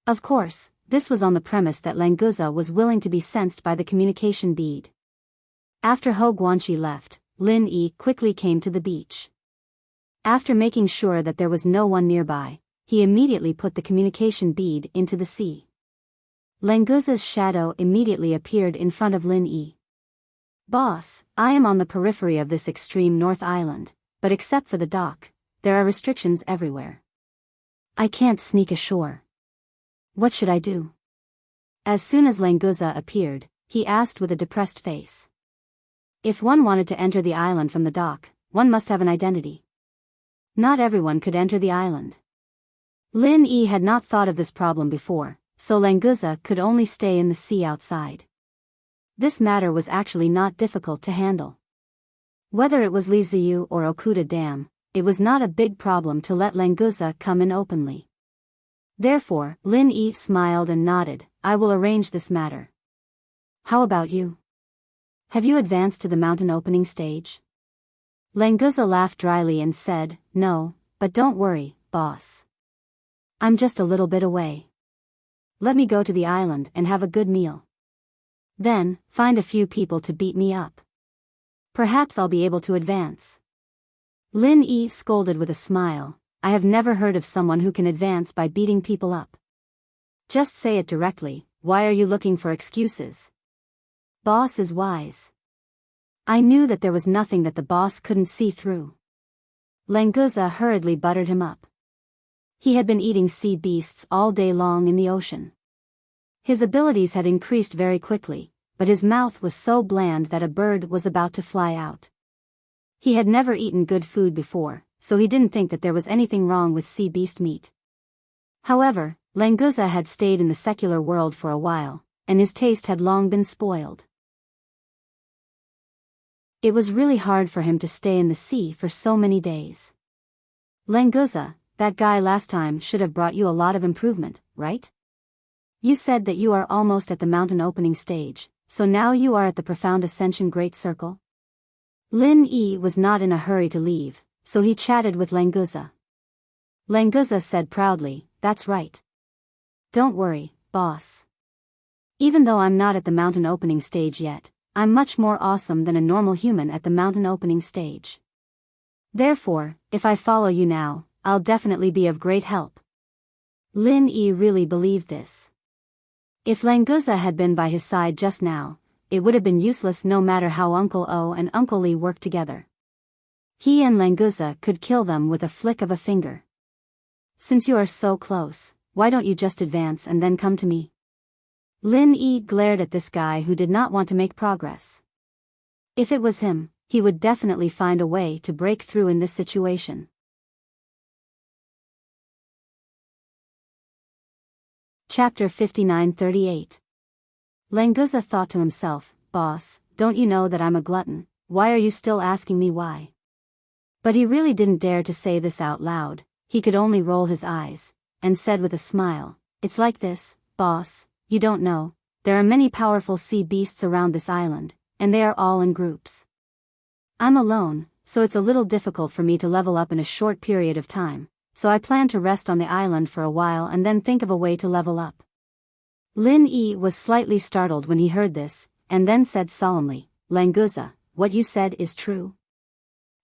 Of course, This was on the premise that Languza was willing to be sensed by the communication bead. After Ho Guanxi left, Lin Yi quickly came to the beach. After making sure that there was no one nearby, he immediately put the communication bead into the sea. Languza's shadow immediately appeared in front of Lin Yi. "Boss, I am on the periphery of this extreme North Island, but except for the dock, there are restrictions everywhere. I can't sneak ashore. What should I do?" As soon as Languza appeared, he asked with a depressed face. If one wanted to enter the island from the dock, one must have an identity. Not everyone could enter the island. Lin Yi had not thought of this problem before, so Languza could only stay in the sea outside. This matter was actually not difficult to handle. Whether it was Li Ziyu or Okuda Dam, it was not a big problem to let Languza come in openly. Therefore, Lin Yi smiled and nodded, "I will arrange this matter. How about you? Have you advanced to the mountain opening stage?" Languza laughed dryly and said, "No, but don't worry, boss. I'm just a little bit away. Let me go to the island and have a good meal. Then, find a few people to beat me up. Perhaps I'll be able to advance." Lin Yi scolded with a smile, "I have never heard of someone who can advance by beating people up. Just say it directly, why are you looking for excuses? Boss is wise." I knew that there was nothing that the boss couldn't see through. Languza hurriedly buttered him up. He had been eating sea beasts all day long in the ocean. His abilities had increased very quickly, but his mouth was so bland that a bird was about to fly out. He had never eaten good food before, so he didn't think that there was anything wrong with sea beast meat. However, Languza had stayed in the secular world for a while, and his taste had long been spoiled. It was really hard for him to stay in the sea for so many days. "Languza, that guy last time should have brought you a lot of improvement, right? You said that you are almost at the mountain opening stage, so now you are at the profound ascension great circle?" Lin Yi was not in a hurry to leave, so he chatted with Languza. Languza said proudly, "That's right. Don't worry, boss. Even though I'm not at the mountain opening stage yet, I'm much more awesome than a normal human at the mountain opening stage. Therefore, if I follow you now, I'll definitely be of great help." Lin Yi really believed this. If Languza had been by his side just now, it would have been useless no matter how Uncle O and Uncle Li worked together. He and Languza could kill them with a flick of a finger. "Since you are so close, why don't you just advance and then come to me?" Lin Yi glared at this guy who did not want to make progress. If it was him, he would definitely find a way to break through in this situation. Chapter 59-38. Languza thought to himself, "Boss, don't you know that I'm a glutton? Why are you still asking me why?" But he really didn't dare to say this out loud, he could only roll his eyes, and said with a smile, "It's like this, boss, you don't know, there are many powerful sea beasts around this island, and they are all in groups. I'm alone, so it's a little difficult for me to level up in a short period of time, so I plan to rest on the island for a while and then think of a way to level up." Lin Yi was slightly startled when he heard this, and then said solemnly, "Languza, what you said is true?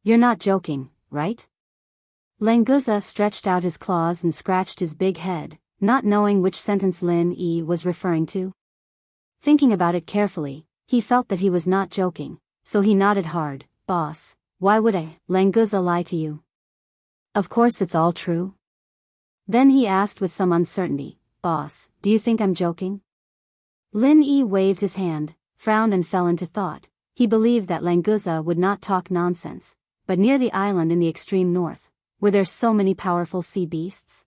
You're not joking, right?" Languza stretched out his claws and scratched his big head, not knowing which sentence Lin Yi was referring to. Thinking about it carefully, he felt that he was not joking, so he nodded hard. "Boss, why would I, Languza, lie to you? Of course it's all true." Then he asked with some uncertainty, "Boss, do you think I'm joking?" Lin Yi waved his hand, frowned and fell into thought. He believed that Languza would not talk nonsense, but near the island in the extreme north, were there so many powerful sea beasts?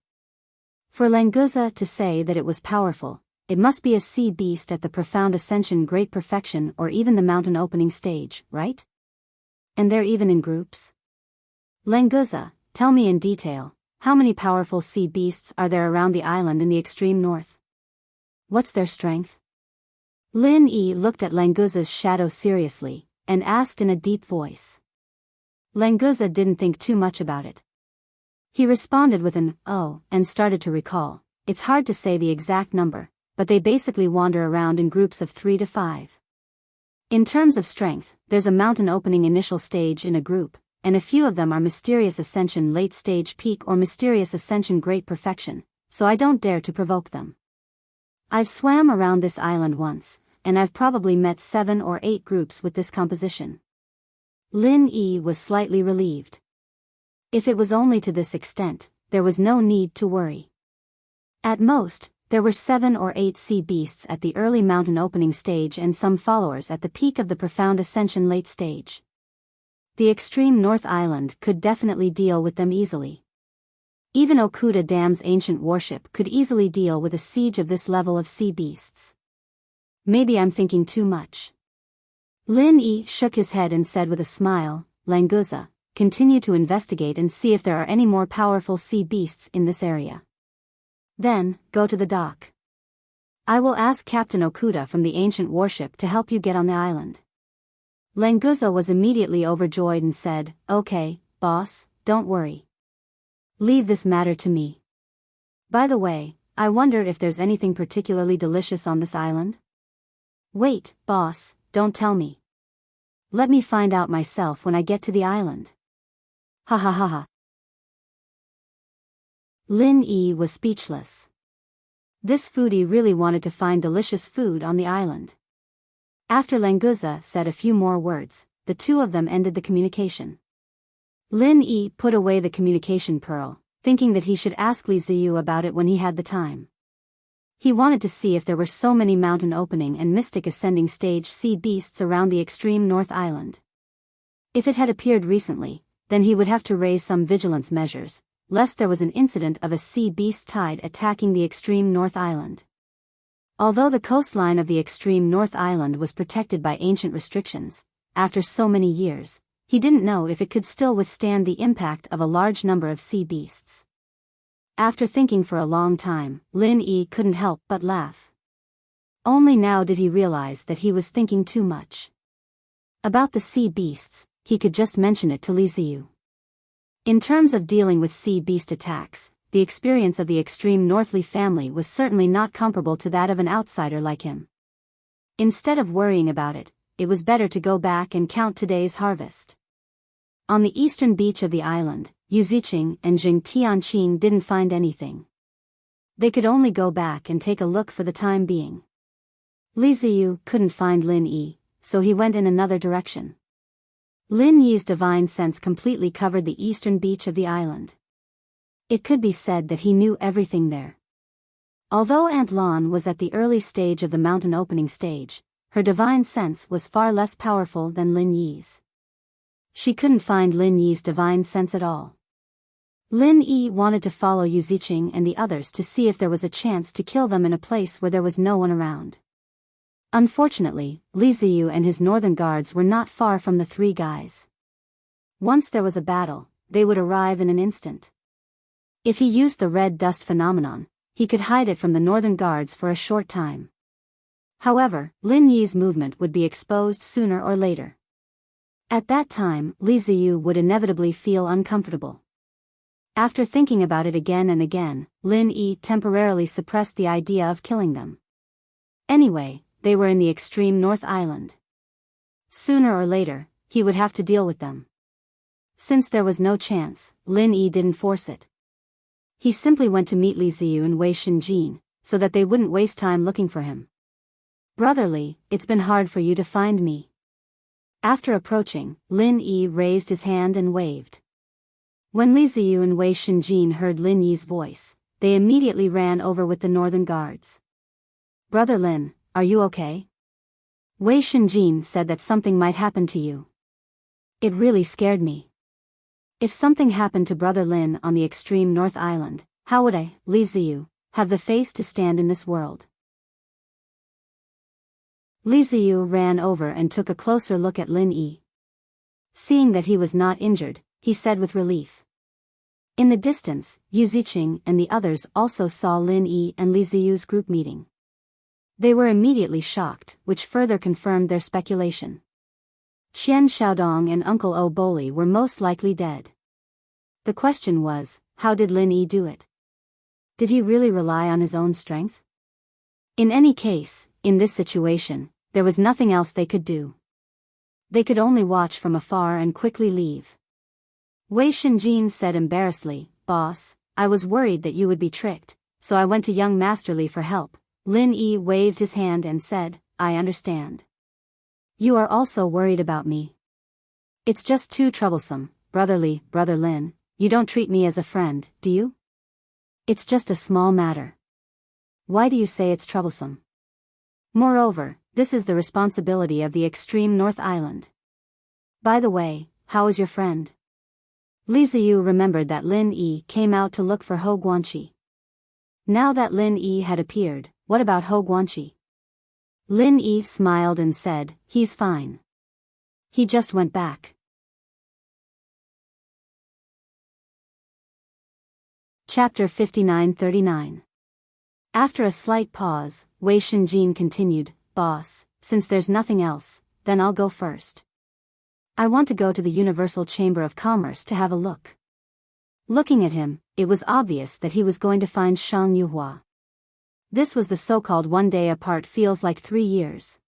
For Languza to say that it was powerful, it must be a sea beast at the profound ascension great perfection or even the mountain opening stage, right? And they're even in groups? Languza, tell me in detail, how many powerful sea beasts are there around the island in the extreme north? What's their strength? Lin Yi looked at Languza's shadow seriously, and asked in a deep voice. Languza didn't think too much about it. He responded with an, "Oh," and started to recall. "It's hard to say the exact number, but they basically wander around in groups of 3 to 5. In terms of strength, there's a mountain opening initial stage in a group, and a few of them are mysterious ascension late stage peak or mysterious ascension great perfection, so I don't dare to provoke them. I've swam around this island once, and I've probably met 7 or 8 groups with this composition. Lin Yi was slightly relieved. If it was only to this extent, there was no need to worry. At most, there were 7 or 8 sea beasts at the early mountain opening stage and some followers at the peak of the profound ascension late stage. The extreme North Island could definitely deal with them easily. Even Okuda Dam's ancient warship could easily deal with a siege of this level of sea beasts. Maybe I'm thinking too much. Lin Yi shook his head and said with a smile, Languza, continue to investigate and see if there are any more powerful sea beasts in this area. Then, go to the dock. I will ask Captain Okuda from the ancient warship to help you get on the island. Languza was immediately overjoyed and said, Okay, boss, don't worry. Leave this matter to me. By the way, I wonder if there's anything particularly delicious on this island? Wait, boss, don't tell me. Let me find out myself when I get to the island. Ha ha ha ha. Lin Yi was speechless. This foodie really wanted to find delicious food on the island. After Languza said a few more words, the two of them ended the communication. Lin Yi put away the communication pearl, thinking that he should ask Li Ziyu about it when he had the time. He wanted to see if there were so many mountain opening and mystic ascending stage sea beasts around the extreme North Island. If it had appeared recently, then he would have to raise some vigilance measures, lest there was an incident of a sea beast tide attacking the extreme North Island. Although the coastline of the extreme North Island was protected by ancient restrictions, after so many years, he didn't know if it could still withstand the impact of a large number of sea beasts. After thinking for a long time, Lin Yi couldn't help but laugh. Only now did he realize that he was thinking too much. About the sea beasts, he could just mention it to Li Ziyu. In terms of dealing with sea beast attacks, the experience of the extreme Northly family was certainly not comparable to that of an outsider like him. Instead of worrying about it, it was better to go back and count today's harvest. On the eastern beach of the island, Yu Ziqing and Jing Tianqing didn't find anything. They could only go back and take a look for the time being. Li Ziyu couldn't find Lin Yi, so he went in another direction. Lin Yi's divine sense completely covered the eastern beach of the island. It could be said that he knew everything there. Although Aunt Lan was at the early stage of the mountain opening stage, her divine sense was far less powerful than Lin Yi's. She couldn't find Lin Yi's divine sense at all. Lin Yi wanted to follow Yu Ziqing and the others to see if there was a chance to kill them in a place where there was no one around. Unfortunately, Li Ziyu and his northern guards were not far from the 3 guys. Once there was a battle, they would arrive in an instant. If he used the red dust phenomenon, he could hide it from the northern guards for a short time. However, Lin Yi's movement would be exposed sooner or later. At that time, Li Ziyu would inevitably feel uncomfortable. After thinking about it again and again, Lin Yi temporarily suppressed the idea of killing them. Anyway, they were in the extreme North Island. Sooner or later, he would have to deal with them. Since there was no chance, Lin Yi didn't force it. He simply went to meet Li Ziyu and Wei Shinjin, so that they wouldn't waste time looking for him. Brotherly, it's been hard for you to find me. After approaching, Lin Yi raised his hand and waved. When Li Ziyu and Wei Shinjin heard Lin Yi's voice, they immediately ran over with the northern guards. Brother Lin, are you okay? Wei Shinjin said that something might happen to you. It really scared me. If something happened to Brother Lin on the extreme North Island, how would I, Li Ziyu, have the face to stand in this world? Li Ziyu ran over and took a closer look at Lin Yi. Seeing that he was not injured, he said with relief. In the distance, Yu Ziqing and the others also saw Lin Yi and Li Ziyu's group meeting. They were immediately shocked, which further confirmed their speculation. Qian Xiaodong and Uncle O Boli were most likely dead. The question was, how did Lin Yi do it? Did he really rely on his own strength? In any case, in this situation, there was nothing else they could do. They could only watch from afar and quickly leave. Wei Shenjin said embarrassedly, "Boss, I was worried that you would be tricked, so I went to young Master Li for help." Lin Yi waved his hand and said, "I understand. You are also worried about me. It's just too troublesome, Brother Li, Brother Lin, you don't treat me as a friend, do you? It's just a small matter. Why do you say it's troublesome? Moreover, this is the responsibility of the extreme North Island. By the way, how is your friend?" Li Ziyu remembered that Lin Yi came out to look for Hou Guanqi. Now that Lin Yi had appeared, what about Hou Guanqi? Lin Yi smiled and said, "He's fine. He just went back." Chapter 59-39. After a slight pause, Wei Shenjin continued, "Boss, since there's nothing else, then I'll go first. I want to go to the Universal Chamber of Commerce to have a look." Looking at him, it was obvious that he was going to find Shang Yuhua. This was the so-called 1 day apart feels like 3 years.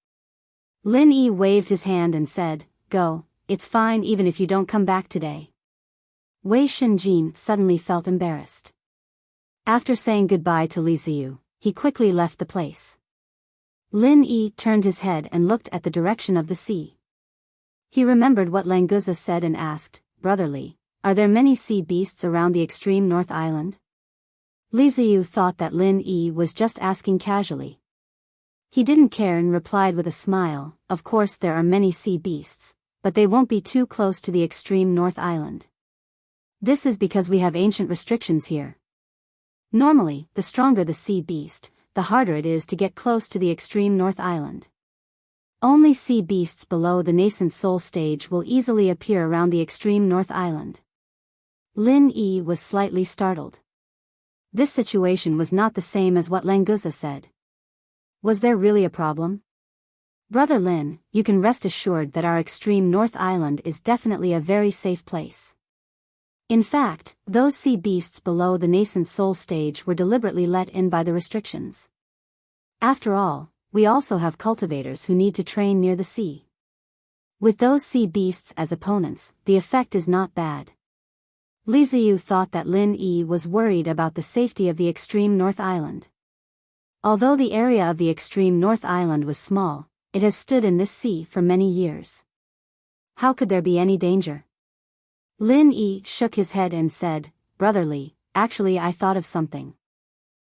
Lin Yi waved his hand and said, "Go, it's fine even if you don't come back today." Wei Shenjin suddenly felt embarrassed. After saying goodbye to Li Ziyu, he quickly left the place. Lin Yi turned his head and looked at the direction of the sea. He remembered what Languza said and asked, "Brother Li, are there many sea beasts around the extreme North Island?" Li Ziyu thought that Lin Yi was just asking casually. He didn't care and replied with a smile, "Of course there are many sea beasts, but they won't be too close to the extreme North Island. This is because we have ancient restrictions here. Normally, the stronger the sea beast, the harder it is to get close to the extreme North Island. Only sea beasts below the nascent soul stage will easily appear around the extreme North Island." Lin Yi was slightly startled. This situation was not the same as what Languza said. Was there really a problem? "Brother Lin, you can rest assured that our extreme North Island is definitely a very safe place. In fact, those sea beasts below the nascent soul stage were deliberately let in by the restrictions. After all, we also have cultivators who need to train near the sea. With those sea beasts as opponents, the effect is not bad." Li Ziyu thought that Lin Yi was worried about the safety of the extreme North Island. Although the area of the extreme North Island was small, it has stood in this sea for many years. How could there be any danger? Lin Yi shook his head and said, "Brother Li, actually I thought of something.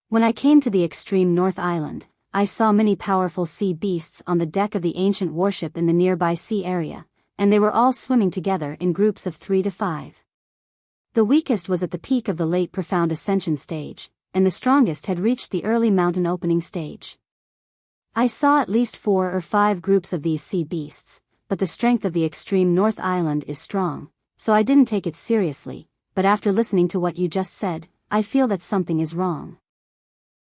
When I came to the extreme North Island, I saw many powerful sea beasts on the deck of the ancient warship in the nearby sea area, and they were all swimming together in groups of 3 to 5. The weakest was at the peak of the late profound ascension stage, and the strongest had reached the early mountain opening stage. I saw at least 4 or 5 groups of these sea beasts, but the strength of the extreme North Island is strong, so I didn't take it seriously, but after listening to what you just said, I feel that something is wrong."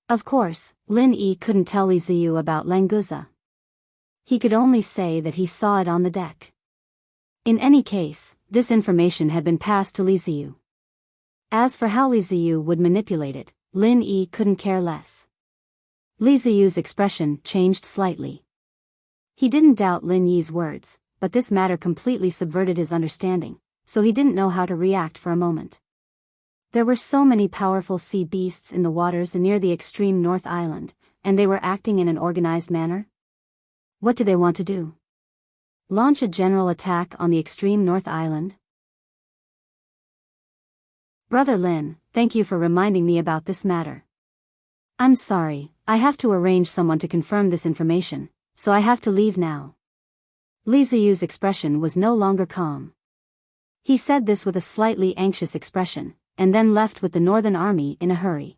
Of course, Lin Yi couldn't tell Li Ziyu about Languza. He could only say that he saw it on the deck. In any case, this information had been passed to Li Ziyu. As for how Li Ziyu would manipulate it, Lin Yi couldn't care less. Li Ziyu's expression changed slightly. He didn't doubt Lin Yi's words, but this matter completely subverted his understanding, so he didn't know how to react for a moment. There were so many powerful sea beasts in the waters near the extreme North Island, and they were acting in an organized manner? What do they want to do? Launch a general attack on the extreme North Island? Brother Lin, thank you for reminding me about this matter. I'm sorry, I have to arrange someone to confirm this information, so I have to leave now. Li Ziyu's expression was no longer calm. He said this with a slightly anxious expression, and then left with the Northern Army in a hurry.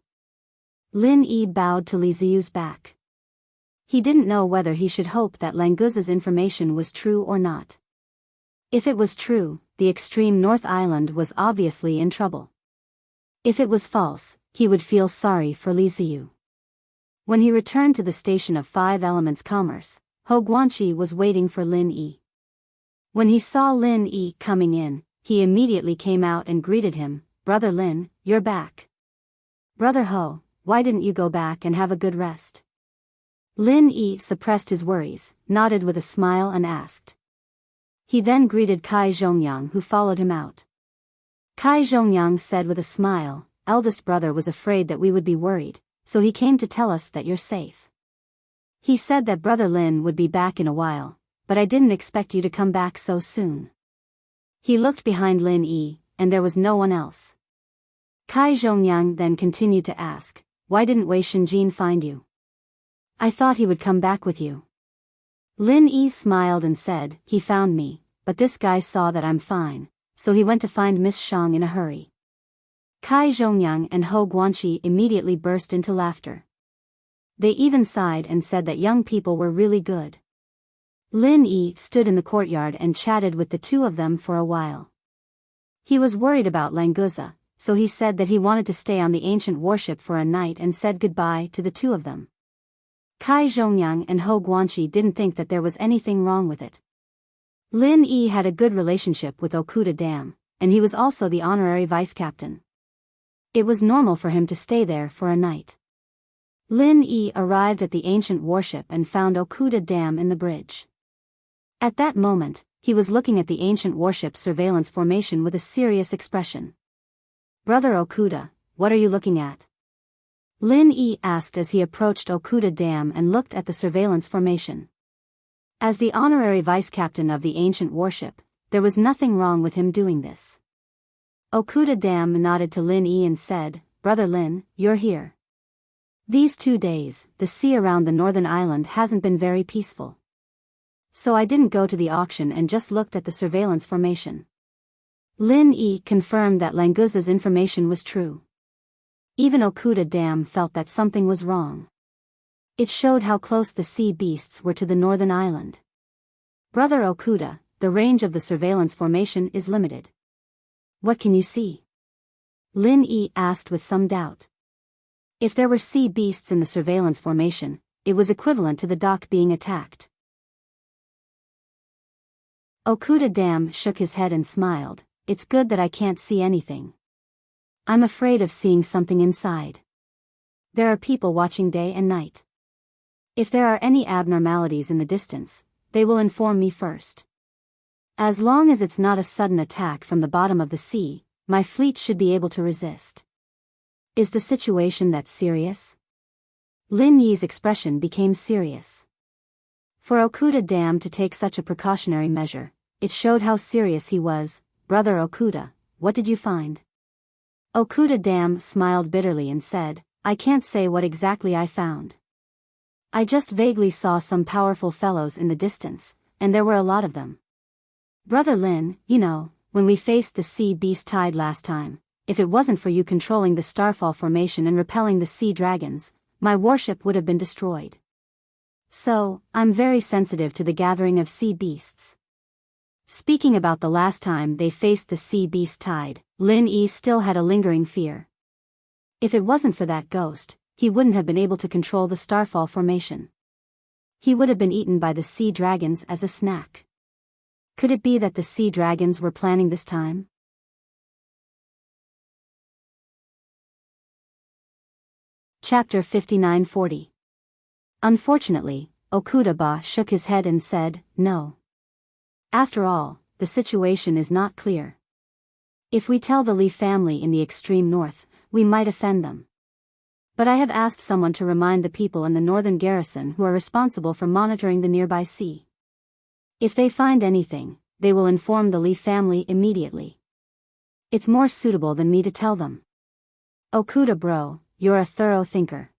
Lin Yi bowed to Li Ziyu's back. He didn't know whether he should hope that Languza's information was true or not. If it was true, the extreme North Island was obviously in trouble. If it was false, he would feel sorry for Li Ziyu. When he returned to the station of 5 Elements Commerce, Hou Guanqi was waiting for Lin Yi. When he saw Lin Yi coming in, he immediately came out and greeted him, "Brother Lin, you're back. Brother Hou, why didn't you go back and have a good rest?" Lin Yi suppressed his worries, nodded with a smile and asked. He then greeted Kai Zhongyang, who followed him out. Kai Zhongyang said with a smile, eldest brother was afraid that we would be worried, so he came to tell us that you're safe. He said that brother Lin would be back in a while, but I didn't expect you to come back so soon. He looked behind Lin Yi, and there was no one else. Kai Zhongyang then continued to ask, why didn't Wei Shenjin find you? I thought he would come back with you. Lin Yi smiled and said, he found me, but this guy saw that I'm fine, so he went to find Miss Shang in a hurry. Kai Zhongyang and Ho Guanqi immediately burst into laughter. They even sighed and said that young people were really good. Lin Yi stood in the courtyard and chatted with the two of them for a while. He was worried about Languza, so he said that he wanted to stay on the ancient warship for a night and said goodbye to the two of them. Kai Zhongyang and Ho Guanqi didn't think that there was anything wrong with it. Lin Yi had a good relationship with Okuda Dam, and he was also the honorary vice captain. It was normal for him to stay there for a night. Lin Yi arrived at the ancient warship and found Okuda Dam in the bridge. At that moment, he was looking at the ancient warship's surveillance formation with a serious expression. Brother Okuda, what are you looking at? Lin Yi asked as he approached Okuda Dam and looked at the surveillance formation. As the honorary vice captain of the ancient warship, there was nothing wrong with him doing this. Okuda Dam nodded to Lin Yi and said, Brother Lin, you're here. These 2 days, the sea around the northern island hasn't been very peaceful. So I didn't go to the auction and just looked at the surveillance formation. Lin Yi confirmed that Languza's information was true. Even Okuda Dam felt that something was wrong. It showed how close the sea beasts were to the northern island. Brother Okuda, the range of the surveillance formation is limited. What can you see? Lin Yi asked with some doubt. If there were sea beasts in the surveillance formation, it was equivalent to the dock being attacked. Okuda Dam shook his head and smiled, it's good that I can't see anything. I'm afraid of seeing something inside. There are people watching day and night. If there are any abnormalities in the distance, they will inform me first. As long as it's not a sudden attack from the bottom of the sea, my fleet should be able to resist. Is the situation that serious? Lin Yi's expression became serious. For Okuda Dam to take such a precautionary measure, it showed how serious he was. Brother Okuda, what did you find? Okuda Dam smiled bitterly and said, I can't say what exactly I found. I just vaguely saw some powerful fellows in the distance, and there were a lot of them. Brother Lin, you know, when we faced the sea beast tide last time, if it wasn't for you controlling the starfall formation and repelling the sea dragons, my warship would have been destroyed. So, I'm very sensitive to the gathering of sea beasts. Speaking about the last time they faced the sea beast tide, Lin Yi still had a lingering fear. If it wasn't for that ghost, he wouldn't have been able to control the starfall formation. He would have been eaten by the sea dragons as a snack. Could it be that the sea dragons were planning this time? Chapter 59-40. Unfortunately, Okuda shook his head and said, no. After all, the situation is not clear. If we tell the Li family in the extreme north, we might offend them. But I have asked someone to remind the people in the northern garrison who are responsible for monitoring the nearby sea. If they find anything, they will inform the Li family immediately. It's more suitable than me to tell them. Okuda bro, you're a thorough thinker.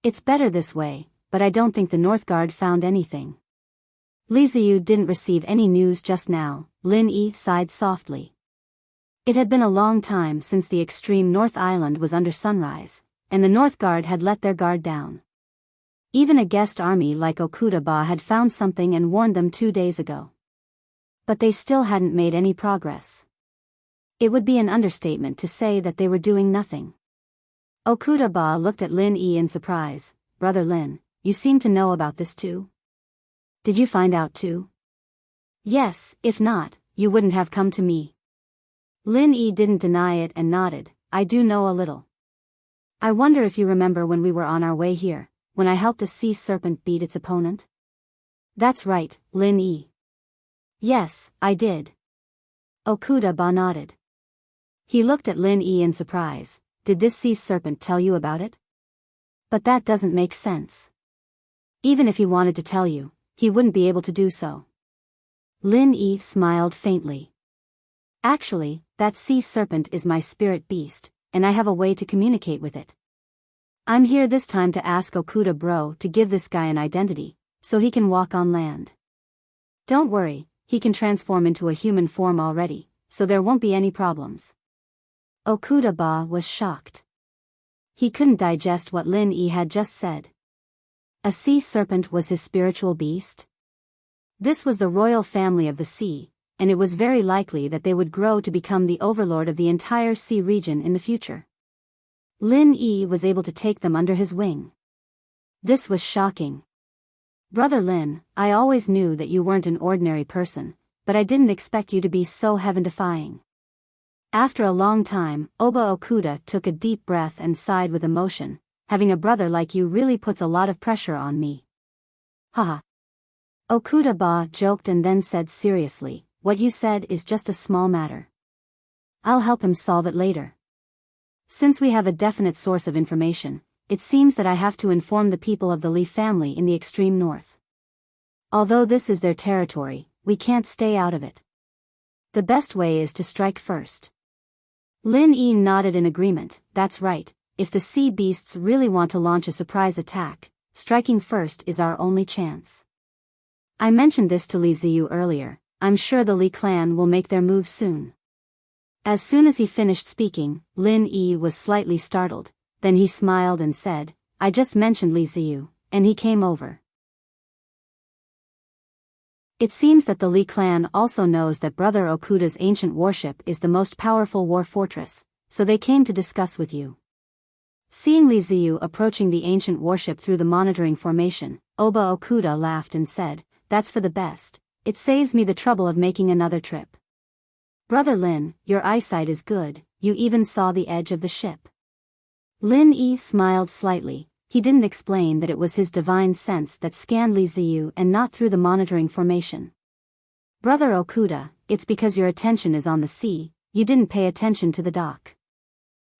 It's better this way, but I don't think the Northguard found anything. Li Ziyu didn't receive any news just now, Lin Yi sighed softly. It had been a long time since the extreme North Island was under sunrise, and the Northguard had let their guard down. Even a guest army like Okuda had found something and warned them 2 days ago. But they still hadn't made any progress. It would be an understatement to say that they were doing nothing. Okuda looked at Lin Yi in surprise. Brother Lin, you seem to know about this too? Did you find out too? Yes, if not, you wouldn't have come to me. Lin Yi didn't deny it and nodded. I do know a little. I wonder if you remember when we were on our way here, when I helped a sea serpent beat its opponent? That's right, Lin Yi. Yes, I did. Okuda nodded. He looked at Lin Yi in surprise. Did this sea serpent tell you about it? But that doesn't make sense. Even if he wanted to tell you, he wouldn't be able to do so. Lin Yi smiled faintly. Actually, that sea serpent is my spirit beast, and I have a way to communicate with it. I'm here this time to ask Okuda bro to give this guy an identity, so he can walk on land. Don't worry, he can transform into a human form already, so there won't be any problems. Okuda was shocked. He couldn't digest what Lin Yi had just said. A sea serpent was his spiritual beast? This was the royal family of the sea, and it was very likely that they would grow to become the overlord of the entire sea region in the future. Lin Yi was able to take them under his wing. This was shocking. Brother Lin, I always knew that you weren't an ordinary person, but I didn't expect you to be so heaven-defying. After a long time, Oba Okuda took a deep breath and sighed with emotion. Having a brother like you really puts a lot of pressure on me. Haha. Okuda joked and then said seriously, what you said is just a small matter. I'll help him solve it later. Since we have a definite source of information, it seems that I have to inform the people of the Li family in the extreme north. Although this is their territory, we can't stay out of it. The best way is to strike first. Lin Yi nodded in agreement. That's right, if the sea beasts really want to launch a surprise attack, striking first is our only chance. I mentioned this to Li Ziyu earlier. I'm sure the Li clan will make their move soon. As soon as he finished speaking, Lin Yi was slightly startled, then he smiled and said, I just mentioned Li Ziyu, and he came over. It seems that the Li clan also knows that Brother Okuda's ancient warship is the most powerful war fortress, so they came to discuss with you. Seeing Li Ziyu approaching the ancient warship through the monitoring formation, Oba Okuda laughed and said, That's for the best, it saves me the trouble of making another trip. Brother Lin, your eyesight is good, you even saw the edge of the ship. Lin Yi smiled slightly. He didn't explain that it was his divine sense that scanned Li Ziyu and not through the monitoring formation. Brother Okuda, it's because your attention is on the sea, you didn't pay attention to the dock.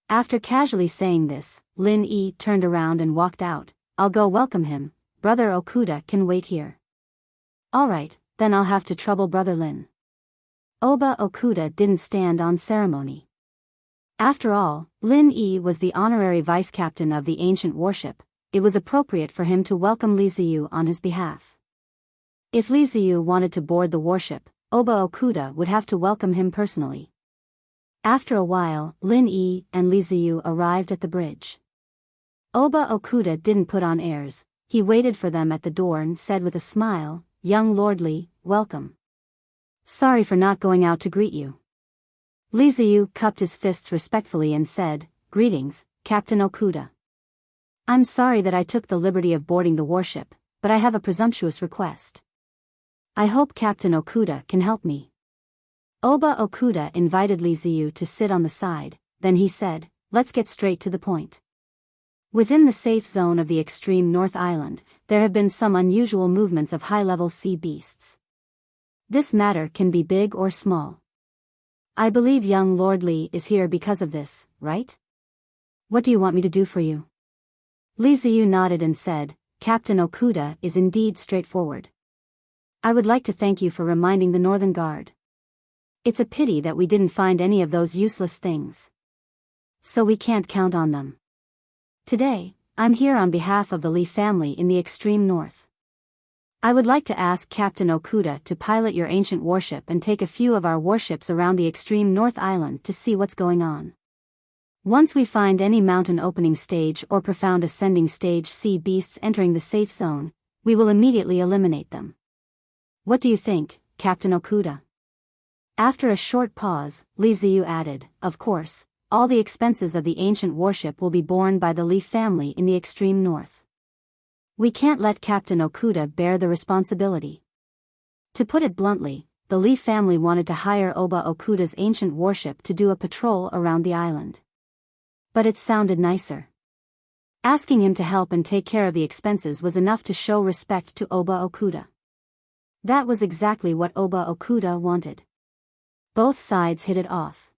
After casually saying this, Lin Yi turned around and walked out. I'll go welcome him, Brother Okuda can wait here. Alright, then I'll have to trouble Brother Lin. Oba Okuda didn't stand on ceremony. After all, Lin Yi was the honorary vice-captain of the ancient warship. It was appropriate for him to welcome Li Ziyu on his behalf. If Li Ziyu wanted to board the warship, Oba Okuda would have to welcome him personally. After a while, Lin Yi and Li Ziyu arrived at the bridge. Oba Okuda didn't put on airs. He waited for them at the door and said with a smile, Young Lord Li, welcome. Sorry for not going out to greet you. Li Ziyu cupped his fists respectfully and said, Greetings, Captain Okuda. I'm sorry that I took the liberty of boarding the warship, but I have a presumptuous request. I hope Captain Okuda can help me. Oba Okuda invited Li Ziyu to sit on the side, then he said, Let's get straight to the point. Within the safe zone of the extreme North Island, there have been some unusual movements of high-level sea beasts. This matter can be big or small. I believe young Lord Li is here because of this, right? What do you want me to do for you? Li Ziyu nodded and said, Captain Okuda is indeed straightforward. I would like to thank you for reminding the Northern Guard. It's a pity that we didn't find any of those useless things. So we can't count on them. Today, I'm here on behalf of the Li family in the extreme north. I would like to ask Captain Okuda to pilot your ancient warship and take a few of our warships around the extreme North Island to see what's going on. Once we find any mountain opening stage or profound ascending stage sea beasts entering the safe zone, we will immediately eliminate them. What do you think, Captain Okuda? After a short pause, Li Ziyu added, Of course, all the expenses of the ancient warship will be borne by the Li family in the extreme north. We can't let Captain Okuda bear the responsibility. To put it bluntly, the Li family wanted to hire Oba Okuda's ancient warship to do a patrol around the island. But it sounded nicer. Asking him to help and take care of the expenses was enough to show respect to Oba Okuda. That was exactly what Oba Okuda wanted. Both sides hit it off.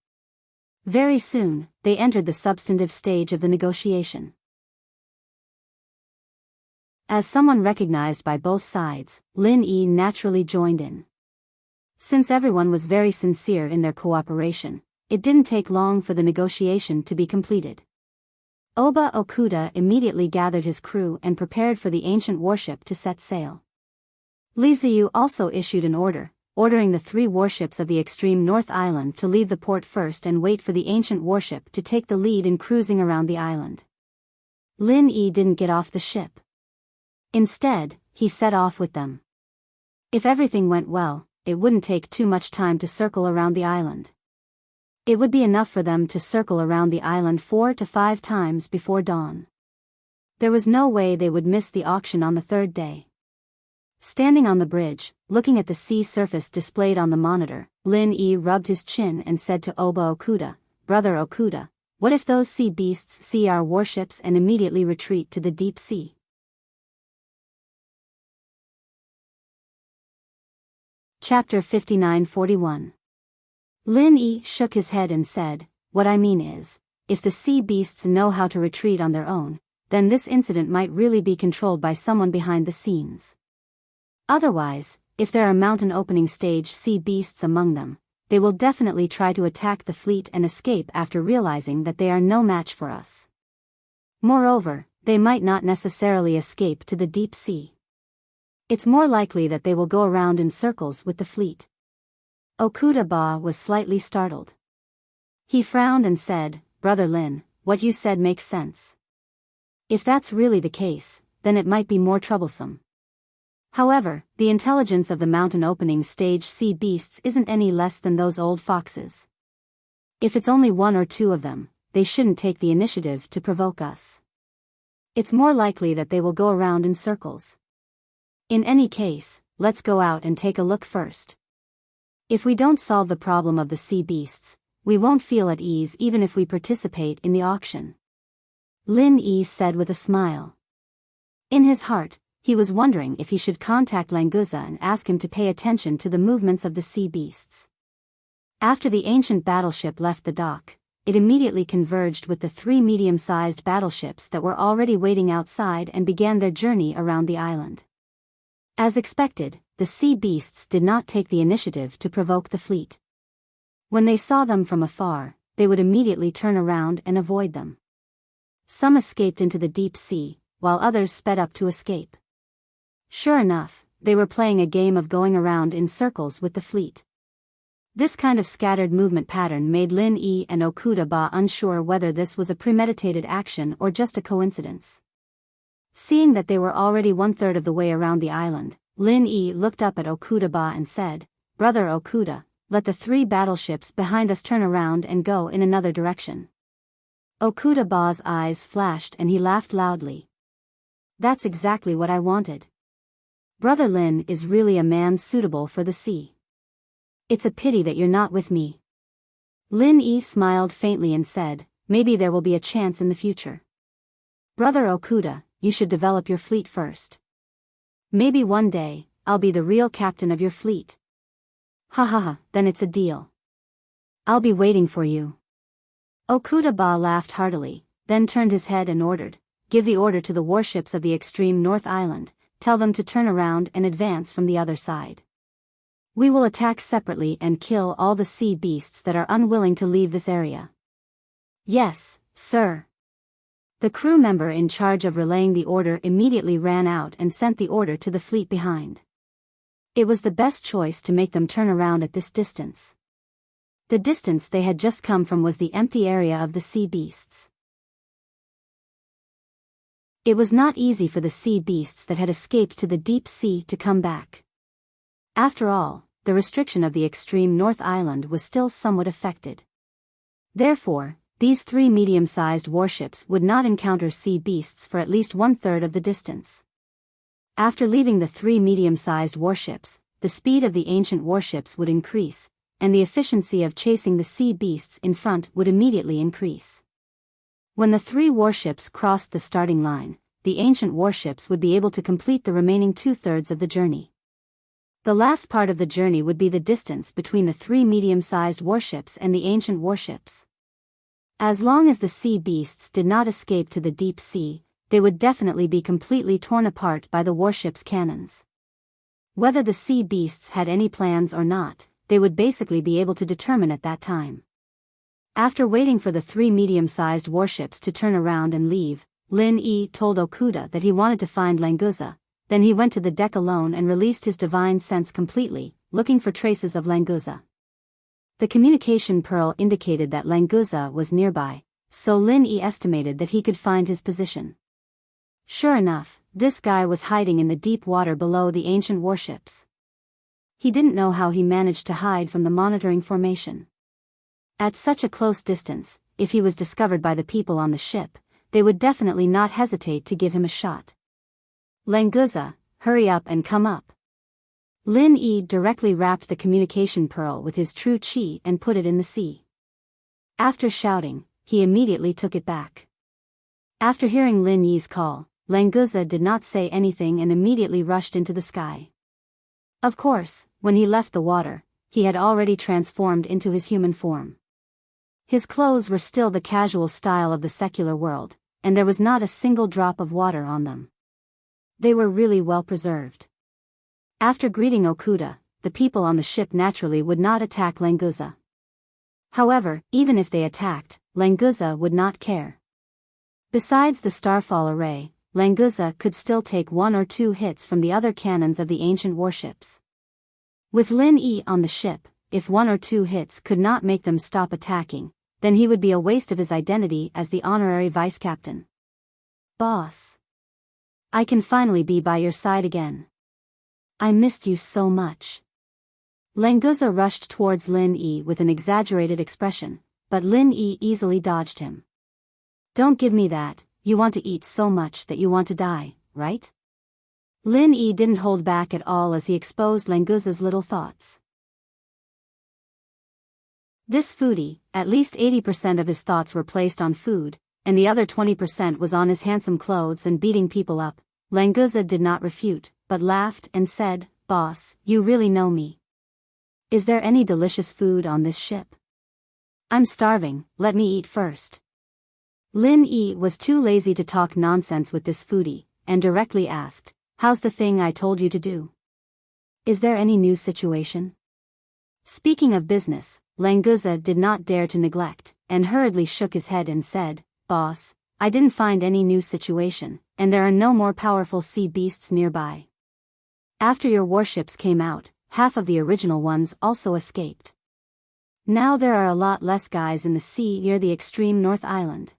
Very soon, they entered the substantive stage of the negotiation. As someone recognized by both sides, Lin Yi naturally joined in. Since everyone was very sincere in their cooperation, it didn't take long for the negotiation to be completed. Oba Okuda immediately gathered his crew and prepared for the ancient warship to set sail. Li Ziyu also issued an order, ordering the 3 warships of the extreme North Island to leave the port first and wait for the ancient warship to take the lead in cruising around the island. Lin Yi didn't get off the ship. Instead, he set off with them. If everything went well, it wouldn't take too much time to circle around the island. It would be enough for them to circle around the island 4 to 5 times before dawn. There was no way they would miss the auction on the 3rd day. Standing on the bridge, looking at the sea surface displayed on the monitor, Lin Yi rubbed his chin and said to Oba Okuda, "Brother Okuda, what if those sea beasts see our warships and immediately retreat to the deep sea?" Chapter 59-41. Lin Yi shook his head and said, "What I mean is, if the sea beasts know how to retreat on their own, then this incident might really be controlled by someone behind the scenes. Otherwise, if there are mountain opening stage sea beasts among them, they will definitely try to attack the fleet and escape after realizing that they are no match for us. Moreover, they might not necessarily escape to the deep sea. It's more likely that they will go around in circles with the fleet." Okuda-ba was slightly startled. He frowned and said, "Brother Lin, what you said makes sense. If that's really the case, then it might be more troublesome. However, the intelligence of the mountain opening stage sea beasts isn't any less than those old foxes. If it's only 1 or 2 of them, they shouldn't take the initiative to provoke us. It's more likely that they will go around in circles. In any case, let's go out and take a look first. If we don't solve the problem of the sea beasts, we won't feel at ease even if we participate in the auction," Lin Yi said with a smile. In his heart, he was wondering if he should contact Languza and ask him to pay attention to the movements of the sea beasts. After the ancient battleship left the dock, it immediately converged with the 3 medium-sized battleships that were already waiting outside and began their journey around the island. As expected, the sea beasts did not take the initiative to provoke the fleet. When they saw them from afar, they would immediately turn around and avoid them. Some escaped into the deep sea, while others sped up to escape. Sure enough, they were playing a game of going around in circles with the fleet. This kind of scattered movement pattern made Lin Yi and Okuda-ba unsure whether this was a premeditated action or just a coincidence. Seeing that they were already 1/3 of the way around the island, Lin Yi looked up at Okuda-ba and said, "Brother Okuda, let the 3 battleships behind us turn around and go in another direction." Okuda-ba's eyes flashed and he laughed loudly. "That's exactly what I wanted. Brother Lin is really a man suitable for the sea. It's a pity that you're not with me." Lin Yi smiled faintly and said, "Maybe there will be a chance in the future. Brother Okuda, you should develop your fleet first. Maybe one day, I'll be the real captain of your fleet." "Ha ha ha, then it's a deal. I'll be waiting for you." Okuda-ba laughed heartily, then turned his head and ordered, "Give the order to the warships of the extreme North Island, tell them to turn around and advance from the other side. We will attack separately and kill all the sea beasts that are unwilling to leave this area." "Yes, sir." The crew member in charge of relaying the order immediately ran out and sent the order to the fleet behind. It was the best choice to make them turn around at this distance. The distance they had just come from was the empty area of the sea beasts. It was not easy for the sea beasts that had escaped to the deep sea to come back. After all, the restriction of the extreme North Island was still somewhat affected. Therefore, these 3 medium-sized warships would not encounter sea beasts for at least 1/3 of the distance. After leaving the 3 medium-sized warships, the speed of the ancient warships would increase, and the efficiency of chasing the sea beasts in front would immediately increase. When the three warships crossed the starting line, the ancient warships would be able to complete the remaining 2/3 of the journey. The last part of the journey would be the distance between the three medium-sized warships and the ancient warships. As long as the sea beasts did not escape to the deep sea, they would definitely be completely torn apart by the warship's cannons. Whether the sea beasts had any plans or not, they would basically be able to determine at that time. After waiting for the three medium-sized warships to turn around and leave, Lin Yi told Okuda that he wanted to find Languza. Then he went to the deck alone and released his divine sense completely, looking for traces of Languza. The communication pearl indicated that Languza was nearby, so Lin Yi estimated that he could find his position. Sure enough, this guy was hiding in the deep water below the ancient warships. He didn't know how he managed to hide from the monitoring formation. At such a close distance, if he was discovered by the people on the ship, they would definitely not hesitate to give him a shot. Languza, hurry up and come up. Lin Yi directly wrapped the communication pearl with his true chi and put it in the sea. After shouting, he immediately took it back. After hearing Lin Yi's call, Languza did not say anything and immediately rushed into the sky. Of course, when he left the water, he had already transformed into his human form. His clothes were still the casual style of the secular world, and there was not a single drop of water on them. They were really well preserved. After greeting Okuda, the people on the ship naturally would not attack Languza. However, even if they attacked, Languza would not care. Besides the starfall array, Languza could still take 1 or 2 hits from the other cannons of the ancient warships. With Lin Yi on the ship, if 1 or 2 hits could not make them stop attacking, then he would be a waste of his identity as the honorary vice captain. Boss. I can finally be by your side again. I missed you so much. Languza rushed towards Lin Yi with an exaggerated expression, but Lin Yi easily dodged him. Don't give me that, you want to eat so much that you want to die, right? Lin Yi didn't hold back at all as he exposed Languza's little thoughts. This foodie, at least 80% of his thoughts were placed on food, and the other 20% was on his handsome clothes and beating people up. Languza did not refute, but laughed and said, "Boss, you really know me. Is there any delicious food on this ship? I'm starving, let me eat first." Lin Yi was too lazy to talk nonsense with this foodie, and directly asked, "How's the thing I told you to do? Is there any new situation?" Speaking of business, Languza did not dare to neglect, and hurriedly shook his head and said, "Boss, I didn't find any new situation, and there are no more powerful sea beasts nearby. After your warships came out, half of the original ones also escaped. Now there are a lot less guys in the sea near the extreme North Island."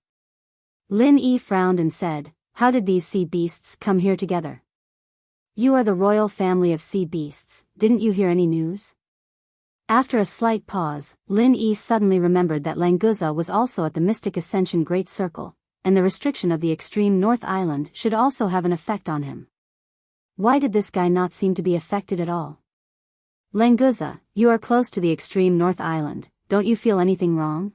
Lin Yi frowned and said, "How did these sea beasts come here together? You are the royal family of sea beasts, didn't you hear any news?" After a slight pause, Lin Yi suddenly remembered that Languza was also at the Mystic Ascension Great Circle, and the restriction of the extreme North Island should also have an effect on him. Why did this guy not seem to be affected at all? "Languza, you are close to the extreme North Island, don't you feel anything wrong?"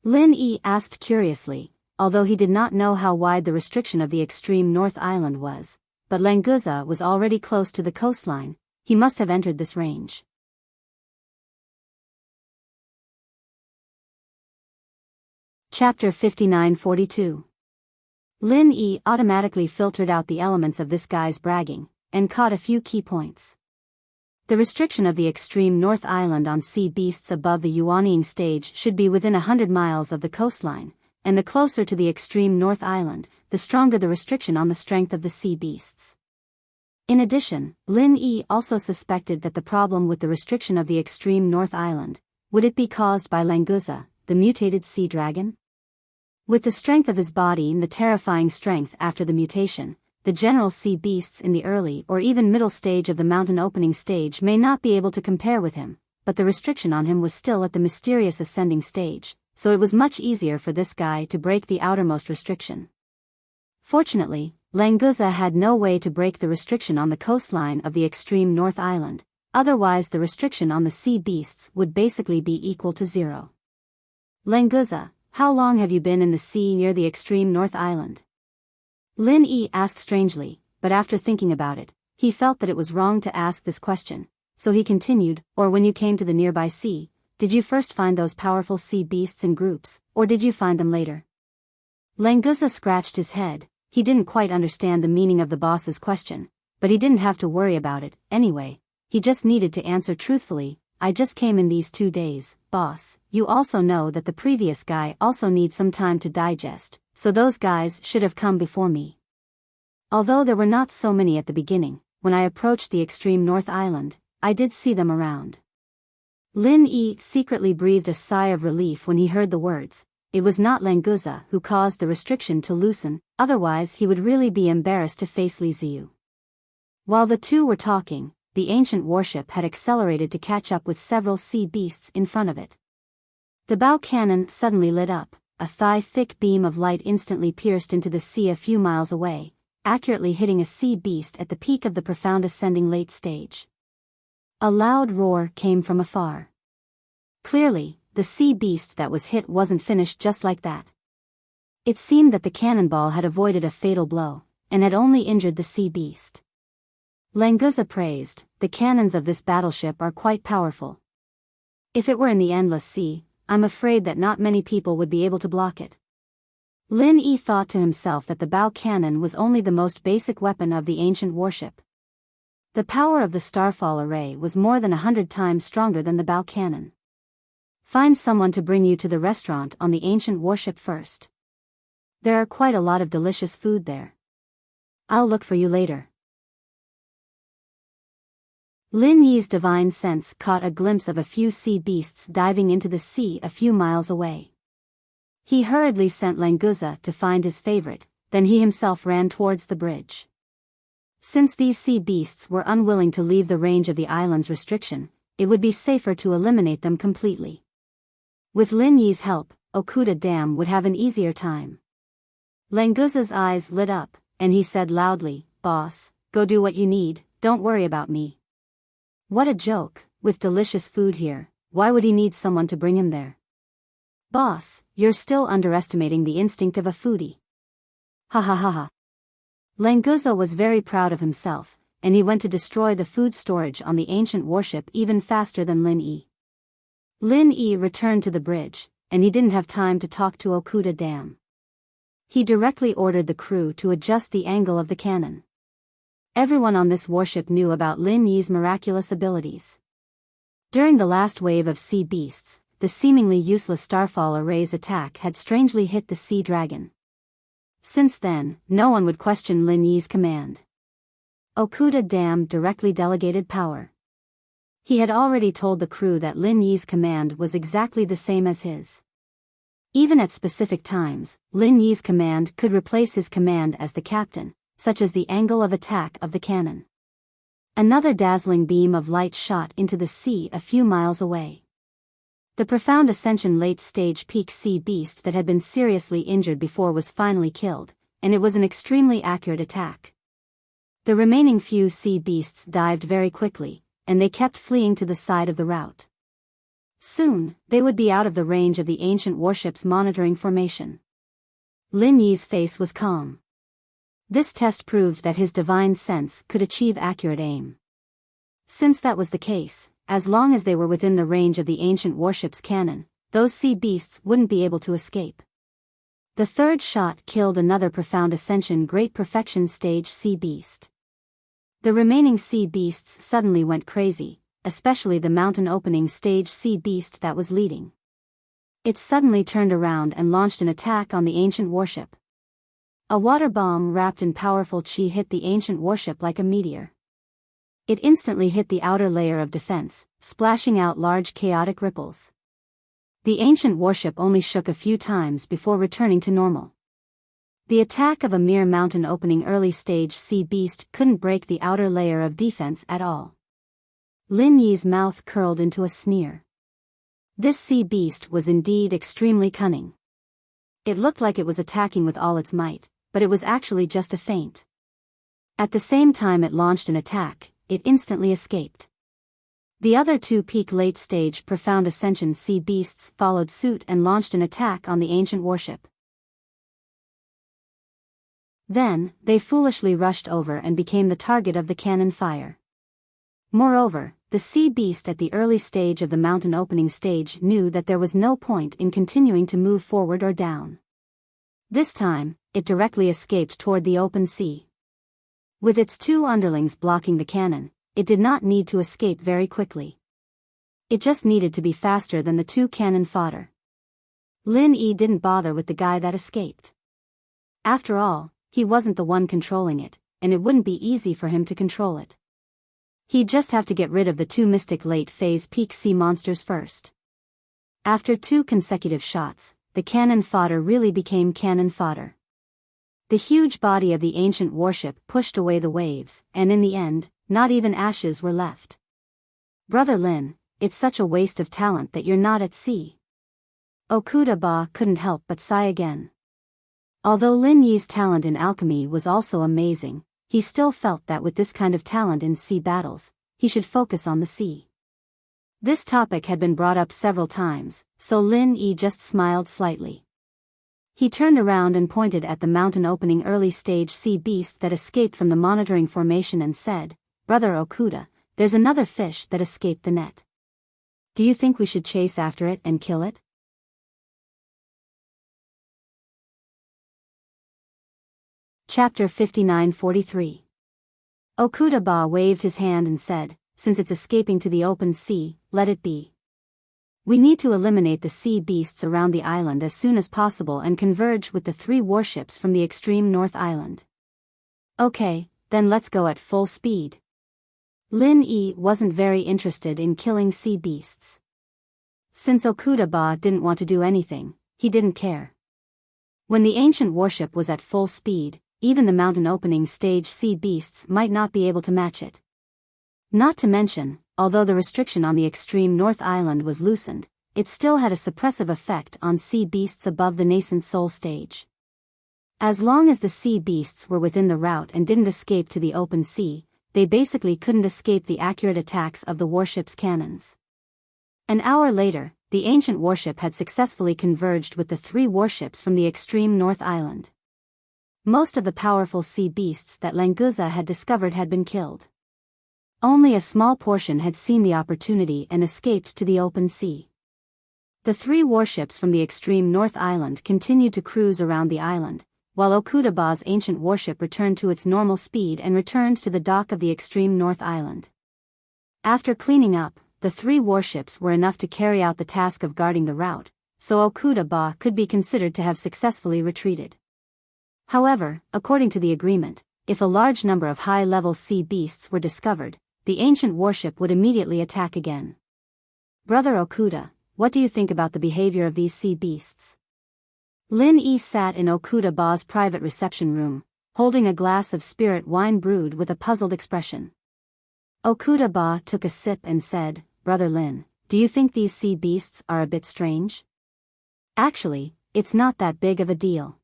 Lin Yi asked curiously, although he did not know how wide the restriction of the extreme North Island was, but Languza was already close to the coastline, he must have entered this range. Chapter 5942. Lin Yi automatically filtered out the elements of this guy's bragging, and caught a few key points. The restriction of the extreme North Island on sea beasts above the Yuanying stage should be within 100 miles of the coastline, and the closer to the extreme North Island, the stronger the restriction on the strength of the sea beasts. In addition, Lin Yi also suspected that the problem with the restriction of the extreme North Island, would it be caused by Languza, the mutated sea dragon? With the strength of his body and the terrifying strength after the mutation, the general sea beasts in the early or even middle stage of the mountain opening stage may not be able to compare with him, but the restriction on him was still at the mysterious ascending stage, so it was much easier for this guy to break the outermost restriction. Fortunately, Languza had no way to break the restriction on the coastline of the extreme North Island, otherwise the restriction on the sea beasts would basically be equal to 0. "Languza, how long have you been in the sea near the extreme North Island? Lin Yi asked strangely, but after thinking about it, he felt that it was wrong to ask this question, so he continued, or when you came to the nearby sea, did you first find those powerful sea beasts in groups, or did you find them later? Languza scratched his head. He didn't quite understand the meaning of the boss's question, but he didn't have to worry about it, anyway. He just needed to answer truthfully, I just came in these 2 days, boss. You also know that the previous guy also needs some time to digest, so those guys should have come before me. Although there were not so many at the beginning, when I approached the extreme North Island, I did see them around. Lin Yi secretly breathed a sigh of relief when he heard the words. It was not Languza who caused the restriction to loosen, otherwise he would really be embarrassed to face Li Ziyu. While the two were talking, the ancient warship had accelerated to catch up with several sea beasts in front of it. The bow cannon suddenly lit up, a thigh-thick beam of light instantly pierced into the sea a few miles away, accurately hitting a sea beast at the peak of the profound ascending late stage. A loud roar came from afar. Clearly, the sea beast that was hit wasn't finished just like that. It seemed that the cannonball had avoided a fatal blow, and had only injured the sea beast. Languza praised, the cannons of this battleship are quite powerful. If it were in the endless sea, I'm afraid that not many people would be able to block it. Lin Yi thought to himself that the bow cannon was only the most basic weapon of the ancient warship. The power of the starfall array was more than 100 times stronger than the bow cannon. Find someone to bring you to the restaurant on the ancient warship first. There are quite a lot of delicious food there. I'll look for you later. Lin Yi's divine sense caught a glimpse of a few sea beasts diving into the sea a few miles away. He hurriedly sent Languza to find his favorite, then he himself ran towards the bridge. Since these sea beasts were unwilling to leave the range of the island's restriction, it would be safer to eliminate them completely. With Lin Yi's help, Okuda Dam would have an easier time. Languza's eyes lit up, and he said loudly, Boss, go do what you need, don't worry about me. What a joke, with delicious food here, why would he need someone to bring him there? Boss, you're still underestimating the instinct of a foodie. Ha ha ha ha. Languza was very proud of himself, and he went to destroy the food storage on the ancient warship even faster than Lin Yi. Lin Yi returned to the bridge, and he didn't have time to talk to Okuda Dam. He directly ordered the crew to adjust the angle of the cannon. Everyone on this warship knew about Lin Yi's miraculous abilities. During the last wave of sea beasts, the seemingly useless starfall array's attack had strangely hit the sea dragon. Since then, no one would question Lin Yi's command. Okuda Dam directly delegated power. He had already told the crew that Lin Yi's command was exactly the same as his. Even at specific times, Lin Yi's command could replace his command as the captain, such as the angle of attack of the cannon. Another dazzling beam of light shot into the sea a few miles away. The profound ascension late-stage peak sea beast that had been seriously injured before was finally killed, and it was an extremely accurate attack. The remaining few sea beasts dived very quickly, and they kept fleeing to the side of the route. Soon, they would be out of the range of the ancient warship's monitoring formation. Lin Yi's face was calm. This test proved that his divine sense could achieve accurate aim. Since that was the case, as long as they were within the range of the ancient warship's cannon, those sea beasts wouldn't be able to escape. The third shot killed another profound ascension great perfection stage sea beast. The remaining sea beasts suddenly went crazy, especially the mountain opening stage sea beast that was leading. It suddenly turned around and launched an attack on the ancient warship. A water bomb wrapped in powerful chi hit the ancient warship like a meteor. It instantly hit the outer layer of defense, splashing out large chaotic ripples. The ancient warship only shook a few times before returning to normal. The attack of a mere mountain opening early stage sea beast couldn't break the outer layer of defense at all. Lin Yi's mouth curled into a sneer. This sea beast was indeed extremely cunning. It looked like it was attacking with all its might, but it was actually just a feint. At the same time it launched an attack, it instantly escaped. The other two peak late-stage profound ascension sea beasts followed suit and launched an attack on the ancient warship. Then, they foolishly rushed over and became the target of the cannon fire. Moreover, the sea beast at the early stage of the mountain opening stage knew that there was no point in continuing to move forward or down. This time, it directly escaped toward the open sea. With its two underlings blocking the cannon, it did not need to escape very quickly. It just needed to be faster than the two cannon fodder. Lin Yi didn't bother with the guy that escaped. After all, he wasn't the one controlling it, and it wouldn't be easy for him to control it. He'd just have to get rid of the two mystic late-phase peak sea monsters first. After 2 consecutive shots, the cannon fodder really became cannon fodder. The huge body of the ancient warship pushed away the waves, and in the end, not even ashes were left. Brother Lin, it's such a waste of talent that you're not at sea. Okuda Ba couldn't help but sigh again. Although Lin Yi's talent in alchemy was also amazing, he still felt that with this kind of talent in sea battles, he should focus on the sea. This topic had been brought up several times, so Lin Yi just smiled slightly. He turned around and pointed at the mountain opening early stage sea beast that escaped from the monitoring formation and said, "Brother Okuda, there's another fish that escaped the net. Do you think we should chase after it and kill it?" Chapter 59-43. Okuda Ba waved his hand and said, "Since it's escaping to the open sea, let it be. We need to eliminate the sea beasts around the island as soon as possible and converge with the 3 warships from the extreme north island." "Okay, then let's go at full speed." Lin Yi wasn't very interested in killing sea beasts. Since Okuda Ba didn't want to do anything, he didn't care. When the ancient warship was at full speed, even the mountain opening stage sea beasts might not be able to match it. Not to mention, although the restriction on the extreme north island was loosened, it still had a suppressive effect on sea beasts above the nascent soul stage. As long as the sea beasts were within the route and didn't escape to the open sea, they basically couldn't escape the accurate attacks of the warship's cannons. An hour later, the ancient warship had successfully converged with the 3 warships from the extreme north island. Most of the powerful sea beasts that Languza had discovered had been killed. Only a small portion had seen the opportunity and escaped to the open sea. The 3 warships from the extreme north island continued to cruise around the island, while Okuda Ba's ancient warship returned to its normal speed and returned to the dock of the extreme north island. After cleaning up, the 3 warships were enough to carry out the task of guarding the route, so Okuda Ba could be considered to have successfully retreated. However, according to the agreement, if a large number of high-level sea beasts were discovered, the ancient warship would immediately attack again. "Brother Okuda, what do you think about the behavior of these sea beasts?" Lin Yi sat in Okuda Ba's private reception room, holding a glass of spirit wine brewed with a puzzled expression. Okuda Ba took a sip and said, "Brother Lin, do you think these sea beasts are a bit strange?" "Actually, it's not that big of a deal.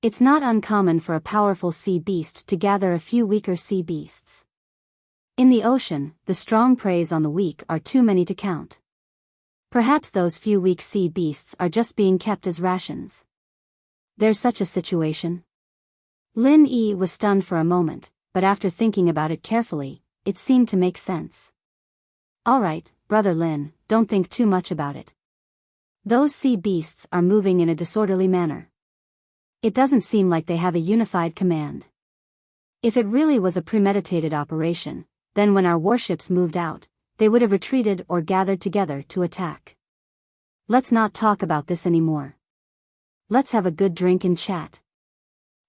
It's not uncommon for a powerful sea beast to gather a few weaker sea beasts. In the ocean, the strong preys on the weak are too many to count. Perhaps those few weak sea beasts are just being kept as rations. There's such a situation." Lin Yi was stunned for a moment, but after thinking about it carefully, it seemed to make sense. "Alright, Brother Lin, don't think too much about it. Those sea beasts are moving in a disorderly manner. It doesn't seem like they have a unified command. If it really was a premeditated operation, then when our warships moved out, they would have retreated or gathered together to attack. Let's not talk about this anymore. Let's have a good drink and chat.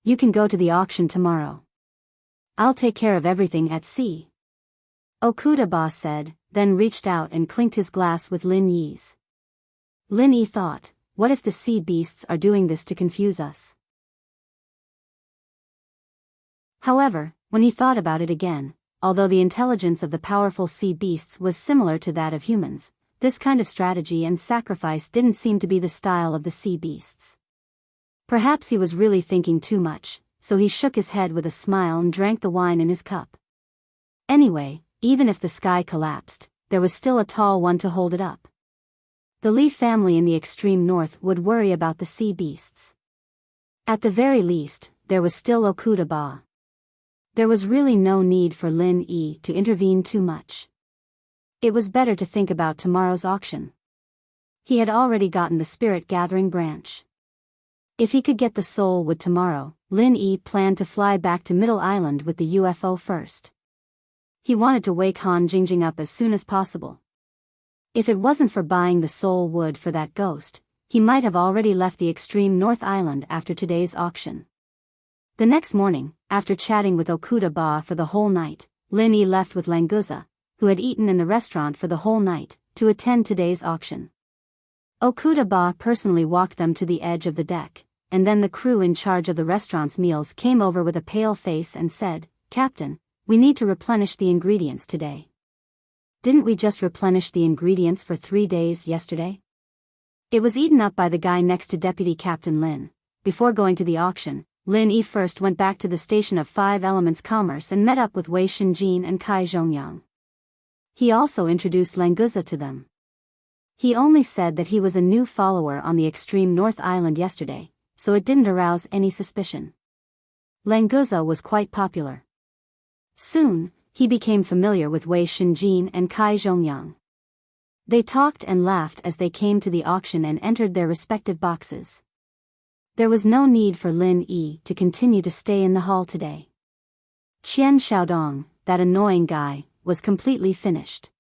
You can go to the auction tomorrow. I'll take care of everything at sea." Okuda Ba said, then reached out and clinked his glass with Lin Yi's. Lin Yi thought, what if the sea beasts are doing this to confuse us? However, when he thought about it again, although the intelligence of the powerful sea beasts was similar to that of humans, this kind of strategy and sacrifice didn't seem to be the style of the sea beasts. Perhaps he was really thinking too much, so he shook his head with a smile and drank the wine in his cup. Anyway, even if the sky collapsed, there was still a tall one to hold it up. The Lee family in the extreme north would worry about the sea beasts. At the very least, there was still Okuda Ba. There was really no need for Lin Yi to intervene too much. It was better to think about tomorrow's auction. He had already gotten the spirit gathering branch. If he could get the soul wood tomorrow, Lin Yi planned to fly back to Middle Island with the UFO first. He wanted to wake Han Jingjing up as soon as possible. If it wasn't for buying the soul wood for that ghost, he might have already left the extreme North Island after today's auction. The next morning, after chatting with Okuda Ba for the whole night, Lin Yi left with Languza, who had eaten in the restaurant for the whole night, to attend today's auction. Okuda Ba personally walked them to the edge of the deck, and then the crew in charge of the restaurant's meals came over with a pale face and said, "Captain, we need to replenish the ingredients today." "Didn't we just replenish the ingredients for 3 days yesterday?" It was eaten up by the guy next to Deputy Captain Lin. Before going to the auction, Lin Yi first went back to the station of Five Elements Commerce and met up with Wei Shinjin and Kai Zhongyang. He also introduced Languza to them. He only said that he was a new follower on the extreme North Island yesterday, so it didn't arouse any suspicion. Languza was quite popular. Soon, he became familiar with Wei Shinjin and Kai Zhongyang. They talked and laughed as they came to the auction and entered their respective boxes. There was no need for Lin Yi to continue to stay in the hall today. Qian Xiaodong, that annoying guy, was completely finished.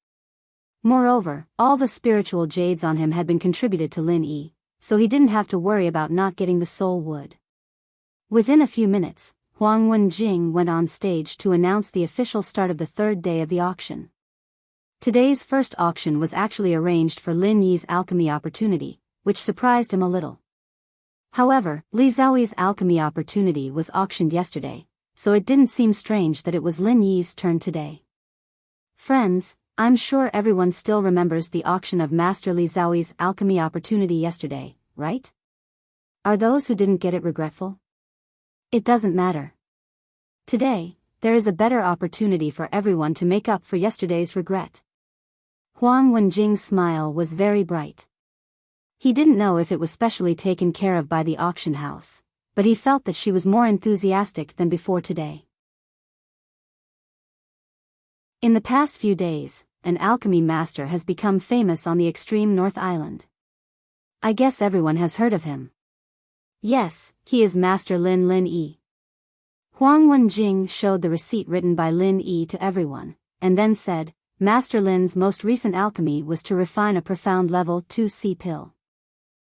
Moreover, all the spiritual jades on him had been contributed to Lin Yi, so he didn't have to worry about not getting the soul wood. Within a few minutes, Huang Wenjing went on stage to announce the official start of the third day of the auction. Today's first auction was actually arranged for Lin Yi's alchemy opportunity, which surprised him a little. However, Li Zhaoyi's alchemy opportunity was auctioned yesterday, so it didn't seem strange that it was Lin Yi's turn today. Friends, I'm sure everyone still remembers the auction of Master Li Zhaoyi's alchemy opportunity yesterday, right? Are those who didn't get it regretful? It doesn't matter. Today, there is a better opportunity for everyone to make up for yesterday's regret. Huang Wenjing's smile was very bright. He didn't know if it was specially taken care of by the auction house, but he felt that she was more enthusiastic than before today. In the past few days, an alchemy master has become famous on the extreme North Island. I guess everyone has heard of him. Yes, he is Master Lin Yi. Huang Wenjing showed the receipt written by Lin Yi to everyone, and then said, Master Lin's most recent alchemy was to refine a profound level 2 sea pill.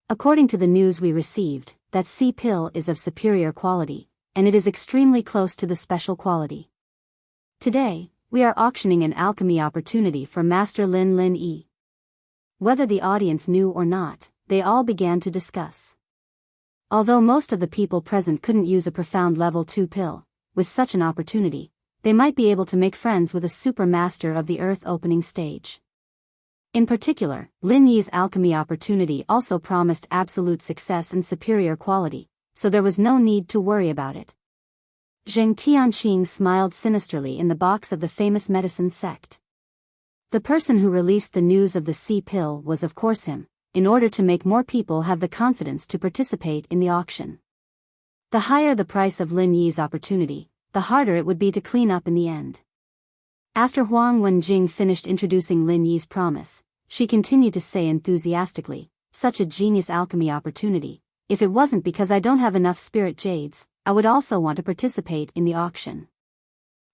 According to the news we received, that sea pill is of superior quality, and it is extremely close to the special quality. Today, we are auctioning an alchemy opportunity for Master Lin Yi. Whether the audience knew or not, they all began to discuss. Although most of the people present couldn't use a profound level 2 pill, with such an opportunity, they might be able to make friends with a super master of the earth opening stage. In particular, Lin Yi's alchemy opportunity also promised absolute success and superior quality, so there was no need to worry about it. Zheng Tianqing smiled sinisterly in the box of the famous medicine sect. The person who released the news of the sea pill was of course him, in order to make more people have the confidence to participate in the auction. The higher the price of Lin Yi's opportunity, the harder it would be to clean up in the end. After Huang Wenjing finished introducing Lin Yi's promise, she continued to say enthusiastically, such a genius alchemy opportunity. If it wasn't because I don't have enough spirit jades, I would also want to participate in the auction.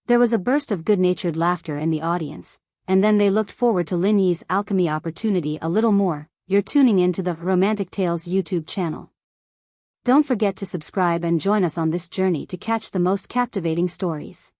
There was a burst of good-natured laughter in the audience, and then they looked forward to Lin Yi's alchemy opportunity a little more. You're tuning in to the Romantic Tales YouTube channel. Don't forget to subscribe and join us on this journey to catch the most captivating stories.